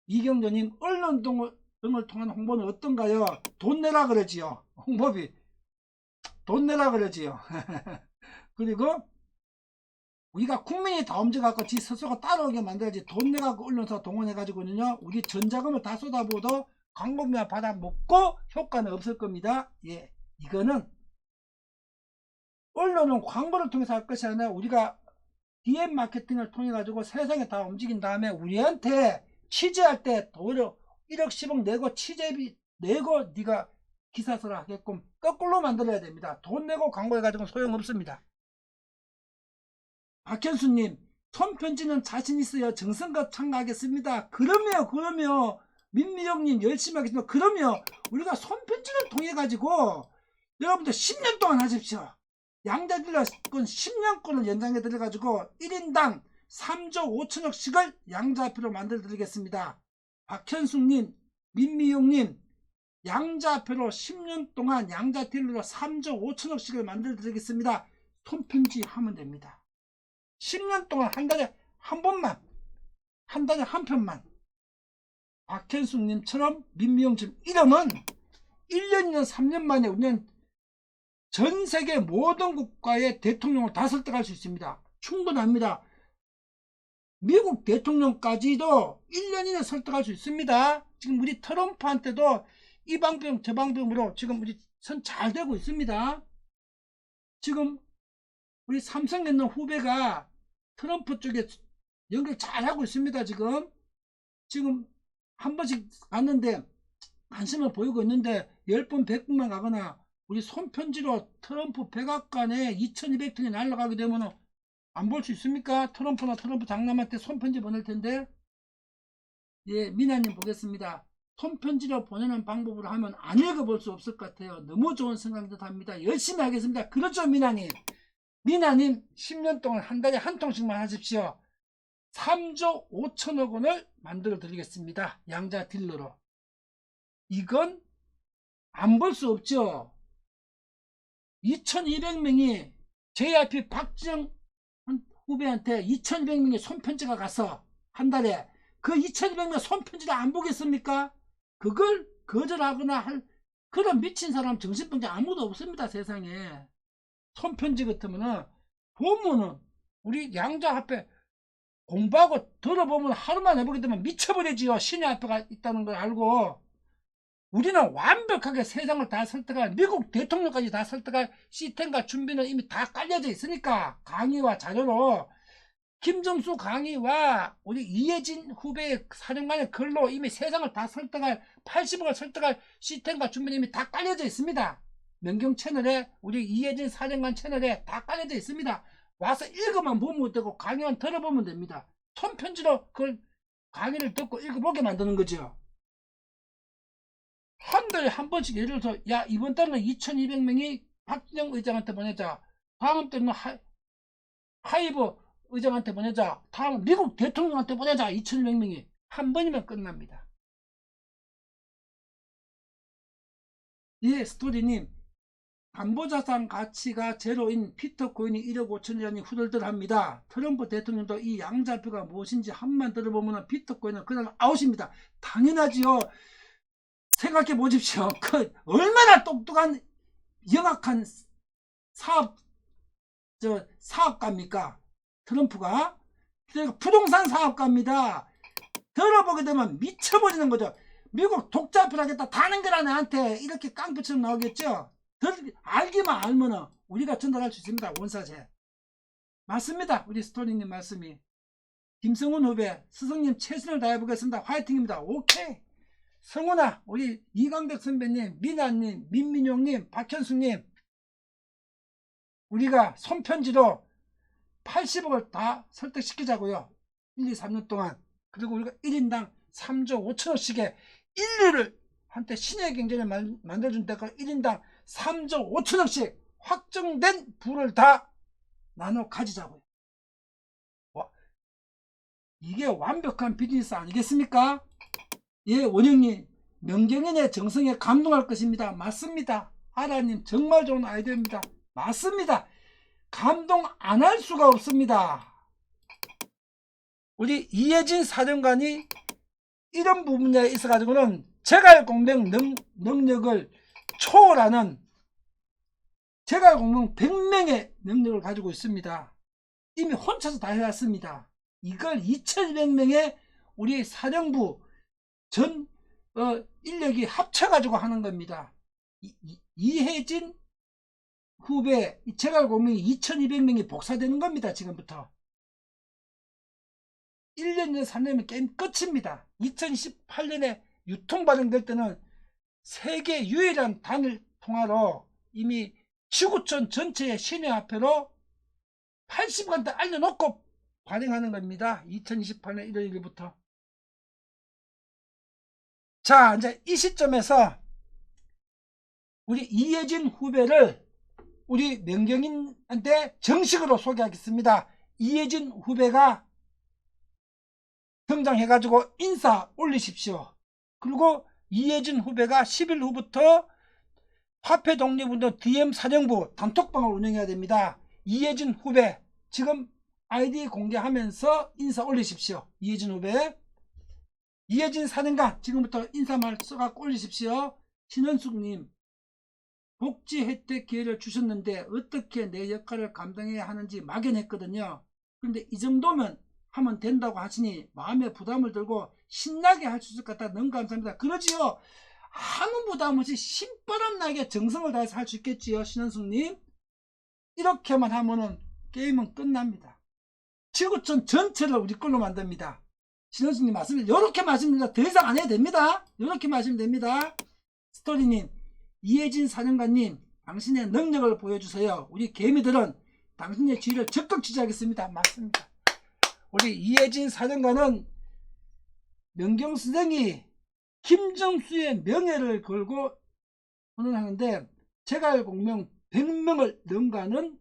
이경조님, 언론 등을 통한 홍보는 어떤가요? 돈 내라 그러지요. 홍보비 돈 내라 그러지요. 그리고 우리가 국민이 다 움직여갖고 지 스스로가 따라오게 만들어야지. 돈 내갖고 언론사 동원해가지고는요, 우리 전자금을 다 쏟아부어도 광고비만 받아먹고 효과는 없을 겁니다. 예, 이거는 언론은 광고를 통해서 할 것이 아니라 우리가 DM 마케팅을 통해 가지고 세상에 다 움직인 다음에 우리한테 취재할 때 도리어 1억 10억 내고 취재비 내고 네가 기사서를 하게끔 거꾸로 만들어야 됩니다. 돈 내고 광고해 가지고 소용없습니다. 박현수님, 손편지는 자신 있어요. 정성껏 참가하겠습니다. 그러면 민미영님 열심히 하겠습니다. 그러면 우리가 손편지를 통해 가지고 여러분들 10년 동안 하십시오. 양자딜러권 10년권을 연장해 드려 가지고 1인당 3조 5천억씩을 양자표로 만들어 드리겠습니다. 박현숙님, 민미용님, 양자표로 10년 동안 양자딜러로 3조 5천억씩을 만들어 드리겠습니다. 손편지 하면 됩니다. 10년 동안 한 달에 한 번만, 한 달에 한 편만. 박현숙님처럼 민미용처럼 이러면 1년이나 3년 만에 우리는 전 세계 모든 국가의 대통령을 다 설득할 수 있습니다. 충분합니다. 미국 대통령까지도 1년 이내 설득할 수 있습니다. 지금 우리 트럼프한테도 이 방법 저 방법으로 지금 우리 선 잘 되고 있습니다. 지금 우리 삼성 있는 후배가 트럼프 쪽에 연결 잘 하고 있습니다. 지금 한 번씩 갔는데 관심을 보이고 있는데 10번 100번만 가거나 우리 손편지로 트럼프 백악관에 2200톤이 날아가게 되면 안 볼 수 있습니까? 트럼프 장남한테 손편지 보낼 텐데. 예, 미나님 보겠습니다. 손편지로 보내는 방법으로 하면 안 읽어볼 수 없을 것 같아요. 너무 좋은 생각이 합니다. 열심히 하겠습니다. 그렇죠, 미나님. 미나님 10년 동안 한 달에 한 통씩만 하십시오. 3조 5천억 원을 만들어 드리겠습니다. 양자 딜러로. 이건 안 볼 수 없죠. 2200명이 JYP 박지영 후배한테 2200명의 손편지가 가서 한 달에 그 2200명 손편지를 안 보겠습니까? 그걸 거절하거나 할 그런 미친 사람 정신병자 아무도 없습니다. 세상에. 손편지 같으면은 보면은 우리 양자 앞에 공부하고 들어보면 하루만 해보게 되면 미쳐버리지요. 신의 앞에가 있다는 걸 알고. 우리는 완벽하게 세상을 다 설득할, 미국 대통령까지 다 설득할 시스템과 준비는 이미 다 깔려져 있으니까, 강의와 자료로 김정수 강의와 우리 이해진 후배 사령관의 글로 이미 세상을 다 설득할, 80억을 설득할 시스템과 준비는 이미 다 깔려져 있습니다. 명경 채널에, 우리 이해진 사령관 채널에 다 깔려져 있습니다. 와서 읽어만 보면 되고 강의만 들어보면 됩니다. 손편지로 그걸 강의를 듣고 읽어보게 만드는 거죠. 한 달에 한 번씩, 예를 들어서 야 이번 달은 2200명이 박진영 의장한테 보내자, 다음 달은 하이브 의장한테 보내자, 다음 미국 대통령한테 보내자. 2200명이 한 번이면 끝납니다. 예, 스토리님, 담보자산 가치가 제로인 비트코인이 1억 5천이라니 후덜덜합니다. 트럼프 대통령도 이 양자표가 무엇인지 한만 들어보면 비트코인은 그날 아웃입니다. 당연하지요. 생각해 보십시오. 그 얼마나 똑똑한 영악한 사업가입니까? 트럼프가. 그러니까 부동산 사업가입니다. 들어보게 되면 미쳐버리는 거죠. 미국 독자표를 하겠다, 다는 거라 나한테 이렇게 깡패처럼 나오겠죠. 알기만 알면은 우리가 전달할 수 있습니다. 원사제. 맞습니다. 우리 스토리님 말씀이. 김성훈 후배, 스승님 최선을 다해보겠습니다. 화이팅입니다. 오케이. 성훈아, 우리 이강백 선배님, 미나님, 민민용님, 박현수님, 우리가 손편지로 80억을 다 설득시키자고요. 1, 2, 3년 동안. 그리고 우리가 1인당 3조 5천원씩의 인류를 한때 신의 경제를 만들어준 데가 1인당 3조 5천원씩 확정된 부를 다 나눠 가지자고요. 이게 완벽한 비즈니스 아니겠습니까? 예, 원영님, 명경인의 정성에 감동할 것입니다. 맞습니다. 아라님, 정말 좋은 아이디어입니다. 맞습니다. 감동 안 할 수가 없습니다. 우리 이해진 사령관이 이런 부분에 있어 가지고는 제갈공명 능력을 초월하는 제갈공명 100명의 능력을 가지고 있습니다. 이미 혼자서 다 해왔습니다. 이걸 2200명의 우리 사령부 전 인력이 합쳐가지고 하는 겁니다. 이해진 후배 제갈공명이 2200명이 복사되는 겁니다. 지금부터 1년, 3년이면 게임 끝입니다. 2018년에 유통 발행될 때는 세계 유일한 단일 통화로 이미 지구촌 전체의 신의화폐로 80원대 알려놓고 발행하는 겁니다. 2028년 1월 1일부터. 자, 이제 이 시점에서 우리 이해진 후배를 우리 명경인한테 정식으로 소개하겠습니다. 이해진 후배가 등장해가지고 인사 올리십시오. 그리고 이해진 후배가 10일 후부터 화폐 독립운동 DM 사령부 단톡방을 운영해야 됩니다. 이해진 후배 지금 아이디 공개하면서 인사 올리십시오. 이해진 후배, 이해진 사령관 지금부터 인사말 써갖고 올리십시오. 신현숙님, 복지 혜택 기회를 주셨는데 어떻게 내 역할을 감당해야 하는지 막연했거든요. 그런데 이 정도면 하면 된다고 하시니 마음에 부담을 들고 신나게 할 수 있을 것 같아. 너무 감사합니다. 그러지요. 아무 부담 없이 신바람 나게 정성을 다해서 할 수 있겠지요. 신현숙님, 이렇게만 하면은 게임은 끝납니다. 지구촌 전체를 우리 걸로 만듭니다. 신현숙님 맞습니다. 이렇게 마시면 더 이상 안 해도 됩니다. 이렇게 마시면 됩니다. 스토리님, 이해진 사령관님, 당신의 능력을 보여주세요. 우리 개미들은 당신의 지위를 적극 지지하겠습니다. 맞습니다. 우리 이해진 사령관은 명경수령이 김정수의 명예를 걸고 선언하는데 제갈공명 100명을 능가하는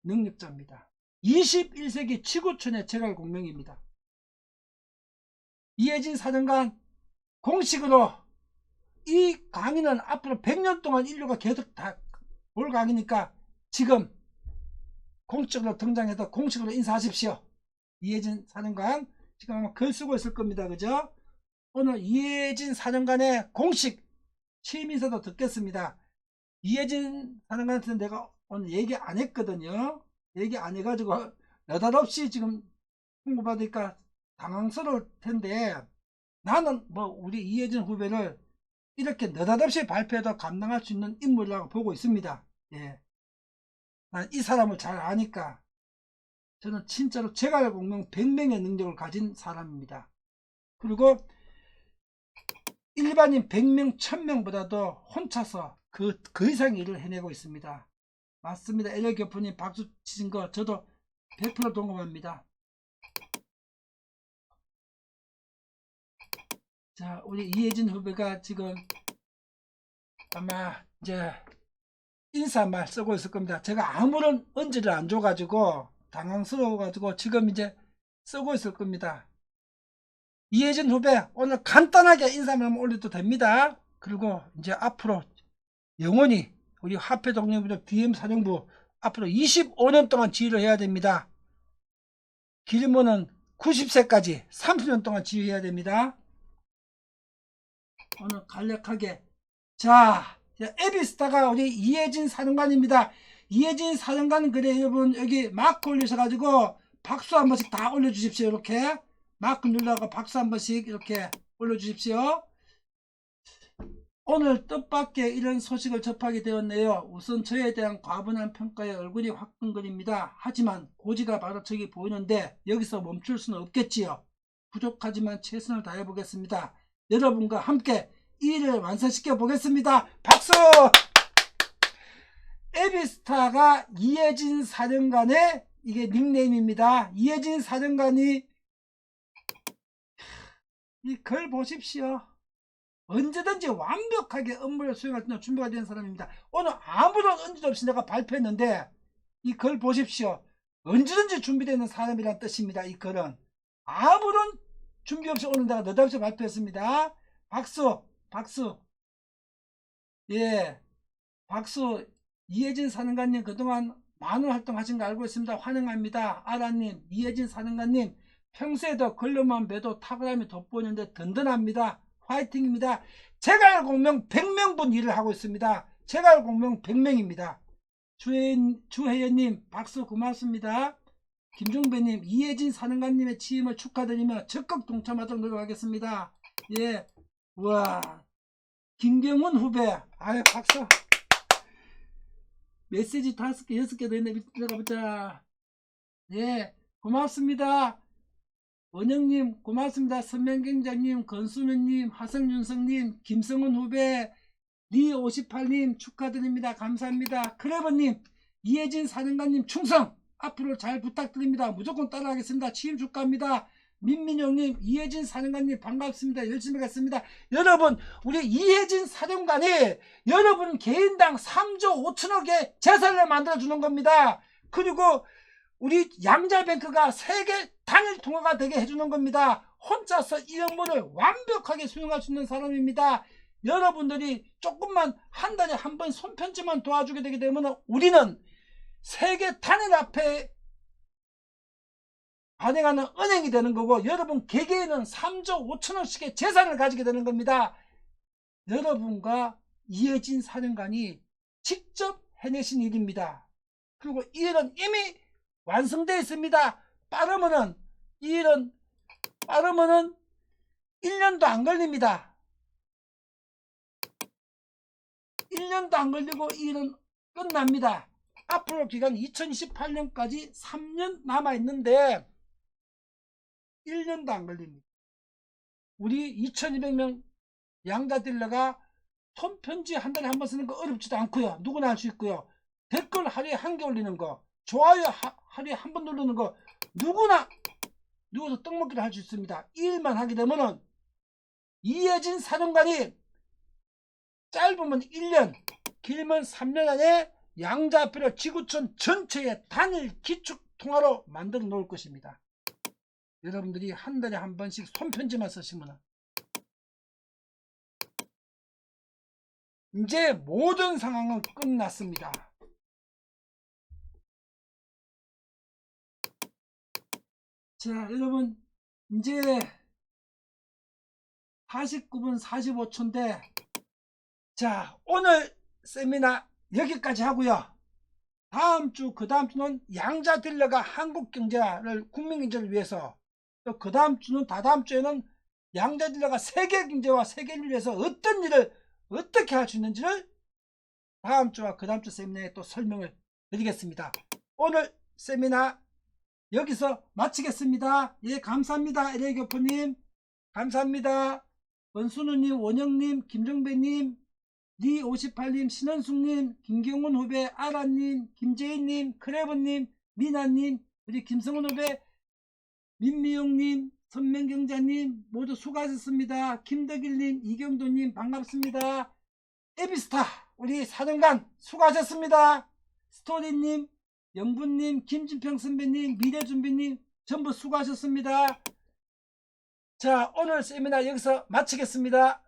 능력자입니다. 21세기 지구촌의 제갈공명입니다. 이해진 사령관 공식으로 이 강의는 앞으로 100년 동안 인류가 계속 다 볼 강의니까 지금 공식으로 등장해서 공식으로 인사하십시오. 이해진 사령관 지금 아마 글 쓰고 있을 겁니다. 그죠? 오늘 이해진 사령관의 공식 취임 인사도 듣겠습니다. 이해진 사령관한테 내가 오늘 얘기 안 했거든요. 얘기 안 해가지고 느닷없이 지금 홍보받으니까 당황스러울 텐데, 나는 뭐 우리 이혜진 후배를 이렇게 느닷없이 발표해도 감당할 수 있는 인물이라고 보고 있습니다. 예. 난 이 사람을 잘 아니까. 저는 진짜로 제갈공명 100명의 능력을 가진 사람입니다. 그리고 일반인 100명, 1000명보다도 혼자서 그 이상의 일을 해내고 있습니다. 맞습니다. LA 교포님 박수 치신 거 저도 100% 동감합니다. 자, 우리 이혜진 후배가 지금 아마 이제 인사말 쓰고 있을 겁니다. 제가 아무런 언지를 안 줘가지고 당황스러워가지고 지금 이제 쓰고 있을 겁니다. 이혜진 후배 오늘 간단하게 인사말 한번 올려도 됩니다. 그리고 이제 앞으로 영원히 우리 화폐 독립운동 DM 사령부 앞으로 25년 동안 지휘를 해야 됩니다. 길면은 90세까지 30년 동안 지휘해야 됩니다. 오늘 간략하게 자, 에비스타가 우리 이혜진 사령관입니다. 이혜진 사령관 그래 여러분 여기 마크 올리셔가지고 박수 한 번씩 다 올려주십시오. 이렇게 마크 눌러서 박수 한 번씩 이렇게 올려주십시오. 오늘 뜻밖의 이런 소식을 접하게 되었네요. 우선 저에 대한 과분한 평가에 얼굴이 화끈거립니다. 하지만 고지가 바로 저기 보이는데 여기서 멈출 수는 없겠지요. 부족하지만 최선을 다해 보겠습니다. 여러분과 함께 이 일을 완성시켜 보겠습니다. 박수! 에비스타가 이혜진 사령관의 이게 닉네임입니다. 이혜진 사령관이 이 글 보십시오. 언제든지 완벽하게 업무를 수행할 수 있는 준비가 된 사람입니다. 오늘 아무런 언지도 없이 내가 발표했는데 이 글 보십시오. 언제든지 준비되어 있는 사람이란 뜻입니다. 이 글은 아무런 준비 없이 오늘 내가 느닷없이 발표했습니다. 박수 박수. 예, 박수. 이혜진 사령관님 그동안 많은 활동하신 거 알고 있습니다. 환영합니다. 아라님, 이혜진 사령관님 평소에도 글로만 봬도 탁월함이 돋보이는데 든든합니다. 화이팅입니다. 제갈공명 100명분 일을 하고 있습니다. 제갈공명 100명입니다. 주혜연님 박수 고맙습니다. 김종배님 이혜진 사령관님의 취임을 축하드리며 적극 동참하도록 노력하겠습니다. 예, 우와. 김경훈 후배 아유 박수. 메시지 5개 6개 더 있네. 들어가보자. 예, 고맙습니다. 원영님 고맙습니다. 선명경장님, 건수면님, 하성윤성님, 김성훈 후배, 리58님 축하드립니다. 감사합니다. 크레버님, 이혜진 사령관님 충성 앞으로 잘 부탁드립니다. 무조건 따라하겠습니다. 취임 축하합니다. 민민영님, 이혜진 사령관님 반갑습니다. 열심히 하겠습니다. 여러분 우리 이혜진 사령관이 여러분 개인당 3조 5천억의 재산을 만들어주는 겁니다. 그리고 우리 양자뱅크가 세계 단일 통화가 되게 해주는 겁니다. 혼자서 이 업무를 완벽하게 수행할 수 있는 사람입니다. 여러분들이 조금만 한 달에 한 번 손편지만 도와주게 되게 되면 우리는 세계 단일 앞에 발행하는 은행이 되는 거고 여러분 개개인은 3조 5천원씩의 재산을 가지게 되는 겁니다. 여러분과 이혜진 사령관이 직접 해내신 일입니다. 그리고 이 일은 이미 완성되어 있습니다. 빠르면은 이 일은 빠르면은 1년도 안 걸립니다. 1년도 안 걸리고 이 일은 끝납니다. 앞으로 기간 2028년까지 3년 남아 있는데 1년도 안 걸립니다. 우리 2200명 양자 딜러가 손편지 한 달에 한 번 쓰는 거 어렵지도 않고요. 누구나 할 수 있고요. 댓글 하루에 한 개 올리는 거, 좋아요 하루에 한 번 누르는 거 누구나 누워서 떡먹기를 할 수 있습니다. 이 일만 하게 되면은 이혜진 사령관이 짧으면 1년, 길면 3년 안에 양자표를 지구촌 전체의 단일 기축 통화로 만들어 놓을 것입니다. 여러분들이 한 달에 한 번씩 손편지만 쓰시면 이제 모든 상황은 끝났습니다. 자, 여러분 이제 49분 45초인데 자, 오늘 세미나 여기까지 하고요. 다음 주, 그 다음 주는 양자 딜러가 한국 경제를, 국민 경제를 위해서, 또 그 다음 주는, 다다음 주에는 양자 딜러가 세계 경제와 세계를 위해서 어떤 일을 어떻게 할 수 있는지를 다음 주와 그 다음 주 세미나에 또 설명을 드리겠습니다. 오늘 세미나 여기서 마치겠습니다. 예, 감사합니다. LA 교포님. 감사합니다. 원순우님, 원영님, 김정배님, 리58님, 신원숙님, 김경훈 후배, 아라님, 김재인님, 크레버님, 미나님, 우리 김성훈 후배, 민미용님, 선명경자님 모두 수고하셨습니다. 김덕일님, 이경도님 반갑습니다. 에비스타 우리 사정관 수고하셨습니다. 스토리님, 영분님, 김진평 선배님, 미래준비님 전부 수고하셨습니다. 자, 오늘 세미나 여기서 마치겠습니다.